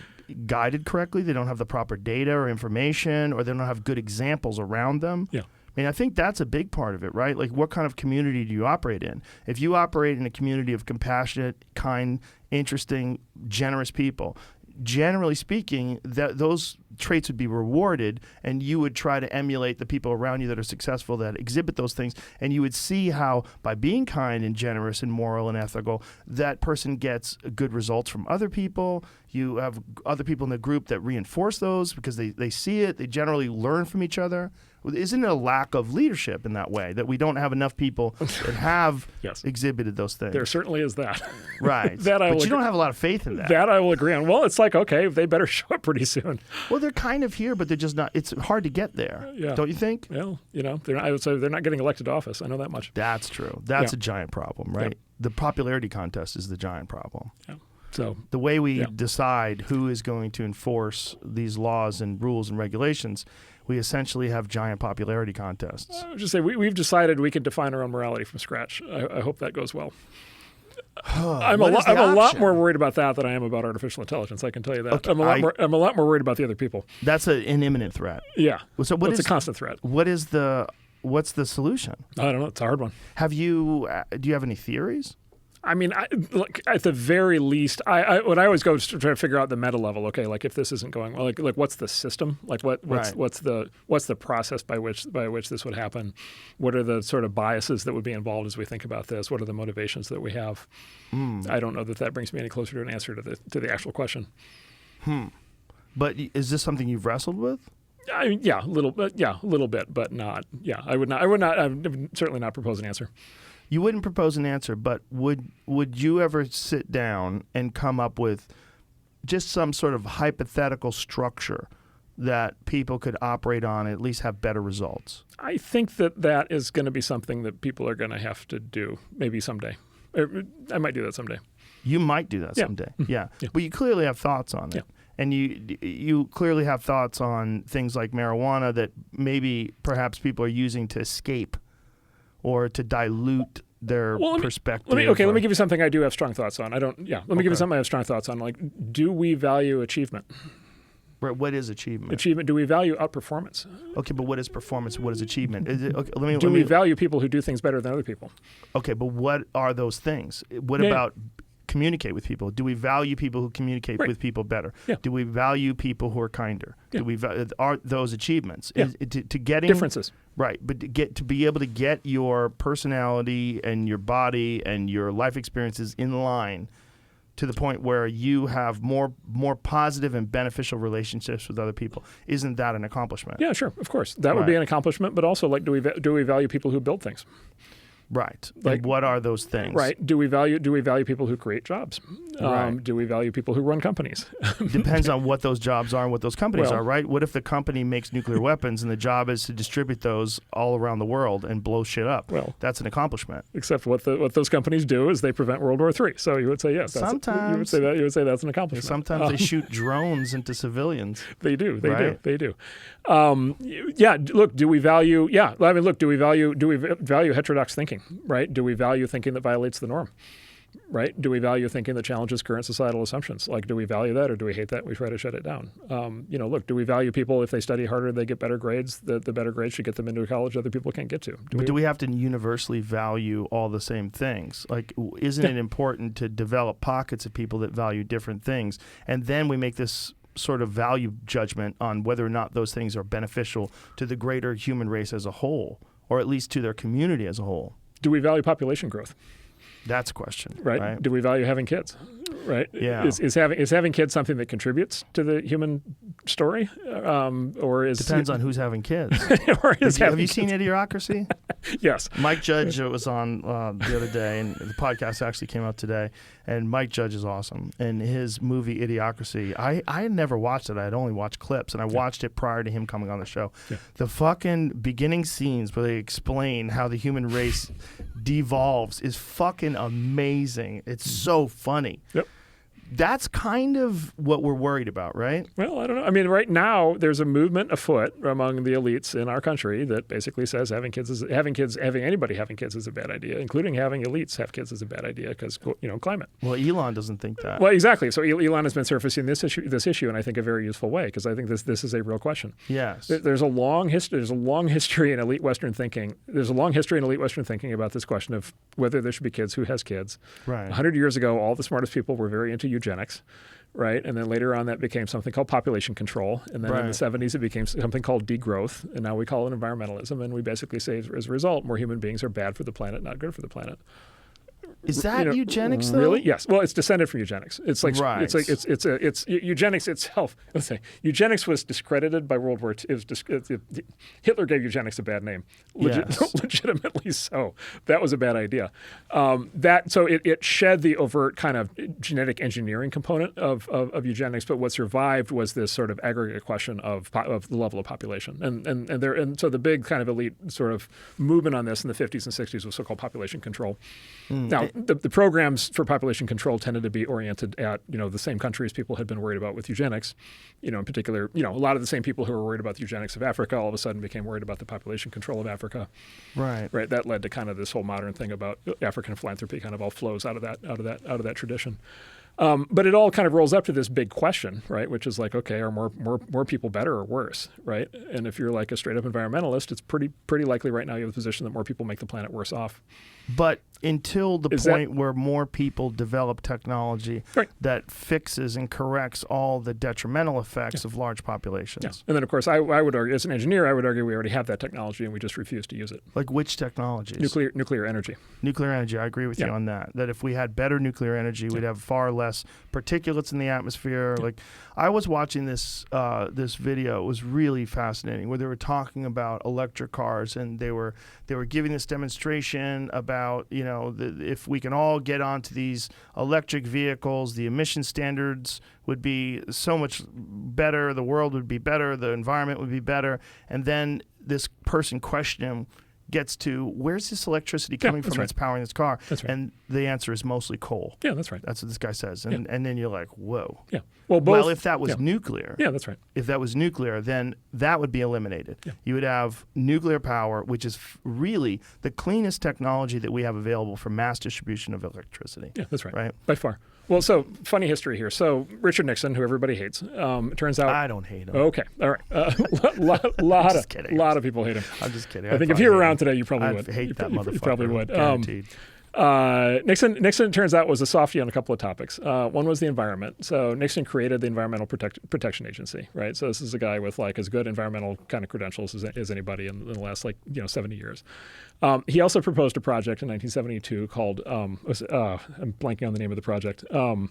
guided correctly? They don't have the proper data or information, or they don't have good examples around them? Yeah. I mean, I think that's a big part of it, right? Like, what kind of community do you operate in? If you operate in a community of compassionate, kind, interesting, generous people, generally speaking, those traits would be rewarded, and you would try to emulate the people around you that are successful, that exhibit those things, and you would see how, by being kind and generous and moral and ethical, that person gets good results from other people. You have other people in the group that reinforce those because they see it. They generally learn from each other. Isn't it a lack of leadership in that way, that we don't have enough people that have yes. exhibited those things? There certainly is that. Right. But you don't have a lot of faith in that. That I will agree on. Well, it's like, okay, they better show up pretty soon. Well, they're kind of here, but they're just not. It's hard to get there. Yeah. Don't you think? Well, I would say they're not getting elected to office. I know that much. That's true. That's a giant problem, right? Yeah. The popularity contest is the giant problem. Yeah. So the way we decide who is going to enforce these laws and rules and regulations, we essentially have giant popularity contests. I would just say we've decided we can define our own morality from scratch. I hope that goes well. I'm a lot more worried about that than I am about artificial intelligence. I can tell you that. Okay, I'm a lot more worried about the other people. That's an imminent threat. Yeah. So it's a constant threat. What's the solution? I don't know. It's a hard one. Do you have any theories? I mean, look, at the very least, when I always go to try to figure out the meta level, okay, like if this isn't going well, like what's the system? Like what's the process by which this would happen? What are the sort of biases that would be involved as we think about this? What are the motivations that we have? I don't know that brings me any closer to an answer to the actual question. But is this something you've wrestled with? A little bit, but not. Yeah, I would certainly not propose an answer. You wouldn't propose an answer, but would you ever sit down and come up with just some sort of hypothetical structure that people could operate on and at least have better results? I think that is going to be something that people are going to have to do maybe someday. I might do that someday. You might do that someday, yeah. But you clearly have thoughts on it. Yeah. And you clearly have thoughts on things like marijuana that maybe perhaps people are using to escape or to dilute their perspective. Let me give you something I do have strong thoughts on. Let me give you something I have strong thoughts on. Like, do we value achievement? Right. What is achievement? Do we value outperformance? Okay, but what is performance? What is achievement? Do we value people who do things better than other people? Okay, but what are those things? What about communicate with people? Do we value people who communicate with people better? Yeah. Do we value people who are kinder? Yeah. Do we are those achievements? Yeah. To getting differences. Right, but to be able to get your personality and your body and your life experiences in line to the point where you have more positive and beneficial relationships with other people, isn't that an accomplishment? Yeah, sure, of course. That would be an accomplishment, but also, like, do we value people who build things? Right. Like, and what are those things? Right. Do we value people who create jobs? Right. Do we value people who run companies? Depends on what those jobs are and what those companies Well- are, right? What if the company makes nuclear weapons and the job is to distribute those all around the world and blow shit up? Well- that's an accomplishment. Except what those companies do is they prevent World War III. So you would say yes. Sometimes. You would say that's an accomplishment. Sometimes they shoot drones into civilians. They do. They Right. do. Yeah. Look. Do we value? Yeah. I mean, look. Do we value heterodox thinking? Right. Do we value thinking that violates the norm? Right? Do we value thinking that challenges current societal assumptions? Like, do we value that, or do we hate that? We try to shut it down. Look. Do we value people if they study harder, they get better grades? The better grades should get them into a college other people can't get to. Do we have to universally value all the same things? Like, isn't it important to develop pockets of people that value different things, and then we make this sort of value judgment on whether or not those things are beneficial to the greater human race as a whole, or at least to their community as a whole? Do we value population growth? That's a question, right? Do we value having kids? Right? Yeah. Is having kids something that contributes to the human story, or is Depends on who's having kids. or is Have having you seen Idiocracy? Yes. Mike Judge was on the other day, and the podcast actually came out today. And Mike Judge is awesome. And his movie Idiocracy, I had never watched it. I had only watched clips, and I watched it prior to him coming on the show. Yeah. The fucking beginning scenes where they explain how the human race devolves is fucking amazing. It's so funny. Yep. That's kind of what we're worried about, right? Well, I don't know. I mean, right now there's a movement afoot among the elites in our country that basically says having anybody having kids is a bad idea, including having elites have kids is a bad idea because climate. Well, Elon doesn't think that. Well, exactly. So Elon has been surfacing this issue in I think a very useful way because I think this is a real question. Yes. There's a long history in elite Western thinking. There's a long history in elite Western thinking about this question of whether there should be kids, who has kids. Right. 100 years ago, all the smartest people were very into eugenics, right? And then later on that became something called population control. And then in the 70s, it became something called degrowth. And now we call it environmentalism. And we basically say as a result, more human beings are bad for the planet, not good for the planet. Is that eugenics though? Really? Yes. Well, it's descended from eugenics. It's like it's eugenics itself. Let's say eugenics was discredited by World War II. Hitler gave eugenics a bad name. Legitimately so. That was a bad idea. It shed the overt kind of genetic engineering component of eugenics, but what survived was this sort of aggregate question of the level of population. And so the big kind of elite sort of movement on this in the 50s and 60s was so-called population control. Now, the programs for population control tended to be oriented at the same countries people had been worried about with eugenics. In particular, a lot of the same people who were worried about the eugenics of Africa all of a sudden became worried about the population control of Africa. Right. Right. That led to kind of this whole modern thing about African philanthropy. Kind of all flows out of that tradition. But it all kind of rolls up to this big question, right? Which is like, okay, are more people better or worse, right? And if you're like a straight up environmentalist, it's pretty likely right now you have the position that more people make the planet worse off. But until the point where more people develop technology that fixes and corrects all the detrimental effects of large populations. Yeah. And then, of course, I would argue, as an engineer, I would argue we already have that technology and we just refuse to use it. Like which technologies? Nuclear energy. Nuclear energy, I agree with you on that. That if we had better nuclear energy, we'd have far less particulates in the atmosphere. Yeah. Like I was watching this video. It was really fascinating where they were talking about electric cars and they were giving this demonstration about, if we can all get onto these electric vehicles, the emission standards would be so much better, the world would be better, the environment would be better. And then this person questioning him gets to, where's this electricity coming from that's powering this car? That's right. And the answer is mostly coal. Yeah, that's right. That's what this guy says. And then you're like, whoa. Yeah. Well, if that was nuclear. Yeah, that's right. If that was nuclear, then that would be eliminated. Yeah. You would have nuclear power, which is really the cleanest technology that we have available for mass distribution of electricity. Yeah, that's right. Right? By far. Well, so funny history here. So Richard Nixon, who everybody hates, it turns out I don't hate him. Okay, all right. Lot of people hate him. I'm just kidding. I think if he were around today, you probably would. I hate that motherfucker. You probably would. Guaranteed. Nixon turns out was a softie on a couple of topics. One was the environment. So Nixon created the Environmental Protection Agency, right? So this is a guy with like as good environmental kind of credentials as anybody in the last 70 years. He also proposed a project in 1972 called I'm blanking on the name of the project. What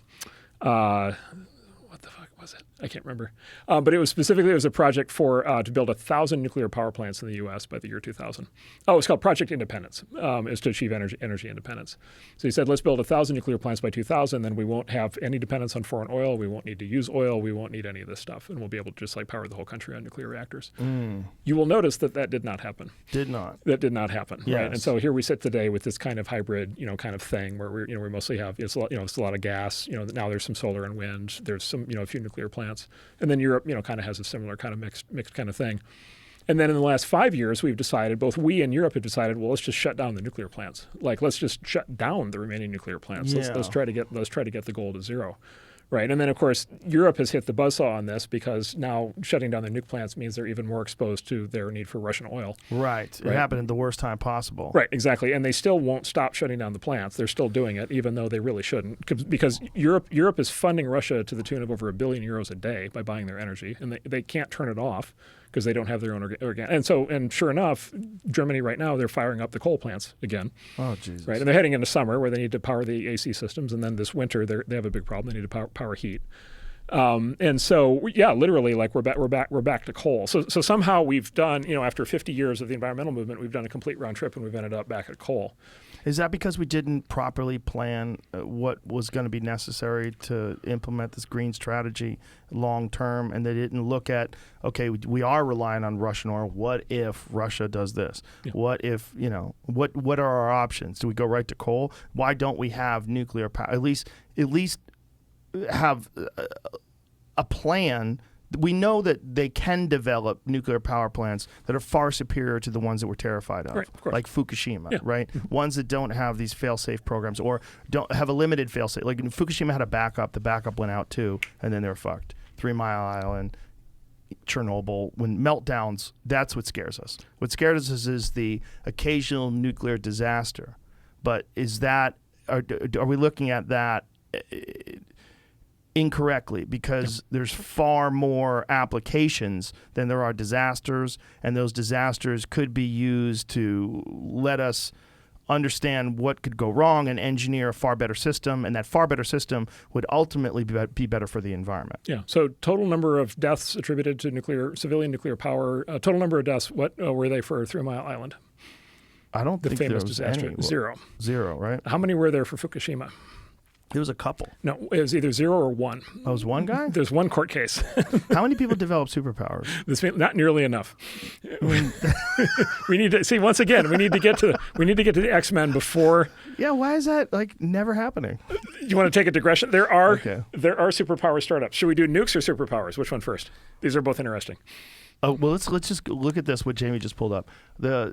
the fuck was it? I can't remember. But it was a project for to build 1,000 nuclear power plants in the U.S. by the year 2000. Oh, it's called Project Independence. Is to achieve energy independence. So he said, let's build 1,000 nuclear plants by 2000, then we won't have any dependence on foreign oil. We won't need to use oil. We won't need any of this stuff. And we'll be able to just like power the whole country on nuclear reactors. You will notice that did not happen. That did not happen. Yes. Right? And so here we sit today with this kind of hybrid, kind of thing where we mostly have, it's a lot of gas. Now there's some solar and wind. There's some, a few nuclear plants. And then Europe, kind of has a similar kind of mixed kind of thing. And then in the last 5 years, we've decided, both we and Europe have decided, well, let's just shut down the nuclear plants. Like, let's just shut down the remaining nuclear plants. Yeah. Let's try to get the goal to zero. Right. And then, of course, Europe has hit the buzzsaw on this because now shutting down their nuke plants means they're even more exposed to their need for Russian oil. Right. It happened at the worst time possible. Right, exactly. And they still won't stop shutting down the plants. They're still doing it, even though they really shouldn't. Because Europe is funding Russia to the tune of over €1 billion a day by buying their energy. And they can't turn it off because they don't have their own organ. And sure enough, Germany right now, they're firing up the coal plants again. Oh, Jesus. Right, and they're heading into summer where they need to power the AC systems. And then this winter, they have a big problem. They need to power heat. And so, yeah, literally, like we're back to coal. So somehow we've done, after 50 years of the environmental movement, we've done a complete round trip and we've ended up back at coal. Is that because we didn't properly plan what was going to be necessary to implement this green strategy long term, and they didn't look at, okay, we are relying on Russian oil. What if Russia does this? Yeah. What if, what are our options? Do we go right to coal? Why don't we have nuclear power? At least have a plan. We know that they can develop nuclear power plants that are far superior to the ones that we're terrified of, right, of like Fukushima, yeah. right? Ones that don't have these fail-safe programs or don't have a limited fail-safe. Like Fukushima had a backup. The backup went out too, and then they were fucked. 3 Mile Island, Chernobyl, when meltdowns, that's what scares us. What scares us is the occasional nuclear disaster. But are we looking at that incorrectly? Because there's far more applications than there are disasters, and those disasters could be used to let us understand what could go wrong and engineer a far better system, and that far better system would ultimately be better for the environment. Yeah. So total number of deaths attributed to civilian nuclear power, total number of deaths, what were they for 3 Mile Island? I don't think there was disaster. any. Zero, right? How many were there for Fukushima? There was a couple. No, it was either 0 or 1. Oh, it was one guy? There's one court case. How many people develop superpowers? Not nearly enough. We need to see, once again, we need to get to the X-Men before. Yeah, why is that never happening? You want to take a digression? There are superpower startups. Should we do nukes or superpowers? Which one first? These are both interesting. Oh, well, let's just look at this, what Jamie just pulled up.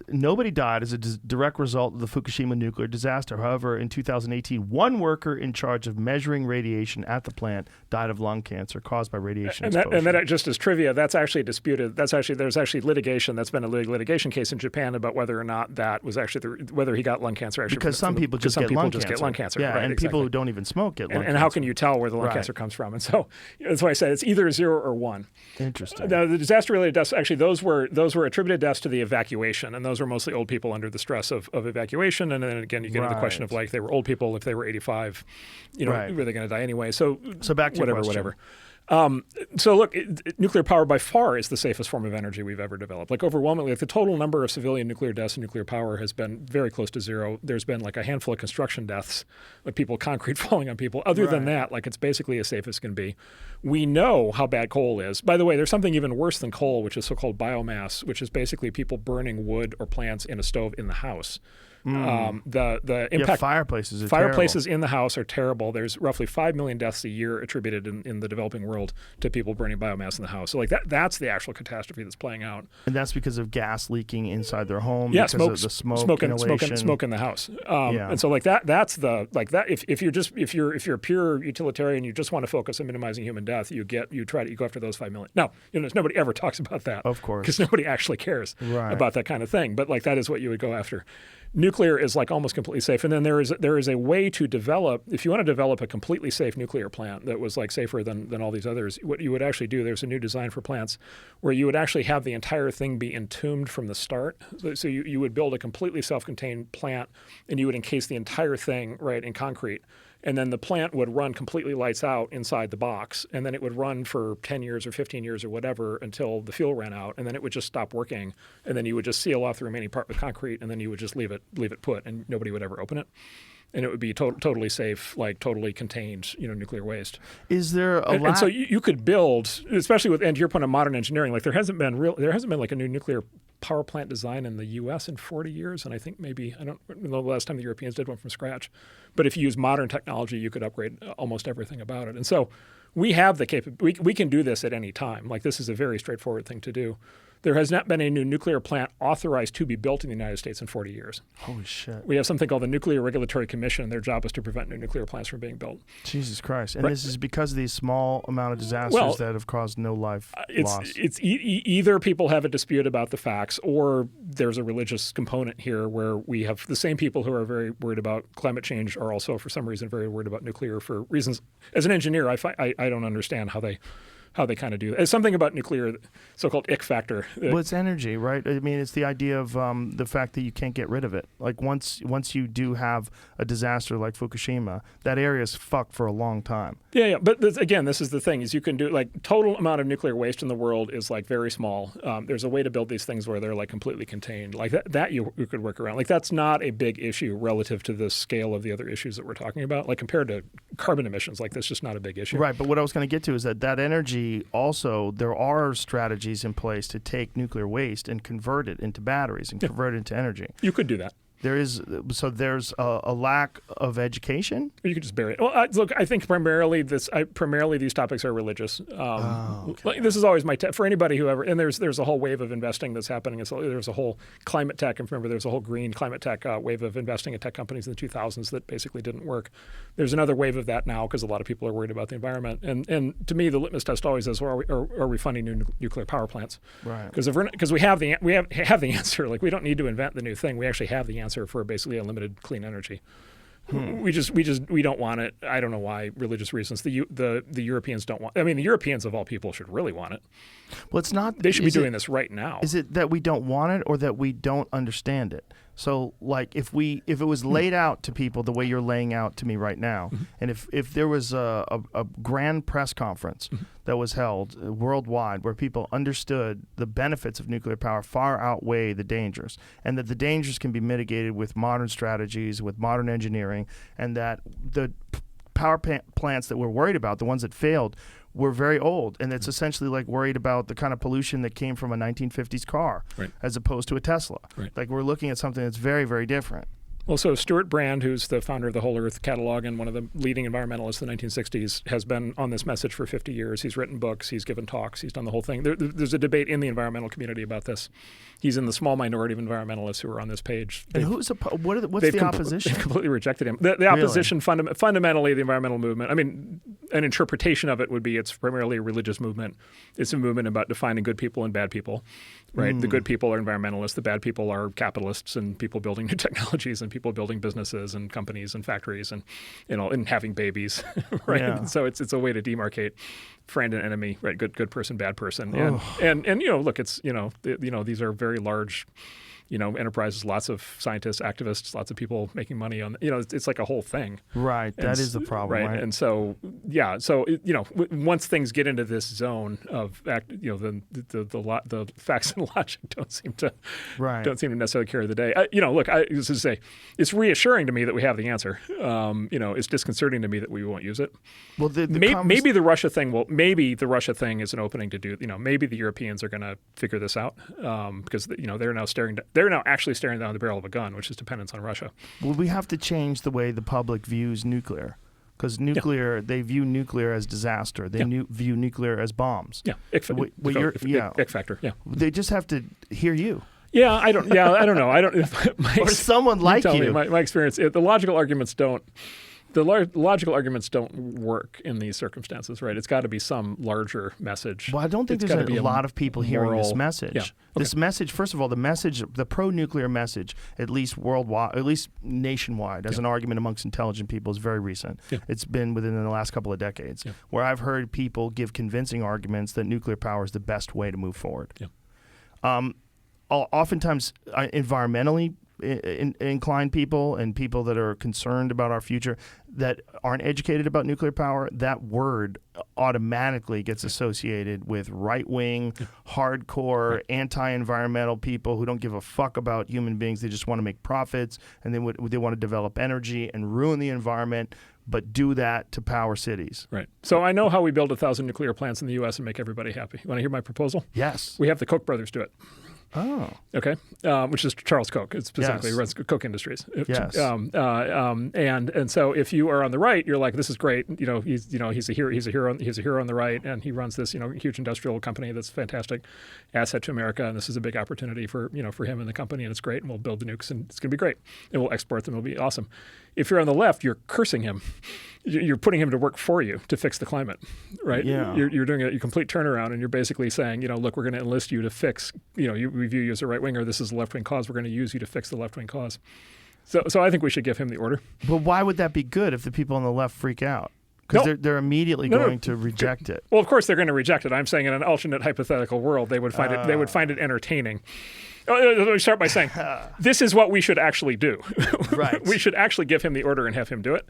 Nobody died as a direct result of the Fukushima nuclear disaster. However, in 2018, one worker in charge of measuring radiation at the plant died of lung cancer caused by radiation exposure. And that just as trivia, that's actually disputed. There's actually litigation. That's been a litigation case in Japan about whether or not that was actually whether he got lung cancer. Actually, because some people just get lung cancer. Yeah, right, and exactly. people who don't even smoke get lung cancer. And how can you tell where the lung cancer comes from? And so that's why I said it's either 0 or 1. Interesting. The disaster-related deaths, actually, those were attributed deaths to the evacuation, and those were mostly old people under the stress of evacuation. And then again, you get into the question of like they were old people. If they were 85, were they going to die anyway? So back to whatever. So look, nuclear power by far is the safest form of energy we've ever developed. Like overwhelmingly, the total number of civilian nuclear deaths in nuclear power has been very close to 0. There's been like a handful of construction deaths, like concrete falling on people. Other than that, like it's basically as safe as can be. We know how bad coal is. By the way, there's something even worse than coal, which is so-called biomass, which is basically people burning wood or plants in a stove in the house. The impact fireplaces in the house are terrible. There's roughly 5 million deaths a year attributed in the developing world to people burning biomass in the house. So like that's the actual catastrophe that's playing out. And that's because of gas leaking inside their home. Yeah, because of the smoke in the house. And so like that's the like that. If you're a pure utilitarian, you just want to focus on minimizing human death. You go after those 5 million. No, nobody ever talks about that. Of course, because nobody actually cares about that kind of thing. But like that is what you would go after. Nuclear is like almost completely safe, and then there is a way to develop. If you want to develop a completely safe nuclear plant that was like safer than all these others, what you would actually do, there's a new design for plants where you would actually have the entire thing be entombed from the start. So you would build a completely self-contained plant, and you would encase the entire thing in concrete. and then the plant would run completely lights out inside the box, and then it would run for 10 years or 15 years or whatever until the fuel ran out, and then it would just stop working, and then you would just seal off the remaining part with concrete, and then you would just leave it put, and nobody would ever open it. And it would be totally safe, like totally contained, nuclear waste. Is there a and so you could build, especially with, and to your point on modern engineering, like there hasn't been like a new nuclear power plant design in the U.S. in 40 years, and I think maybe, I don't know the last time the Europeans did one from scratch. But if you use modern technology, you could upgrade almost everything about it. And so we have the capability. We can do this at any time. Like this is a very straightforward thing to do. There has not been a new nuclear plant authorized to be built in the United States in 40 years. Holy shit. We have something called the Nuclear Regulatory Commission. Their job is to prevent new nuclear plants from being built. Jesus Christ. And this is because of these small amount of disasters that have caused no life loss. It's either people have a dispute about the facts, or there's a religious component here where we have the same people who are very worried about climate change are also, for some reason, very worried about nuclear for reasons. As an engineer, I don't understand how they kind of do that. It's something about nuclear, so-called ick factor. Well, it's energy, right? I mean, it's the idea of the fact that you can't get rid of it. Like once you do have a disaster like Fukushima, that area is fucked for a long time. Yeah. But again, this is the thing: is you can do like total amount of nuclear waste in the world is like very small. There's a way to build these things where they're like completely contained, like that you could work around. Like that's not a big issue relative to the scale of the other issues that we're talking about. Like compared to carbon emissions, like that's just not a big issue. Right. But what I was going to get to is that energy. Also, there are strategies in place to take nuclear waste and convert it into batteries and convert it into energy. You could do that. There's a lack of education. You could just bury it. Well, look, I think primarily these topics are religious. Like, this is always for anybody who ever, and there's a whole wave of investing that's happening. There's a whole climate tech, and remember, there's a whole green climate tech wave of investing in tech companies in the 2000s that basically didn't work. There's another wave of that now because a lot of people are worried about the environment. And to me, the litmus test always is: are we funding new nuclear power plants? Right. Because we have the answer. Like we don't need to invent the new thing. We actually have the answer for basically unlimited clean energy. We don't want it. I don't know why. Religious reasons. The Europeans don't want. I mean, the Europeans of all people should really want it. Well, it's not. They should be doing this right now. Is it that we don't want it, or that we don't understand it? So, like, if it was laid out to people the way you're laying out to me right now, and if there was a grand press conference that was held worldwide where people understood the benefits of nuclear power far outweigh the dangers, and that the dangers can be mitigated with modern strategies, with modern engineering, and that the power plants that we're worried about, the ones that failed, were very old, and it's essentially like worried about the kind of pollution that came from a 1950s car as opposed to a Tesla. Right. Like we're looking at something that's very, very different. Well, so Stuart Brand, who's the founder of the Whole Earth Catalog and one of the leading environmentalists in the 1960s, has been on this message for 50 years. He's written books, he's given talks, he's done the whole thing. There's a debate in the environmental community about this. He's in the small minority of environmentalists who are on this page. And what's the opposition? They've completely rejected him. The opposition, fundamentally, the environmental movement, I mean, an interpretation of it would be it's primarily a religious movement. It's a movement about defining good people and bad people, right? The good people are environmentalists. The bad people are capitalists and people building new technologies and people building businesses and companies and factories and and having babies, right? Yeah. So it's a way to demarcate friend and enemy, right? Good person, bad person, and look, it's these are very large. Enterprises, lots of scientists, activists, lots of people making money on. It's like a whole thing. Right. That is the problem. Right. And so, once things get into this zone of the facts and logic don't seem to necessarily carry the day. Look, I was to say, it's reassuring to me that we have the answer. It's disconcerting to me that we won't use it. Well, maybe the Russia thing is an opening to do. Maybe the Europeans are going to figure this out because they're now actually staring down the barrel of a gun, which is dependence on Russia. Well, we have to change the way the public views nuclear. Because they view nuclear as disaster. They view nuclear as bombs. Yeah, ick factor. Yeah, they just have to hear you. Yeah, I don't know. Or someone like you. My experience, the logical arguments don't. The logical arguments don't work in these circumstances, right? It's got to be some larger message. Well, I don't think there's a lot of people hearing this message. Yeah. Okay. This message, first of all, the pro-nuclear message, at least worldwide, at least nationwide, as an argument amongst intelligent people, is very recent. Yeah. It's been within the last couple of decades, where I've heard people give convincing arguments that nuclear power is the best way to move forward. Yeah. Oftentimes, environmentally inclined people and people that are concerned about our future that aren't educated about nuclear power, that word automatically gets associated with right-wing, hardcore, anti-environmental people who don't give a fuck about human beings. They just want to make profits, and they want to develop energy and ruin the environment, but do that to power cities. Right. So I know how we build 1,000 nuclear plants in the U.S. and make everybody happy. You want to hear my proposal? Yes. We have the Koch brothers do it. Oh. Okay. Which is Charles Koch. It specifically runs Koch Industries. Yes. And so if you are on the right, you're like, this is great. He's a hero. He's a hero on the right, and he runs this huge industrial company that's fantastic asset to America, and this is a big opportunity for him and the company, and it's great, and we'll build the nukes, and it's going to be great, and we'll export them. It'll be awesome. If you're on the left, you're cursing him. You're putting him to work for you to fix the climate, right? Yeah. You're doing a complete turnaround, and you're basically saying, look, we're going to enlist you to fix, we view you as a right-winger. This is a left-wing cause. We're going to use you to fix the left-wing cause. So I think we should give him the order. But why would that be good if the people on the left freak out? Because they're immediately going to reject it. Well, of course they're going to reject it. I'm saying in an alternate hypothetical world, they would find it entertaining. Let me start by saying, this is what we should actually do. Right. We should actually give him the order and have him do it.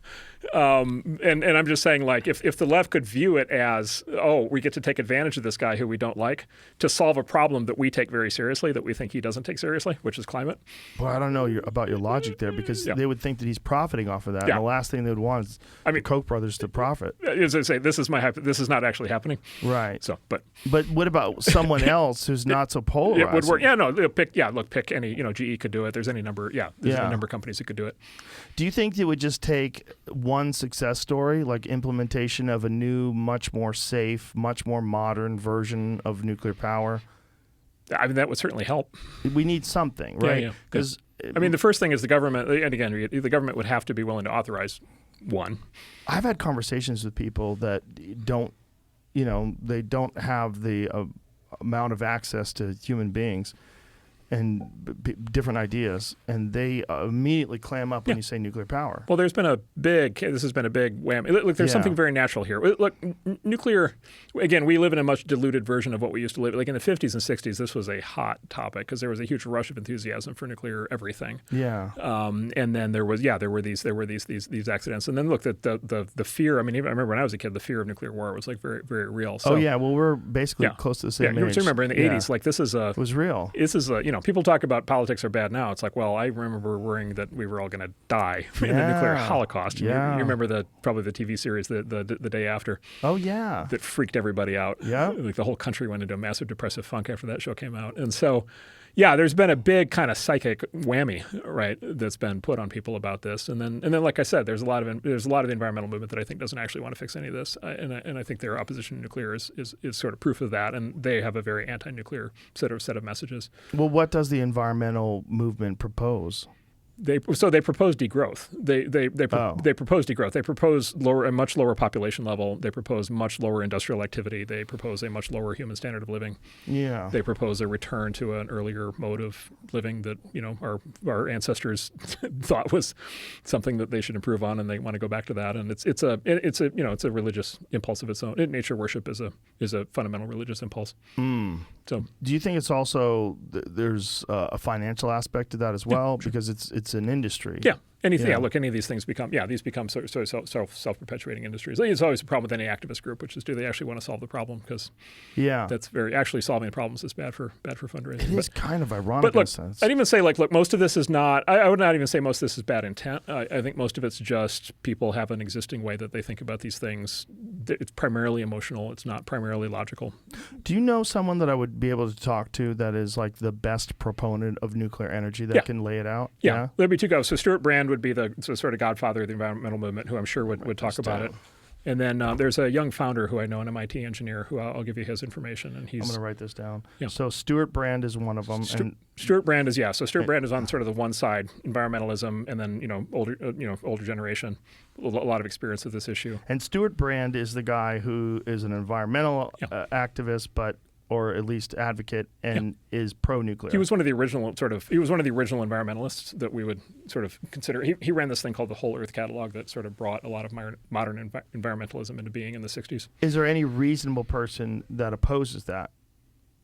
And I'm just saying, like, if the left could view it as, we get to take advantage of this guy who we don't like to solve a problem that we take very seriously, that we think he doesn't take seriously, which is climate. Well, I don't know about your logic there, because they would think that he's profiting off of that. Yeah. And the last thing they would want is the Koch brothers to profit. As I say, this is not actually happening. Right. So, but what about someone else who's not so polarized? It would work. Yeah, no, pick any, GE could do it. There's any number, there's any number of companies who could do it. Do you think it would just take one success story, like implementation of a new, much more safe, much more modern version of nuclear power? I mean, that would certainly help. We need something, right? Yeah. Because the first thing is the government, and again, the government would have to be willing to authorize one. I've had conversations with people that don't have the amount of access to human beings and different ideas, and they immediately clam up when you say nuclear power. Well, this has been a big whammy. Look, there's something very natural here. Look, nuclear, again, we live in a much diluted version of what we used to live. Like in the 50s and 60s, this was a hot topic because there was a huge rush of enthusiasm for nuclear everything. Yeah. And then there were these accidents. And then look, the fear, I remember when I was a kid, the fear of nuclear war was like very, very real. So, well, we're basically close to the same age. You remember in the 80s, like this is it was real. This is people talk about politics are bad now. It's like, well, I remember worrying that we were all going to die in the nuclear holocaust. Yeah. You remember probably the TV series the day after. Oh, yeah. That freaked everybody out. Yeah. Like the whole country went into a massive depressive funk after that show came out. And so, there's been a big kind of psychic whammy, right, that's been put on people about this. And then, like I said, there's a lot of the environmental movement that I think doesn't actually want to fix any of this. And I think their opposition to nuclear is sort of proof of that. And they have a very anti-nuclear set of messages. Well, what does the environmental movement propose? They propose degrowth. They propose degrowth. They propose a much lower population level. They propose much lower industrial activity. They propose a much lower human standard of living. Yeah. They propose a return to an earlier mode of living that our ancestors thought was something that they should improve on, and they want to go back to that. And it's a religious impulse of its own. Nature worship is a fundamental religious impulse. So, do you think it's also there's a financial aspect to that as well, because it's an industry? Yeah. Look, any of these things become sort of self-perpetuating industries. It's always a problem with any activist group, which is, do they actually want to solve the problem? Because that's actually solving problems is bad for fundraising. It is kind of ironic. But look, in a sense. I'd even say look, most of this is not. I would not even say most of this is bad intent. I think most of it's just people have an existing way that they think about these things. It's primarily emotional. It's not primarily logical. Do you know someone that I would be able to talk to that is like the best proponent of nuclear energy that can lay it out? Yeah, there'd be two guys. So Stuart Brand would be the sort of godfather of the environmental movement, who I'm sure would talk about it. And then there's a young founder who I know, an MIT engineer, who I'll give you his information. And I'm going to write this down. Yeah. So Stuart Brand is one of them. Stuart Brand is Brand is on sort of the one side, environmentalism, and then older generation, a lot of experience with this issue. And Stuart Brand is the guy who is an environmental activist, or at least advocate, and is pro-nuclear. He was one of the original environmentalists that we would sort of consider. He ran this thing called the Whole Earth Catalog that sort of brought a lot of modern environmentalism into being in the 60s. Is there any reasonable person that opposes that?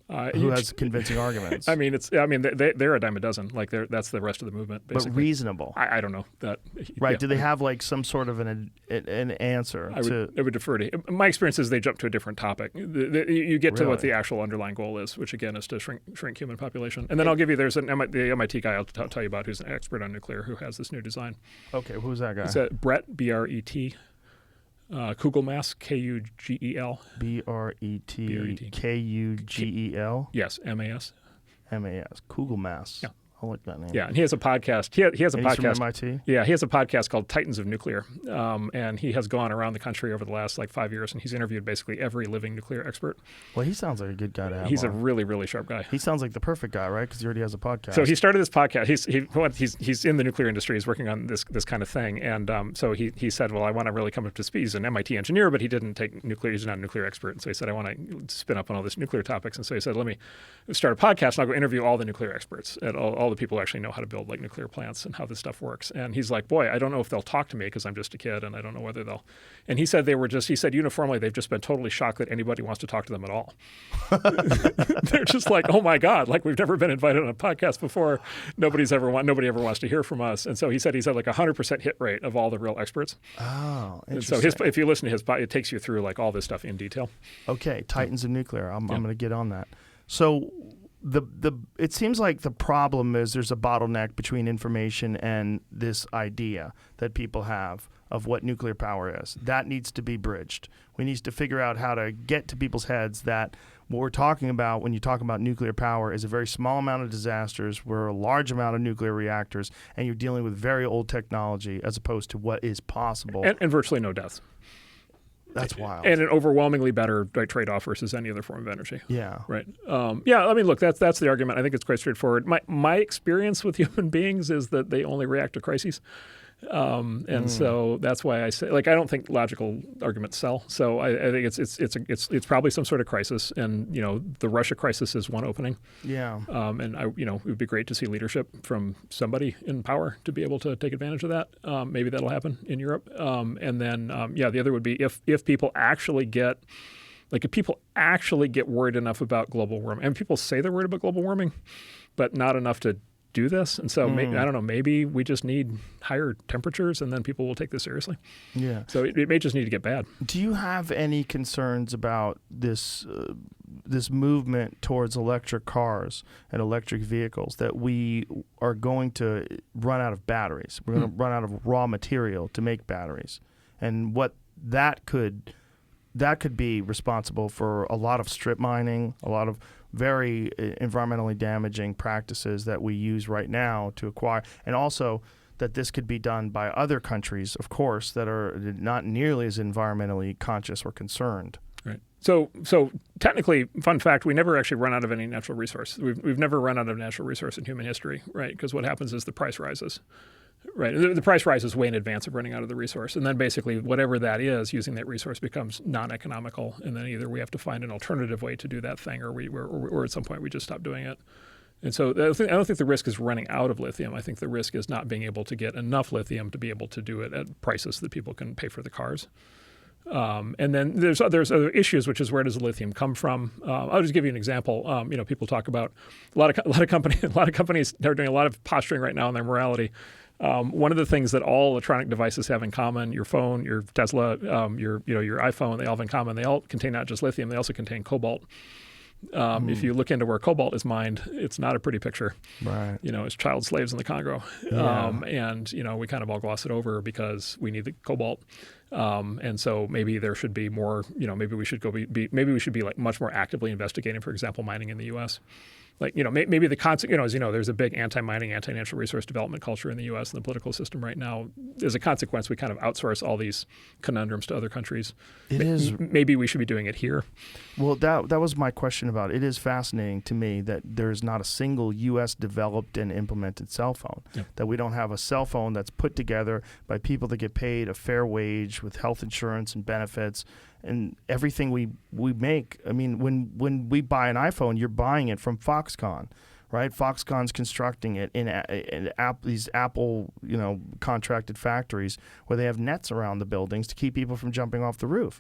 Who has convincing arguments? I mean, they're a dime a dozen. Like that's the rest of the movement, basically. But reasonable. I don't know that. Right? Yeah. Do they have like some sort of an answer? I would defer to my experience is they jump to a different topic. You get to what the actual underlying goal is, which again is to shrink human population. And then I'll give you the MIT guy I'll tell you about who's an expert on nuclear who has this new design. Okay, who's that guy? It's Brett Bret. Kugelmass, Kugel. Brettkugel. Yes, MAS. MAS. Kugelmass. Yeah. I like that name. Yeah, and he has a podcast. He has a And he's from podcast. MIT? Yeah, he has a podcast called Titans of Nuclear, and he has gone around the country over the last 5 years, and he's interviewed basically every living nuclear expert. Well, he sounds like a good guy to have. He's a on. really, really sharp guy. He sounds like the perfect guy, right? Because he already has a podcast. So he started this podcast. He's in the nuclear industry. He's working on this kind of thing, and so he said, well, I want to really come up to speed. He's an MIT engineer, but he didn't take nuclear. He's not a nuclear expert, and so he said, I want to spin up on all this nuclear topics. And so he said, let me start a podcast, and I'll go interview all the nuclear experts and all the people who actually know how to build like nuclear plants and how this stuff works. And he's like, boy, I don't know if they'll talk to me because I'm just a kid and I don't know whether they'll. And he said he said uniformly they've just been totally shocked that anybody wants to talk to them at all. They're just like, oh my God, like we've never been invited on a podcast before. Nobody ever wants to hear from us. And so he said like 100% hit rate of all the real experts. Oh, interesting. And so if you listen to his podcast, it takes you through like all this stuff in detail. Okay, Titans of Nuclear. I'm going to get on that. So it seems like the problem is there's a bottleneck between information and this idea that people have of what nuclear power is. That needs to be bridged. We need to figure out how to get to people's heads that what we're talking about when you talk about nuclear power is a very small amount of disasters, we're a large amount of nuclear reactors, and you're dealing with very old technology as opposed to what is possible. And virtually no deaths. That's wild. And an overwhelmingly better trade-off versus any other form of energy. Yeah. Right. Yeah. I mean, look, that's the argument. I think it's quite straightforward. My experience with human beings is that they only react to crises. And so that's why I say, like, I don't think logical arguments sell. So I think it's probably some sort of crisis, and the Russia crisis is one opening. Yeah. And it would be great to see leadership from somebody in power to be able to take advantage of that. Maybe that'll happen in Europe. And then the other would be if people actually get. Like if people actually get worried enough about global warming, and people say they're worried about global warming, but not enough to do this. And so I don't know, maybe we just need higher temperatures and then people will take this seriously. Yeah. So it may just need to get bad. Do you have any concerns about this movement towards electric cars and electric vehicles, that we are going to run out of batteries? We're going to run out of raw material to make batteries, and what that could be responsible for a lot of strip mining, a lot of very environmentally damaging practices that we use right now to acquire, and also that this could be done by other countries, of course, that are not nearly as environmentally conscious or concerned. Right. So technically, fun fact, we never actually run out of any natural resource. We've never run out of natural resource in human history, right? Because what happens is the price rises. Right. The price rises way in advance of running out of the resource. And then basically whatever that is, using that resource becomes non-economical. And then either we have to find an alternative way to do that thing, or at some point we just stop doing it. And so I don't think the risk is running out of lithium. I think the risk is not being able to get enough lithium to be able to do it at prices that people can pay for the cars. And then there's other issues, which is where does the lithium come from? I'll just give you an example. People talk about a lot of companies are doing a lot of posturing right now on their morality. One of the things that all electronic devices have in common, your phone, your Tesla, your iPhone, they all have in common. They all contain not just lithium, they also contain cobalt. If you look into where cobalt is mined, it's not a pretty picture. Right. It's child slaves in the Congo. Yeah. And we kind of all gloss it over because we need the cobalt. And so maybe there should be more, maybe we should be like much more actively investigating, for example, mining in the U.S. Like, maybe the concept, as there's a big anti-mining, anti-natural resource development culture in the U.S. and the political system right now. As a consequence, we kind of outsource all these conundrums to other countries. Maybe we should be doing it here. Well, that was my question about it. It is fascinating to me that there's not a single U.S. developed and implemented cell phone, that we don't have a cell phone that's put together by people that get paid a fair wage with health insurance and benefits. And everything we make, I mean, when we buy an iPhone, you're buying it from Foxconn, right? Foxconn's constructing it in these Apple, contracted factories where they have nets around the buildings to keep people from jumping off the roof.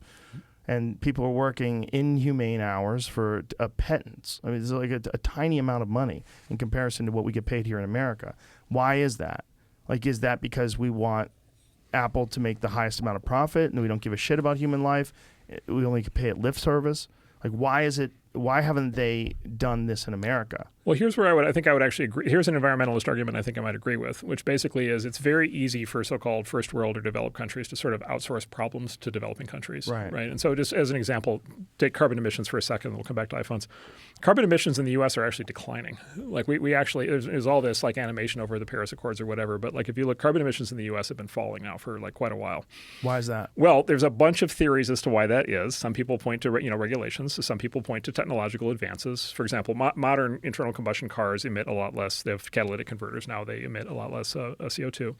and people are working inhumane hours for a pittance. I mean, it's like a tiny amount of money in comparison to what we get paid here in America. Why is that? Like, is that because we want Apple to make the highest amount of profit and we don't give a shit about human life? We only pay it lip service? Like, why haven't they done this in America? Well, here's where I think I would actually agree. Here's an environmentalist argument I think I might agree with, which basically is it's very easy for so-called first world or developed countries to sort of outsource problems to developing countries. Right. And so just as an example, take carbon emissions for a second, and we'll come back to iPhones. Carbon emissions in the U.S. are actually declining. Like we actually, there's all this like animation over the Paris Accords or whatever, but like if you look, carbon emissions in the U.S. have been falling now for like quite a while. Why is that? Well, there's a bunch of theories as to why that is. Some people point to regulations. Some people point to technological advances. For example, modern internal combustion cars emit a lot less. They have catalytic converters now. They emit a lot less CO2.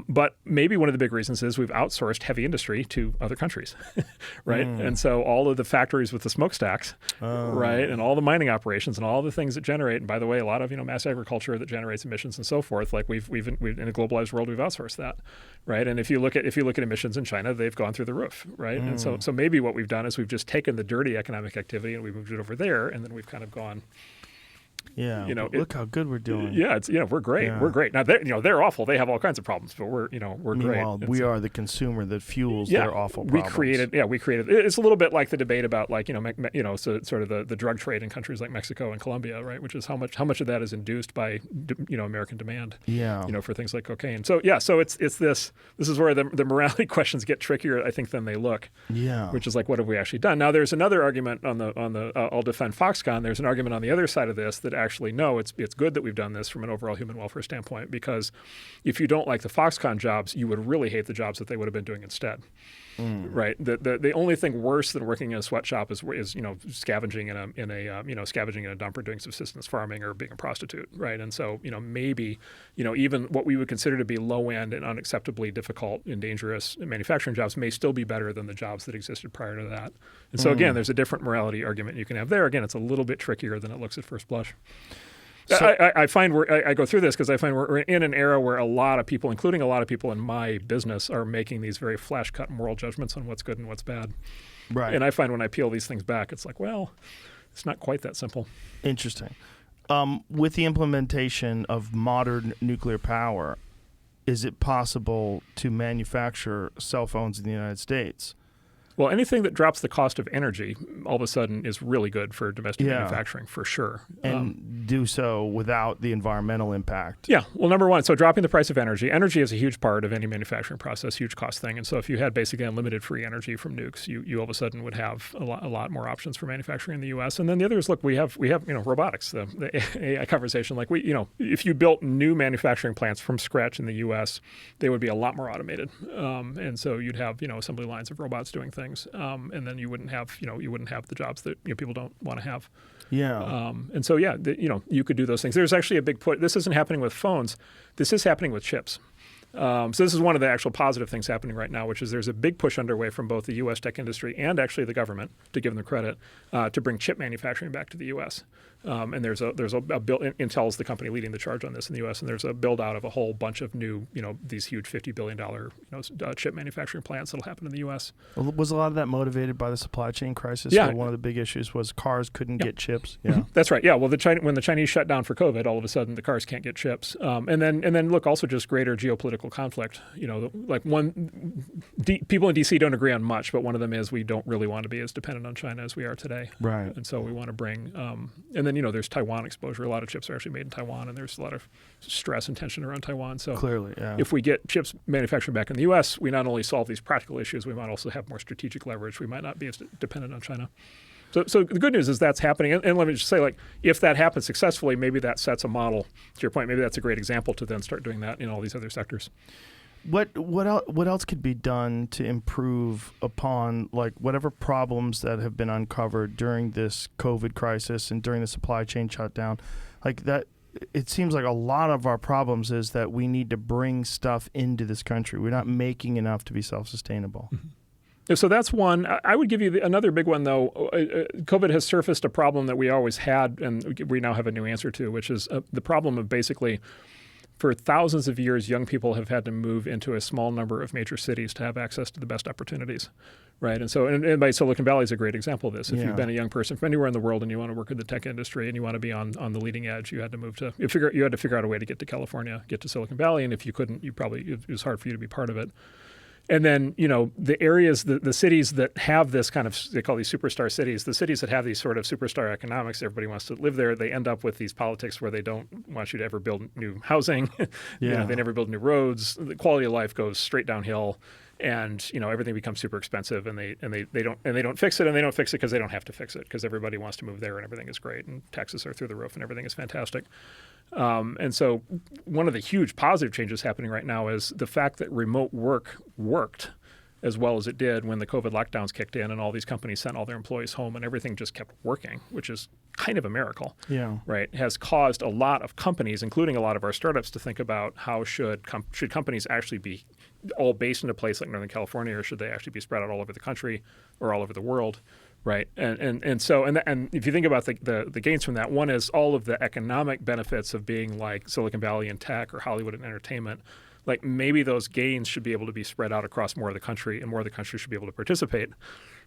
But maybe one of the big reasons is we've outsourced heavy industry to other countries, right? And so all of the factories with the smokestacks, right, and all the mining operations and all the things that generate, and by the way, a lot of mass agriculture that generates emissions and so forth. Like we've in a globalized world, we've outsourced that, right? And if you look at emissions in China, they've gone through the roof, right? And so maybe what we've done is we've just taken the dirty economic activity and we moved it over there, and then we've kind of gone. Yeah, look how good we're doing. Yeah, we're great. Yeah. We're great. Now they're awful. They have all kinds of problems, but we're great. Meanwhile, we are the consumer that fuels their awful problems. We created. It's a little bit like the debate about so sort of the drug trade in countries like Mexico and Colombia, right? Which is how much of that is induced by American demand. Yeah. For things like cocaine. So it's this. This is where the morality questions get trickier, I think, than they look. Yeah. Which is like, what have we actually done? Now there's another argument on the I'll defend Foxconn. There's an argument on the other side of this that actually no, it's good that we've done this from an overall human welfare standpoint, because if you don't like the Foxconn jobs, you would really hate the jobs that they would have been doing instead. Right. The only thing worse than working in a sweatshop is scavenging in a scavenging in a dump or doing subsistence farming or being a prostitute. Right. And so maybe even what we would consider to be low end and unacceptably difficult and dangerous manufacturing jobs may still be better than the jobs that existed prior to that. And so again, there's a different morality argument you can have there. Again, it's a little bit trickier than it looks at first blush. So, I find I go through this because I find we're in an era where a lot of people, including a lot of people in my business, are making these very flash-cut moral judgments on what's good and what's bad. Right. And I find when I peel these things back, it's like, well, it's not quite that simple. Interesting. With the implementation of modern nuclear power, is it possible to manufacture cell phones in the United States? Well, anything that drops the cost of energy all of a sudden is really good for domestic manufacturing, for sure. And do so without the environmental impact. Yeah. Well, number one, so dropping the price of energy. Energy is a huge part of any manufacturing process, huge cost thing. And so if you had basically unlimited free energy from nukes, you all of a sudden would have a lot more options for manufacturing in the U.S. And then the other is, look, we have robotics, the AI conversation. Like if you built new manufacturing plants from scratch in the U.S., they would be a lot more automated. And so you'd have assembly lines of robots doing things. And then you wouldn't have the jobs that people don't want to have. Yeah. And so you could do those things. There's actually a big push. This isn't happening with phones. This is happening with chips. So this is one of the actual positive things happening right now, which is there's a big push underway from both the U.S. tech industry and actually the government, to give them credit, to bring chip manufacturing back to the U.S. And there's a build. Intel is the company leading the charge on this in the U.S. And there's a build out of a whole bunch of new, these huge $50 billion chip manufacturing plants that'll happen in the U.S. Was a lot of that motivated by the supply chain crisis? Yeah. So one of the big issues was cars couldn't get chips. Yeah, that's right. Yeah. Well, when the Chinese shut down for COVID, all of a sudden the cars can't get chips. And then look, also just greater geopolitical conflict. Like people in D.C. don't agree on much, but one of them is we don't really want to be as dependent on China as we are today. Right. And so we want to bring and then there's Taiwan exposure. A lot of chips are actually made in Taiwan, and there's a lot of stress and tension around Taiwan. So clearly, if we get chips manufactured back in the U.S., we not only solve these practical issues, we might also have more strategic leverage. We might not be as dependent on China. So the good news is that's happening. And let me just say, if that happens successfully, maybe that sets a model. To your point, maybe that's a great example to then start doing that in all these other sectors. What else could be done to improve upon whatever problems that have been uncovered during this COVID crisis and during the supply chain shutdown? That, it seems like a lot of our problems is that we need to bring stuff into this country. We're not making enough to be self-sustainable. Mm-hmm. So that's one. I would give you another big one, though. COVID has surfaced a problem that we always had, and we now have a new answer to, which is the problem of basically for thousands of years, young people have had to move into a small number of major cities to have access to the best opportunities, right? And so, and by Silicon Valley is a great example of this. If you've been a young person from anywhere in the world and you want to work in the tech industry and you want to be on the leading edge, you had to figure out a way to get to California, get to Silicon Valley, and if you couldn't, it was hard for you to be part of it. And then, the areas, the cities that have this kind of, they call these superstar cities, the cities that have these sort of superstar economics, everybody wants to live there, they end up with these politics where they don't want you to ever build new housing. They never build new roads. The quality of life goes straight downhill. And everything becomes super expensive, and they don't fix it, and they don't fix it because they don't have to fix it, because everybody wants to move there, and everything is great, and taxes are through the roof, and everything is fantastic. And so one of the huge positive changes happening right now is the fact that remote work worked as well as it did when the COVID lockdowns kicked in and all these companies sent all their employees home and everything just kept working, which is kind of a miracle, right? Has caused a lot of companies, including a lot of our startups, to think about how should companies actually be all based in a place like Northern California, or should they actually be spread out all over the country or all over the world? Right. And so if you think about the gains from that, one is all of the economic benefits of being like Silicon Valley in tech or Hollywood in entertainment. Like maybe those gains should be able to be spread out across more of the country, and more of the country should be able to participate.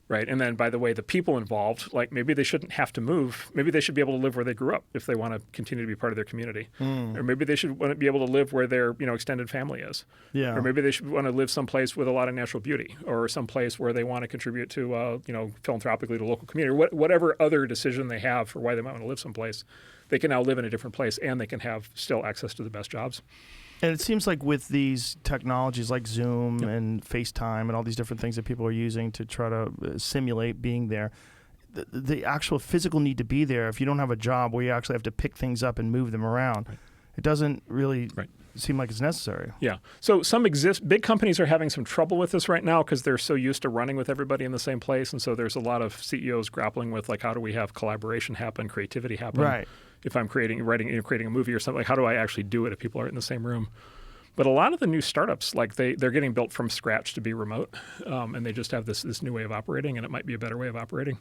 Right. And then, by the way, the people involved, like maybe they shouldn't have to move. Maybe they should be able to live where they grew up if they want to continue to be part of their community. Or maybe they should want to be able to live where their extended family is. Or maybe they should want to live someplace with a lot of natural beauty, or someplace where they want to contribute to philanthropically to local community. Whatever other decision they have for why they might want to live someplace, they can now live in a different place, and they can have still access to the best jobs. And it seems like with these technologies like Zoom and FaceTime and all these different things that people are using to try to simulate being there, the actual physical need to be there, if you don't have a job where you actually have to pick things up and move them around, it doesn't really seem like it's necessary. Yeah. So big companies are having some trouble with this right now because they're so used to running with everybody in the same place. And so there's a lot of CEOs grappling with, like, how do we have collaboration happen, creativity happen? Right. If I'm creating a movie or something, like, how do I actually do it if people aren't in the same room? But a lot of the new startups, like they're getting built from scratch to be remote, and they just have this new way of operating, and it might be a better way of operating.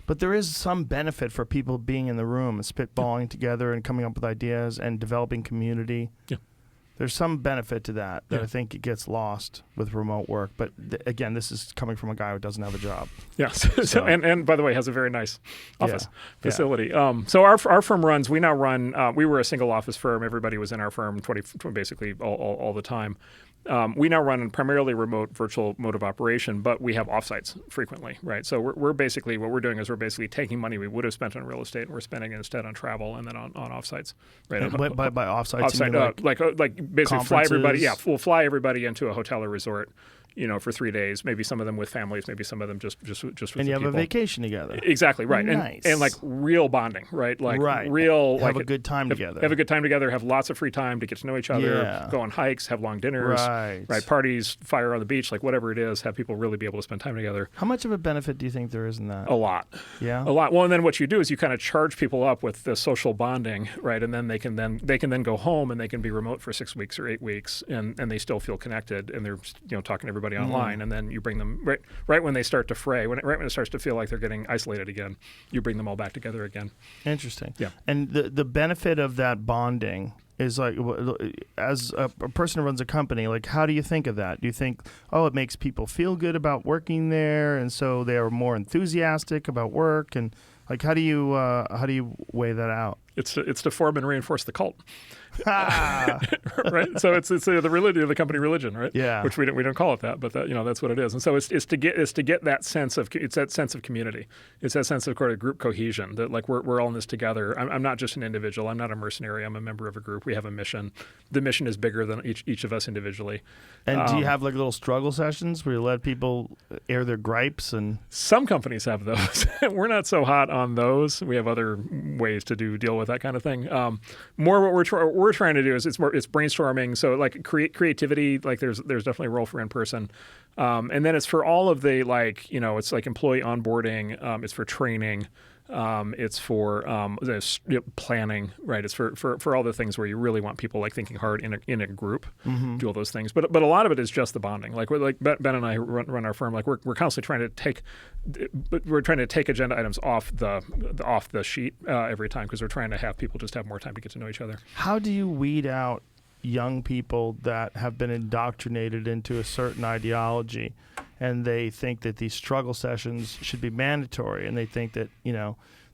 But there is some benefit for people being in the room and spitballing together and coming up with ideas and developing community. Yeah. There's some benefit to that I think it gets lost with remote work. But again, this is coming from a guy who doesn't have a job. Yes. So, and by the way, has a very nice office facility. So our firm runs, we now run, we were a single office firm. Everybody was in our firm basically all the time. We now run a primarily remote virtual mode of operation, but we have offsites frequently, right? So we're basically, what we're doing is we're basically taking money we would have spent on real estate, and we're spending it instead on travel and then on offsites, right? And by offsites, you mean like basically fly everybody. Yeah, we'll fly everybody into a hotel or resort, for 3 days. Maybe some of them with families, maybe some of them just with and you have people. A vacation together. Exactly right. Nice. And like real bonding, right? Like real have a good time together. Have a good time together. Have lots of free time to get to know each other. Yeah. Go on hikes. Have long dinners. Right. Parties. Fire on the beach. Like whatever it is. Have people really be able to spend time together. How much of a benefit do you think there is in that? A lot. Yeah. A lot. Well, and then what you do is you kind of charge people up with the social bonding, right? And then they can then go home and they can be remote for 6 weeks or 8 weeks, and they still feel connected, and they're talking to everybody online, and then you bring them right when they start to fray, right when it starts to feel like they're getting isolated again, you bring them all back together again. Interesting. Yeah. And the benefit of that bonding is, like, as a person who runs a company, like, how do you think of that? Do you think, it makes people feel good about working there, and so they are more enthusiastic about work, and like, how do you weigh that out? It's to form and reinforce the cult. Right. So it's the religion, the company religion, right? Yeah. Which we don't call it that, but that's what it is. And so it's to get that sense of community. It's that sense of group cohesion, that like we're all in this together. I'm not just an individual. I'm not a mercenary. I'm a member of a group. We have a mission. The mission is bigger than each of us individually. And do you have like little struggle sessions where you let people air their gripes? And some companies have those. We're not so hot on those. We have other ways to deal with that kind of thing. More what we're trying to do is it's brainstorming. So like creativity, like there's definitely a role for in person, and then it's for all of the it's like employee onboarding. It's for training. It's for planning, right? It's for all the things where you really want people like thinking hard in a group, do all those things. But a lot of it is just the bonding. Like Ben and I run our firm. Like we're constantly trying to take agenda items off the sheet every time, because we're trying to have people just have more time to get to know each other. How do you weed out young people that have been indoctrinated into a certain ideology, and they think that these struggle sessions should be mandatory, and they think that,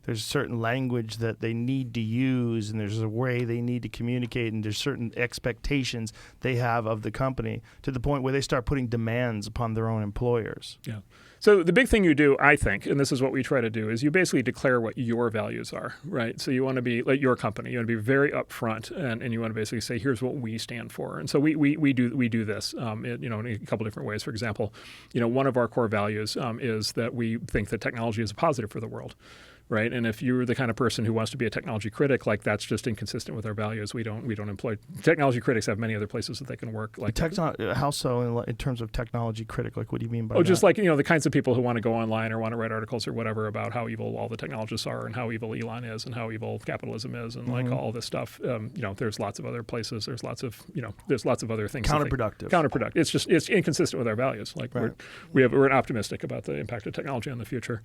there's a certain language that they need to use, and there's a way they need to communicate, and there's certain expectations they have of the company, to the point where they start putting demands upon their own employers. Yeah. So the big thing you do, I think, and this is what we try to do, is you basically declare what your values are, right? So you want to be like your company. You want to be very upfront, and you want to basically say, here's what we stand for. And so we do this, in a couple different ways. For example, one of our core values is that we think that technology is a positive for the world. Right, and if you're the kind of person who wants to be a technology critic, like that's just inconsistent with our values. We don't employ technology critics. Have many other places that they can work. Like how so in terms of technology critic? Like, what do you mean by that? Oh, just like the kinds of people who want to go online or want to write articles or whatever about how evil all the technologists are and how evil Elon is and how evil capitalism is and like all this stuff. There's lots of other places. There's lots of other things. Counterproductive. It's inconsistent with our values. Like right. we're optimistic about the impact of technology on the future.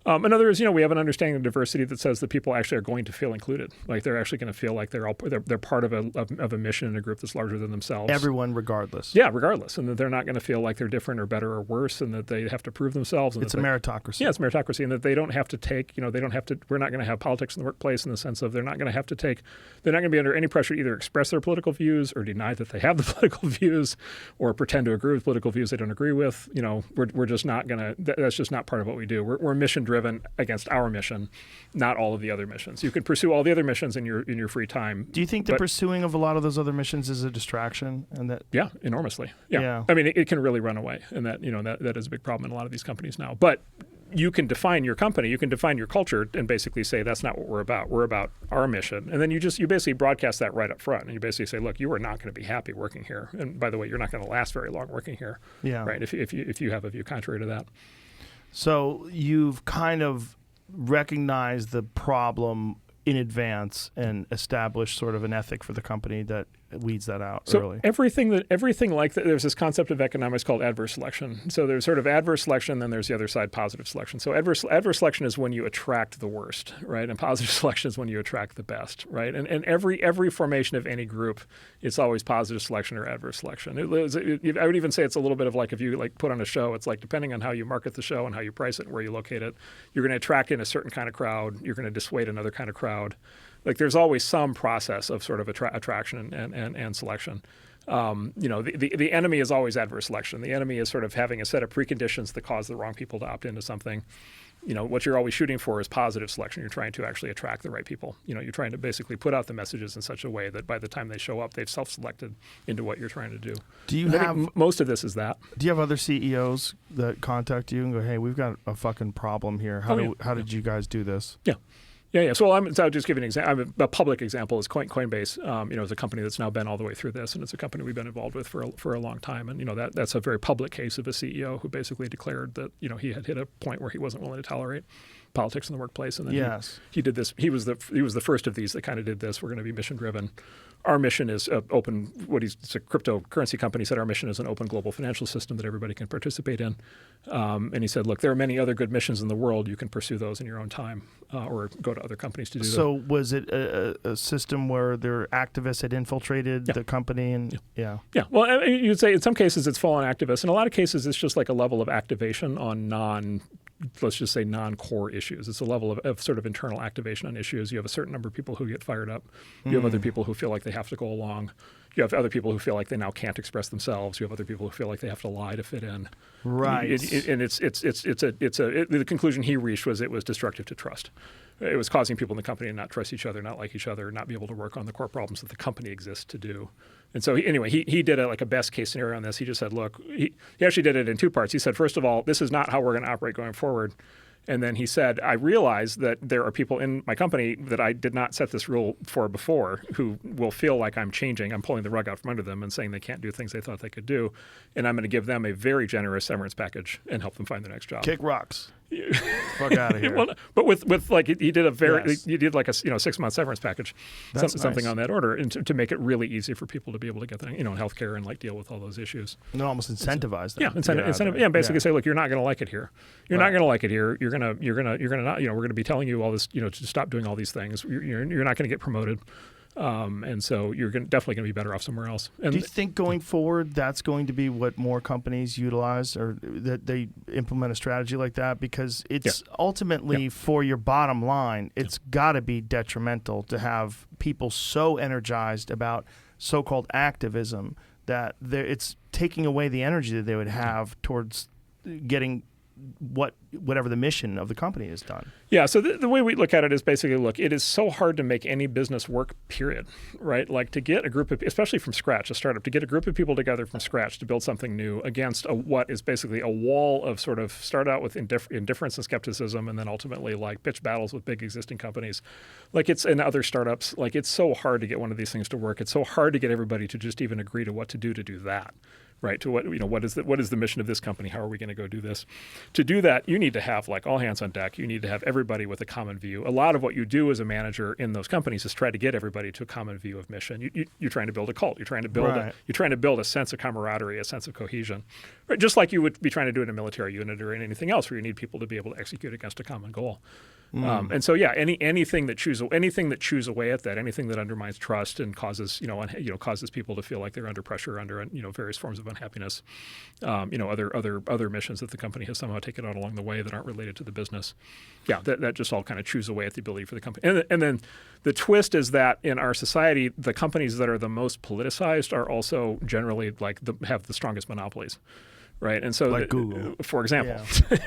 Another is, we have an understanding of diversity that says that people actually are going to feel included. Like they're actually going to feel like they're part of a mission in a group that's larger than themselves. Everyone, regardless. Yeah, regardless, and that they're not going to feel like they're different or better or worse, and that they have to prove themselves. And it's a meritocracy. Yeah, it's meritocracy, and that they don't have to take. They don't have to. We're not going to have politics in the workplace in the sense of they're not going to be under any pressure to either express their political views or deny that they have the political views, or pretend to agree with political views they don't agree with. We're just not going to. That's just not part of what we do. We're mission driven against our mission, not all of the other missions. You can pursue all the other missions in your free time. Do you think the pursuing of a lot of those other missions is a distraction? And that yeah, enormously. Yeah. I mean, it can really run away, and that that is a big problem in a lot of these companies now. But you can define your company, you can define your culture, and basically say that's not what we're about. We're about our mission, and then you basically broadcast that right up front, and you basically say, look, you are not going to be happy working here, and by the way, you're not going to last very long working here. Yeah. Right. If you have a view contrary to that. So you've kind of recognized the problem in advance and established sort of an ethic for the company that weeds that out early. Everything like that, there's this concept of economics called adverse selection. So there's sort of adverse selection, then there's the other side, positive selection. So adverse selection is when you attract the worst, right? And positive selection is when you attract the best, right? And every formation of any group, it's always positive selection or adverse selection. I would even say it's a little bit of like if you like put on a show, it's like depending on how you market the show and how you price it and where you locate it, you're going to attract in a certain kind of crowd, you're going to dissuade another kind of crowd. Like there's always some process of sort of attraction and selection. The enemy is always adverse selection. The enemy is sort of having a set of preconditions that cause the wrong people to opt into something. What you're always shooting for is positive selection. You're trying to actually attract the right people. You're trying to basically put out the messages in such a way that by the time they show up, they've self-selected into what you're trying to do. I think most of this is that. Do you have other CEOs that contact you and go, hey, we've got a fucking problem here. How did you guys do this? Yeah. Yeah. So I'll just give you an example. A public example is Coinbase. Is a company that's now been all the way through this, and it's a company we've been involved with for a long time. And that's a very public case of a CEO who basically declared that he had hit a point where he wasn't willing to tolerate politics in the workplace. And then he did this. He was the first of these that kind of did this. We're going to be mission driven. Our mission is open. It's a cryptocurrency company. Said our mission is an open global financial system that everybody can participate in. And he said, look, there are many other good missions in the world. You can pursue those in your own time, or go to other companies to do that. So was it a system where their activists had infiltrated the company? And yeah. Well, you'd say in some cases it's full-on activists. In a lot of cases, it's just like a level of activation on let's just say non-core issues. It's a level of sort of internal activation on issues. You have a certain number of people who get fired up. You have other people who feel like they have to go along. You have other people who feel like they now can't express themselves. You have other people who feel like they have to lie to fit in. Right. And the conclusion he reached was it was destructive to trust. It was causing people in the company to not trust each other, not like each other, not be able to work on the core problems that the company exists to do. And so he did a best case scenario on this. He just said, look, he actually did it in two parts. He said, first of all, this is not how we're going to operate going forward. And then he said, I realize that there are people in my company that I did not set this rule for before who will feel like I'm changing. I'm pulling the rug out from under them and saying they can't do things they thought they could do. And I'm going to give them a very generous severance package and help them find their next job. Kick rocks. Fuck out of here. Well, but with like he did like a 6-month severance package, something on that order, and to make it really easy for people to be able to get healthcare and like deal with all those issues. And almost incentivize them. Yeah, incentive. Yeah, basically say, look, you're not going to like it here. You're not going to like it here. You're gonna not. We're going to be telling you all this. To stop doing all these things. You're not going to get promoted. And so you're definitely going to be better off somewhere else. And do you think going forward that's going to be what more companies utilize, or that they implement a strategy like that? Because it's ultimately for your bottom line, it's got to be detrimental to have people so energized about so-called activism that it's taking away the energy that they would have towards getting whatever the mission of the company is done. Yeah, so the way we look at it is basically, look, it is so hard to make any business work, period, right? Like to get a group of, especially from scratch, a startup, to get a group of people together from scratch to build something new against what is basically a wall of sort of start out with indifference and skepticism and then ultimately like pitch battles with big existing companies. Like it's in other startups, like it's so hard to get one of these things to work. It's so hard to get everybody to just even agree to what to do that. Right, to what is the mission of this company? How are we going to go do this? To do that, you need to have like all hands on deck. You need to have everybody with a common view. A lot of what you do as a manager in those companies is try to get everybody to a common view of mission. You're trying to build a cult. You're trying to build a sense of camaraderie, a sense of cohesion, right? Just like you would be trying to do in a military unit or in anything else, where you need people to be able to execute against a common goal. And so, anything that chews away at that, anything that undermines trust and causes causes people to feel like they're under pressure, under various forms of unhappiness, other missions that the company has somehow taken on along the way that aren't related to the business. Yeah, that just all kind of chews away at the ability for the company. And then the twist is that in our society, the companies that are the most politicized are also generally have the strongest monopolies. Right, and so like Google, for example,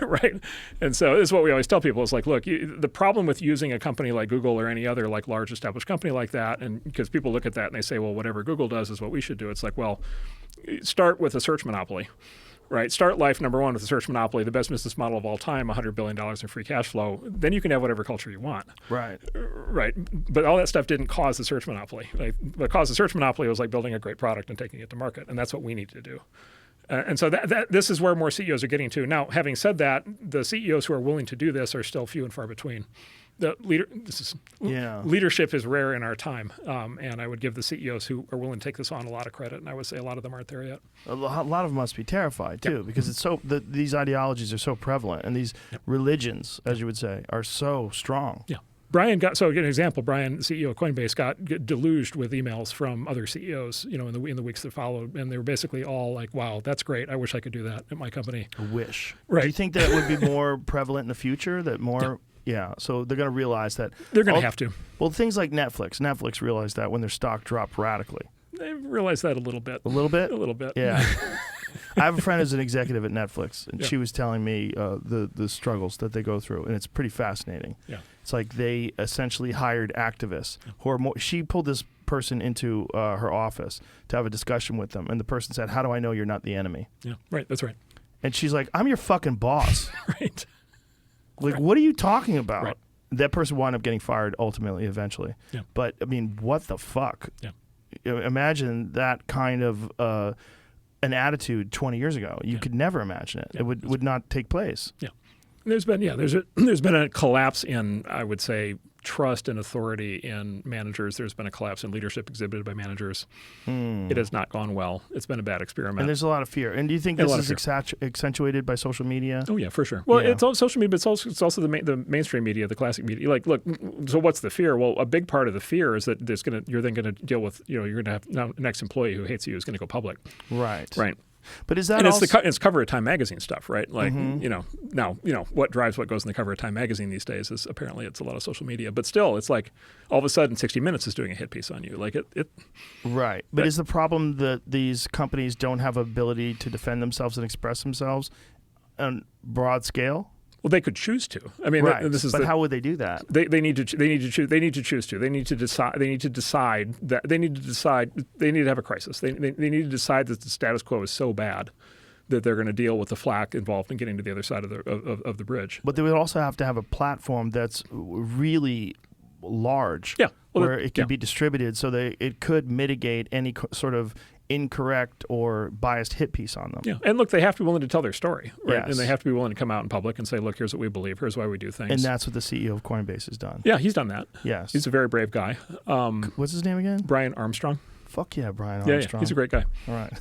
right, and so this is what we always tell people: is like, look, the problem with using a company like Google or any other like large established company like that, and because people look at that and they say, well, whatever Google does is what we should do. It's like, well, start with a search monopoly, right? Start life number one with a search monopoly, the best business model of all time, $100 billion in free cash flow. Then you can have whatever culture you want. Right. Right. But all that stuff didn't cause the search monopoly. Like, what caused the search monopoly was like building a great product and taking it to market, and that's what we need to do. And so this is where more CEOs are getting to. Now, having said that, the CEOs who are willing to do this are still few and far between. Leadership is rare in our time, and I would give the CEOs who are willing to take this on a lot of credit, and I would say a lot of them aren't there yet. A lot of them must be terrified, too, because it's these ideologies are so prevalent, and these religions, as you would say, are so strong. Yeah. Brian, the CEO of Coinbase, got deluged with emails from other CEOs, in the weeks that followed, and they were basically all like, "Wow, that's great. I wish I could do that at my company." I wish. Right. Do you think that would be more prevalent in the future? That more, So they're going to realize that they're going to have to. Well, things like Netflix. Netflix realized that when their stock dropped radically. They realized that a little bit. A little bit. A little bit. Yeah. I have a friend who's an executive at Netflix, and she was telling me the struggles that they go through, and it's pretty fascinating. Yeah. It's like they essentially hired activists who are more. She pulled this person into her office to have a discussion with them, and the person said, "How do I know you're not the enemy?" Yeah, right. That's right. And she's like, "I'm your fucking boss." Right. Like, what are you talking about? Right. That person wound up getting fired ultimately, eventually. Yeah. But I mean, what the fuck? Yeah. Imagine that kind of an attitude 20 years ago. You could never imagine it. Yeah. It would not take place. Yeah. There's been a collapse in, I would say, trust and authority in managers. There's been a collapse in leadership exhibited by managers. It has not gone well. It's been a bad experiment. And there's a lot of fear. And do you think this is accentuated by social media? Oh yeah, for sure. Well, it's all social media, but it's also the mainstream media, the classic media. Like, look, so what's the fear? Well, a big part of the fear is that you're then going to deal with, you're going to have now an ex-employee who hates you is going to go public. Right. Right. But is that and also... it's cover of Time magazine stuff, right? Like, now, what drives what goes in the cover of Time magazine these days is apparently it's a lot of social media. But still, it's like all of a sudden 60 Minutes is doing a hit piece on you. Like it Right. But is the problem that these companies don't have ability to defend themselves and express themselves on broad scale? Well, they could choose to. I mean, right. But how would they do that? They need to choose. They need to decide. They need to decide that they need to have a crisis. They need to decide that the status quo is so bad that they're going to deal with the flack involved in getting to the other side of the bridge. But they would also have to have a platform that's really large, where it can be distributed, so that it could mitigate any sort of incorrect or biased hit piece on them. Yeah, and look, they have to be willing to tell their story, right? Yes. And they have to be willing to come out in public and say, look, here's what we believe, here's why we do things. And that's what the CEO of Coinbase has done. Yeah, he's done that. Yes. He's a very brave guy. What's his name again? Brian Armstrong. Fuck yeah, Brian Armstrong. Yeah, he's a great guy. All right.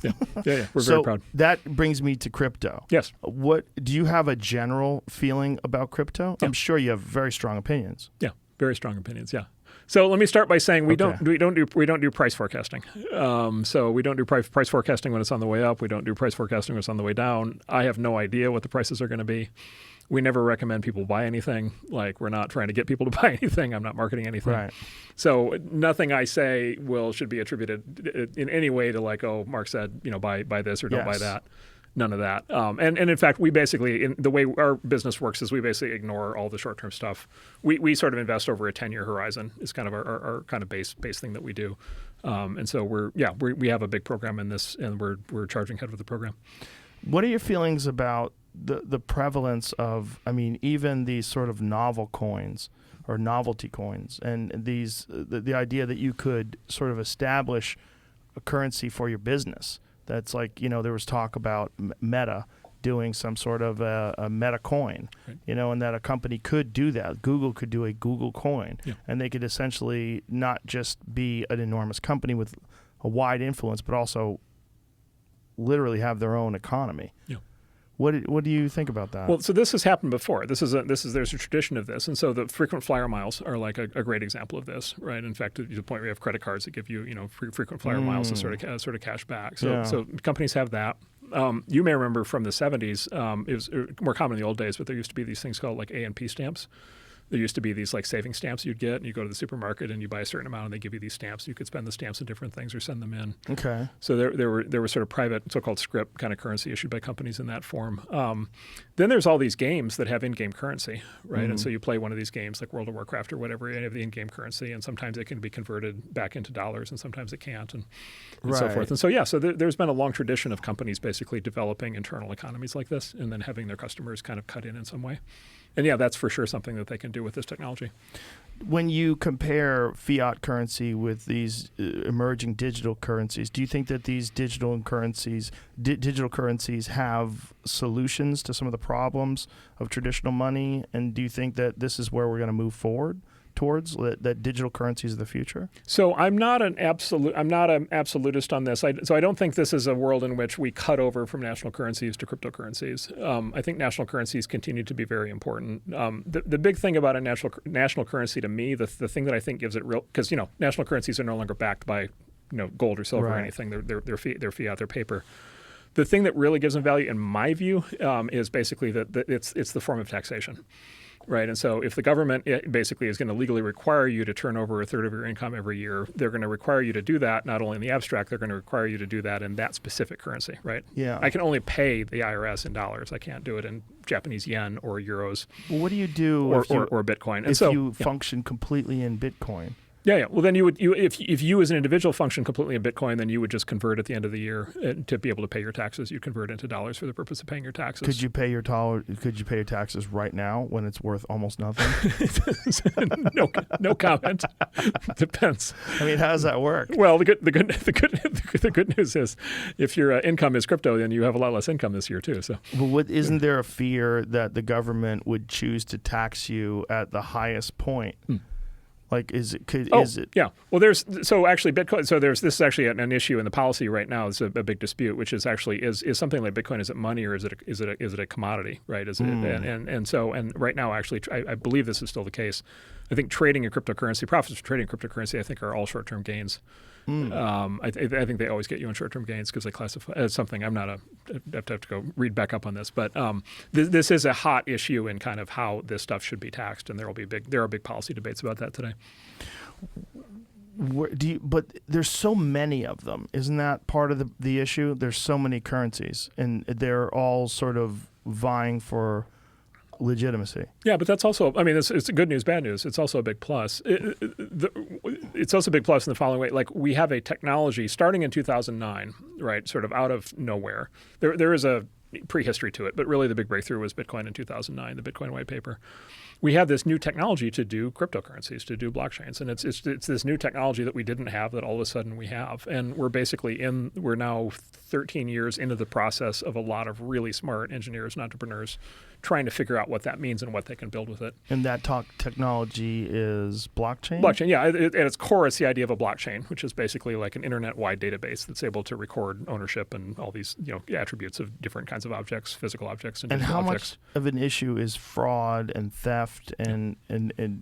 Yeah. We're very proud. That brings me to crypto. Yes. What do you have a general feeling about crypto? Yeah. I'm sure you have very strong opinions. Yeah, very strong opinions, yeah. So let me start by saying we Okay. don't do price forecasting. So we don't do price forecasting when it's on the way up. We don't do price forecasting when it's on the way down. I have no idea what the prices are going to be. We never recommend people buy anything. Like, we're not trying to get people to buy anything. I'm not marketing anything. Right. So nothing I say should be attributed in any way to, like, oh, Mark said, buy this or don't buy Yes. that. None of that. And in fact, we basically, in the way our business works is we basically ignore all the short-term stuff. We sort of invest over a 10-year horizon. It's kind of our kind of base thing that we do. And so we have a big program in this, and we're charging ahead with the program. What are your feelings about the prevalence of, even these sort of novel coins or novelty coins, and these the idea that you could sort of establish a currency for your business? That's like, there was talk about Meta doing some sort of a Meta coin, Right. And that a company could do that. Google could do a Google coin, Yeah. and they could essentially not just be an enormous company with a wide influence, but also literally have their own economy. Yeah. What do you think about that? Well, so this has happened before. There's a tradition of this, and so the frequent flyer miles are like a great example of this, right? In fact, to the point where we have credit cards that give you, frequent flyer miles as sort of cash back. So Yeah. so companies have that. You may remember from the 70s, it was more common in the old days, but there used to be these things called like A&P stamps. There used to be these like saving stamps you'd get, and you go to the supermarket and you buy a certain amount, and they give you these stamps. You could spend the stamps on different things or send them in. Okay. So there were sort of private, so-called script kind of currency issued by companies in that form. Then there's all these games that have in-game currency, right? And so you play one of these games like World of Warcraft or whatever, and you have the in-game currency, and sometimes it can be converted back into dollars, and sometimes it can't, and so Right. forth. And so there's been a long tradition of companies basically developing internal economies like this, and then having their customers kind of cut in some way. And that's for sure something that they can do with this technology. When you compare fiat currency with these emerging digital currencies, do you think that these digital currencies have solutions to some of the problems of traditional money? And do you think that this is where we're going to move forward towards, that digital currencies of the future? So I'm not an absolutist on this. So I don't think this is a world in which we cut over from national currencies to cryptocurrencies. I think national currencies continue to be very important. The big thing about a national currency to me, the thing that I think gives it real, because national currencies are no longer backed by gold or silver or Right. anything. They're fiat, they're paper. The thing that really gives them value, in my view, is basically that it's the form of taxation. Right, and so if the government basically is going to legally require you to turn over a third of your income every year, they're going to require you to do that not only in the abstract, they're going to require you to do that in that specific currency, right? Yeah. I can only pay the IRS in dollars. I can't do it in Japanese yen or euros Well, what do you do or Bitcoin. And if so you function completely in Bitcoin? Yeah. Well, then if you as an individual function completely in Bitcoin, then you would just convert at the end of the year to be able to pay your taxes. You convert into dollars for the purpose of paying your taxes. Could you pay your taxes right now when it's worth almost nothing? No comment. Depends. How does that work? Well, the good news is, if your income is crypto, then you have a lot less income this year too. So, But isn't there a fear that the government would choose to tax you at the highest point? Like, is it? Yeah. Well, there's actually Bitcoin. So this is actually an issue in the policy right now. It's a big dispute, which is actually is something like Bitcoin. Is it money or is it a commodity? Right? And right now, actually, I believe this is still the case. I think trading a cryptocurrency, profits for trading cryptocurrency, I think are all short-term gains. I think they always get you in short-term gains because they classify as something. I'd have to go read back up on this, but this is a hot issue in kind of how this stuff should be taxed, and there are big policy debates about that today. But there's so many of them. Isn't that part of the issue? There's so many currencies, and they're all sort of vying for legitimacy. Yeah, but that's also, it's good news, bad news. It's also a big plus. It's also a big plus in the following way. Like, we have a technology starting in 2009, right, sort of out of nowhere. There is a prehistory to it, but really the big breakthrough was Bitcoin in 2009, the Bitcoin white paper. We have this new technology to do cryptocurrencies, to do blockchains, and it's this new technology that we didn't have that all of a sudden we have, and we're now 13 years into the process of a lot of really smart engineers and entrepreneurs trying to figure out what that means and what they can build with it. And that technology is blockchain? Blockchain, yeah. At its core, it's the idea of a blockchain, which is basically like an internet-wide database that's able to record ownership and all these attributes of different kinds kinds of objects, physical objects and And digital how objects. much of an issue is fraud and theft and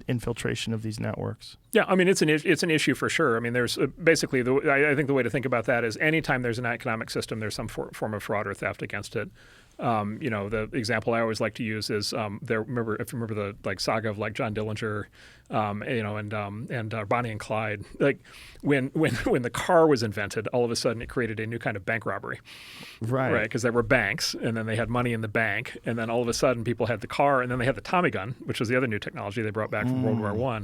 infiltration of these networks? Yeah, I mean, it's an issue for sure. I mean, there's basically, I think the way to think about that is anytime there's an economic system, there's some form of fraud or theft against it. The example I always like to use is if you remember the saga of John Dillinger, and Bonnie and Clyde. Like when the car was invented, all of a sudden it created a new kind of bank robbery, right? Because there were banks, and then they had money in the bank, and then all of a sudden people had the car, and then they had the Tommy gun, which was the other new technology they brought back from World War I.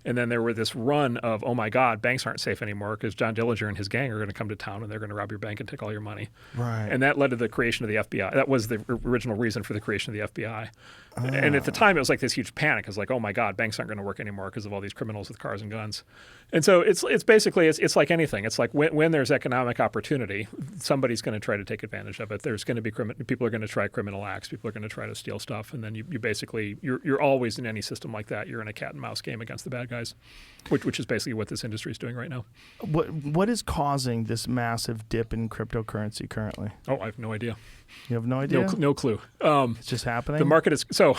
And then there were this run of, oh my God, banks aren't safe anymore because John Dillinger and his gang are going to come to town and they're going to rob your bank and take all your money. Right. And that led to the creation of the FBI. That was the original reason for the creation of the FBI. And at the time, it was like this huge panic. It was like, oh my God, banks aren't going to work anymore because of all these criminals with cars and guns. And so it's basically like anything. It's like when there's economic opportunity, somebody's going to try to take advantage of it. There's going to be people are going to try criminal acts. People are going to try to steal stuff. And then you basically, you're always in any system like that. You're in a cat and mouse game against the bad guys, which is basically what this industry is doing right now. What is causing this massive dip in cryptocurrency currently? Oh, I have no idea. You have no idea? No clue. It's just happening? The market is so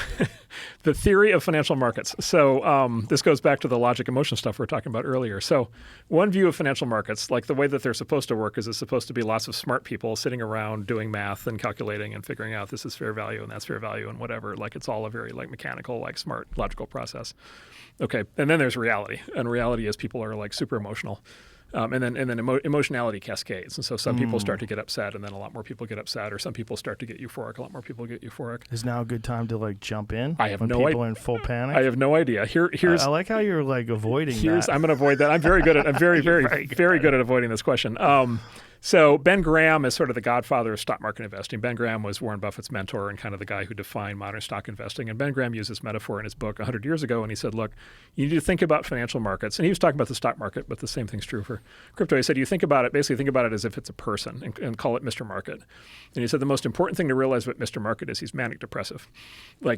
the theory of financial markets. So this goes back to the logic emotion stuff we were talking about earlier. So one view of financial markets, like the way that they're supposed to work, is it's supposed to be lots of smart people sitting around doing math and calculating and figuring out this is fair value and that's fair value and whatever. Like it's all a very mechanical, smart, logical process. Okay, and then there's reality, and reality is people are super emotional. And then emotionality cascades. And so some people start to get upset, and then a lot more people get upset, or some people start to get euphoric. A lot more people get euphoric. Is now a good time to jump in? I have when no people are in full panic? I have no idea. Here's I like how you're avoiding that. I'm going to avoid that. I'm very good at. I'm very good at avoiding this question. So Ben Graham is sort of the godfather of stock market investing. Ben Graham was Warren Buffett's mentor and kind of the guy who defined modern stock investing. And Ben Graham used this metaphor in his book 100 years ago, and he said, look, you need to think about financial markets. And he was talking about the stock market, but the same thing's true for crypto. He said, think about it as if it's a person and call it Mr. Market. And he said the most important thing to realize about Mr. Market is he's manic depressive.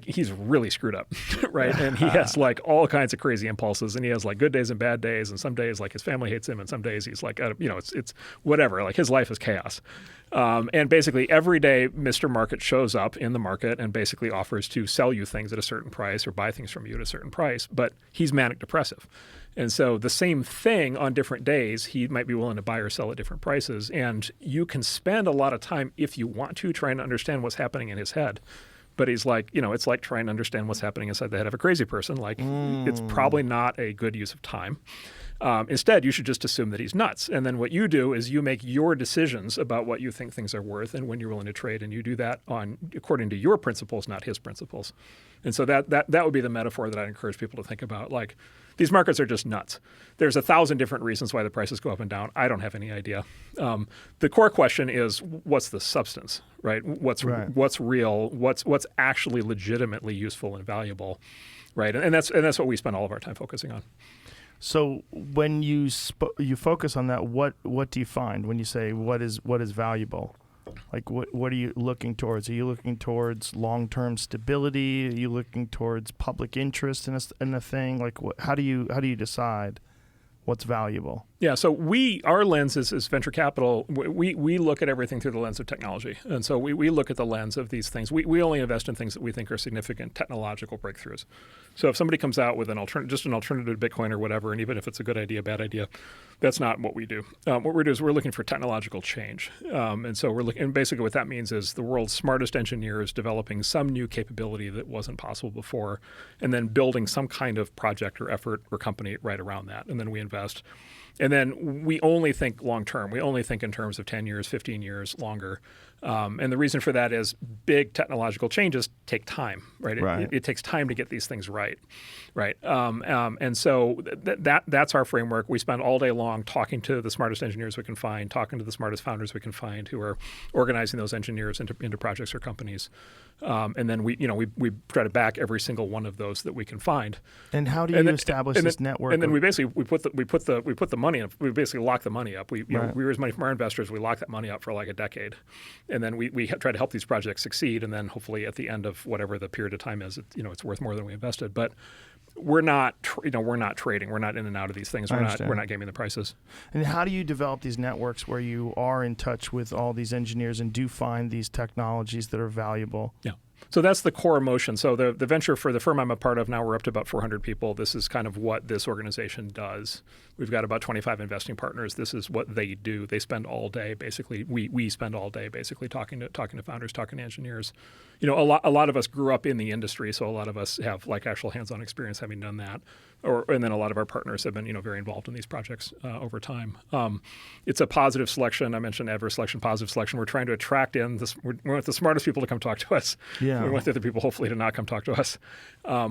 He's really screwed up, right? And he has all kinds of crazy impulses, and he has good days and bad days, and some days his family hates him, and some days he's it's whatever. His life is chaos. And basically every day Mr. Market shows up in the market and basically offers to sell you things at a certain price or buy things from you at a certain price, but he's manic depressive. And so the same thing on different days, he might be willing to buy or sell at different prices. And you can spend a lot of time, if you want to, trying to understand what's happening in his head. But he's it's like trying to understand what's happening inside the head of a crazy person. It's probably not a good use of time. Instead, you should just assume that he's nuts. And then what you do is you make your decisions about what you think things are worth and when you're willing to trade. And you do that according to your principles, not his principles. And so that would be the metaphor that I encourage people to think about. These markets are just nuts. There's 1,000 different reasons why the prices go up and down. I don't have any idea. The core question is, what's the substance, right? What's real? What's actually legitimately useful and valuable, right? And that's what we spend all of our time focusing on. So when you focus on that, what do you find when you say what is valuable? What are you looking towards? Are you looking towards long-term stability? Are you looking towards public interest in a thing? How do you decide what's valuable? Yeah, so our lens is venture capital. We look at everything through the lens of technology. And so we look at the lens of these things. We only invest in things that we think are significant technological breakthroughs. So if somebody comes out with an alternative to Bitcoin or whatever, and even if it's a good idea, bad idea, that's not what we do. What we do is we're looking for technological change. And so and basically what that means is the world's smartest engineers developing some new capability that wasn't possible before, and then building some kind of project or effort or company right around that. And then we invest. And then we only think long term. We only think in terms of 10 years, 15 years, longer. And the reason for that is big technological changes take time, right? It takes time to get these things right? And so that's our framework. We spend all day long talking to the smartest engineers we can find, talking to the smartest founders we can find who are organizing those engineers into projects or companies. And then we try to back every single one of those that we can find. And how do you establish this network? And then we put the money in. We basically lock the money up. We raise money from our investors. We lock that money up for a decade, and then we try to help these projects succeed. And then hopefully at the end of whatever the period of time is, it's worth more than we invested. But we're not we're not trading. We're not in and out of these things. We're not gaming the prices. And how do you develop these networks where you are in touch with all these engineers and do find these technologies that are valuable? Yeah. So that's the core motion. So the venture for the firm I'm a part of now, we're up to about 400 people. This is kind of what this organization does. We've got about 25 investing partners. This is what they do. They spend all day basically. We spend all day basically talking to founders, talking to engineers. A lot of us grew up in the industry, so a lot of us have like actual hands-on experience having done that. And then a lot of our partners have been very involved in these projects over time. It's a positive selection. I mentioned adverse selection, positive selection. We're trying to attract in we want the smartest people to come talk to us. Yeah. We want the other people hopefully to not come talk to us.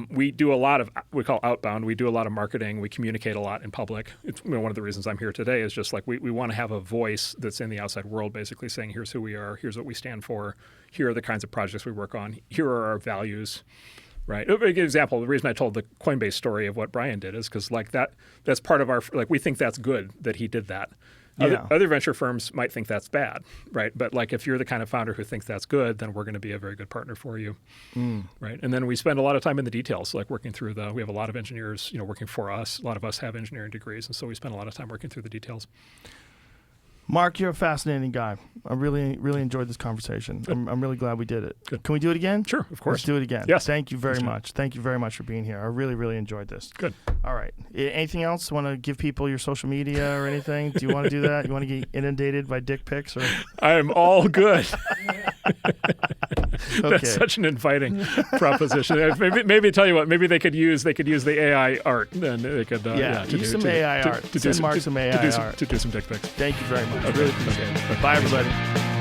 We do a lot of we call outbound. We do a lot of marketing. We communicate a lot in public. It's one of the reasons I'm here today is just like we want to have a voice that's in the outside world, basically saying here's who we are, here's what we stand for, here are the kinds of projects we work on, here are our values. Right. A good example, the reason I told the Coinbase story of what Brian did is because like that's part of our, like we think that's good that he did that. Yeah. Other venture firms might think that's bad, right? But like if you're the kind of founder who thinks that's good, then we're going to be a very good partner for you, right? And then we spend a lot of time in the details, like working through we have a lot of engineers, working for us. A lot of us have engineering degrees, and so we spend a lot of time working through the details. Mark, you're a fascinating guy. I really, really enjoyed this conversation. I'm really glad we did it. Good. Can we do it again? Sure, of course. Let's do it again. Yes. Thank you very much. Thank you very much for being here. I really, really enjoyed this. Good. All right. Anything else? Want to give people your social media or anything? Do you want to do that? You want to get inundated by dick pics? Or I am all good. Okay. That's such an inviting proposition. Maybe tell you what. Maybe they could use the AI art. Then they could use some AI art. Send Mark some AI art to do some dick pics. Thank you very much. I really appreciate it. Bye, everybody.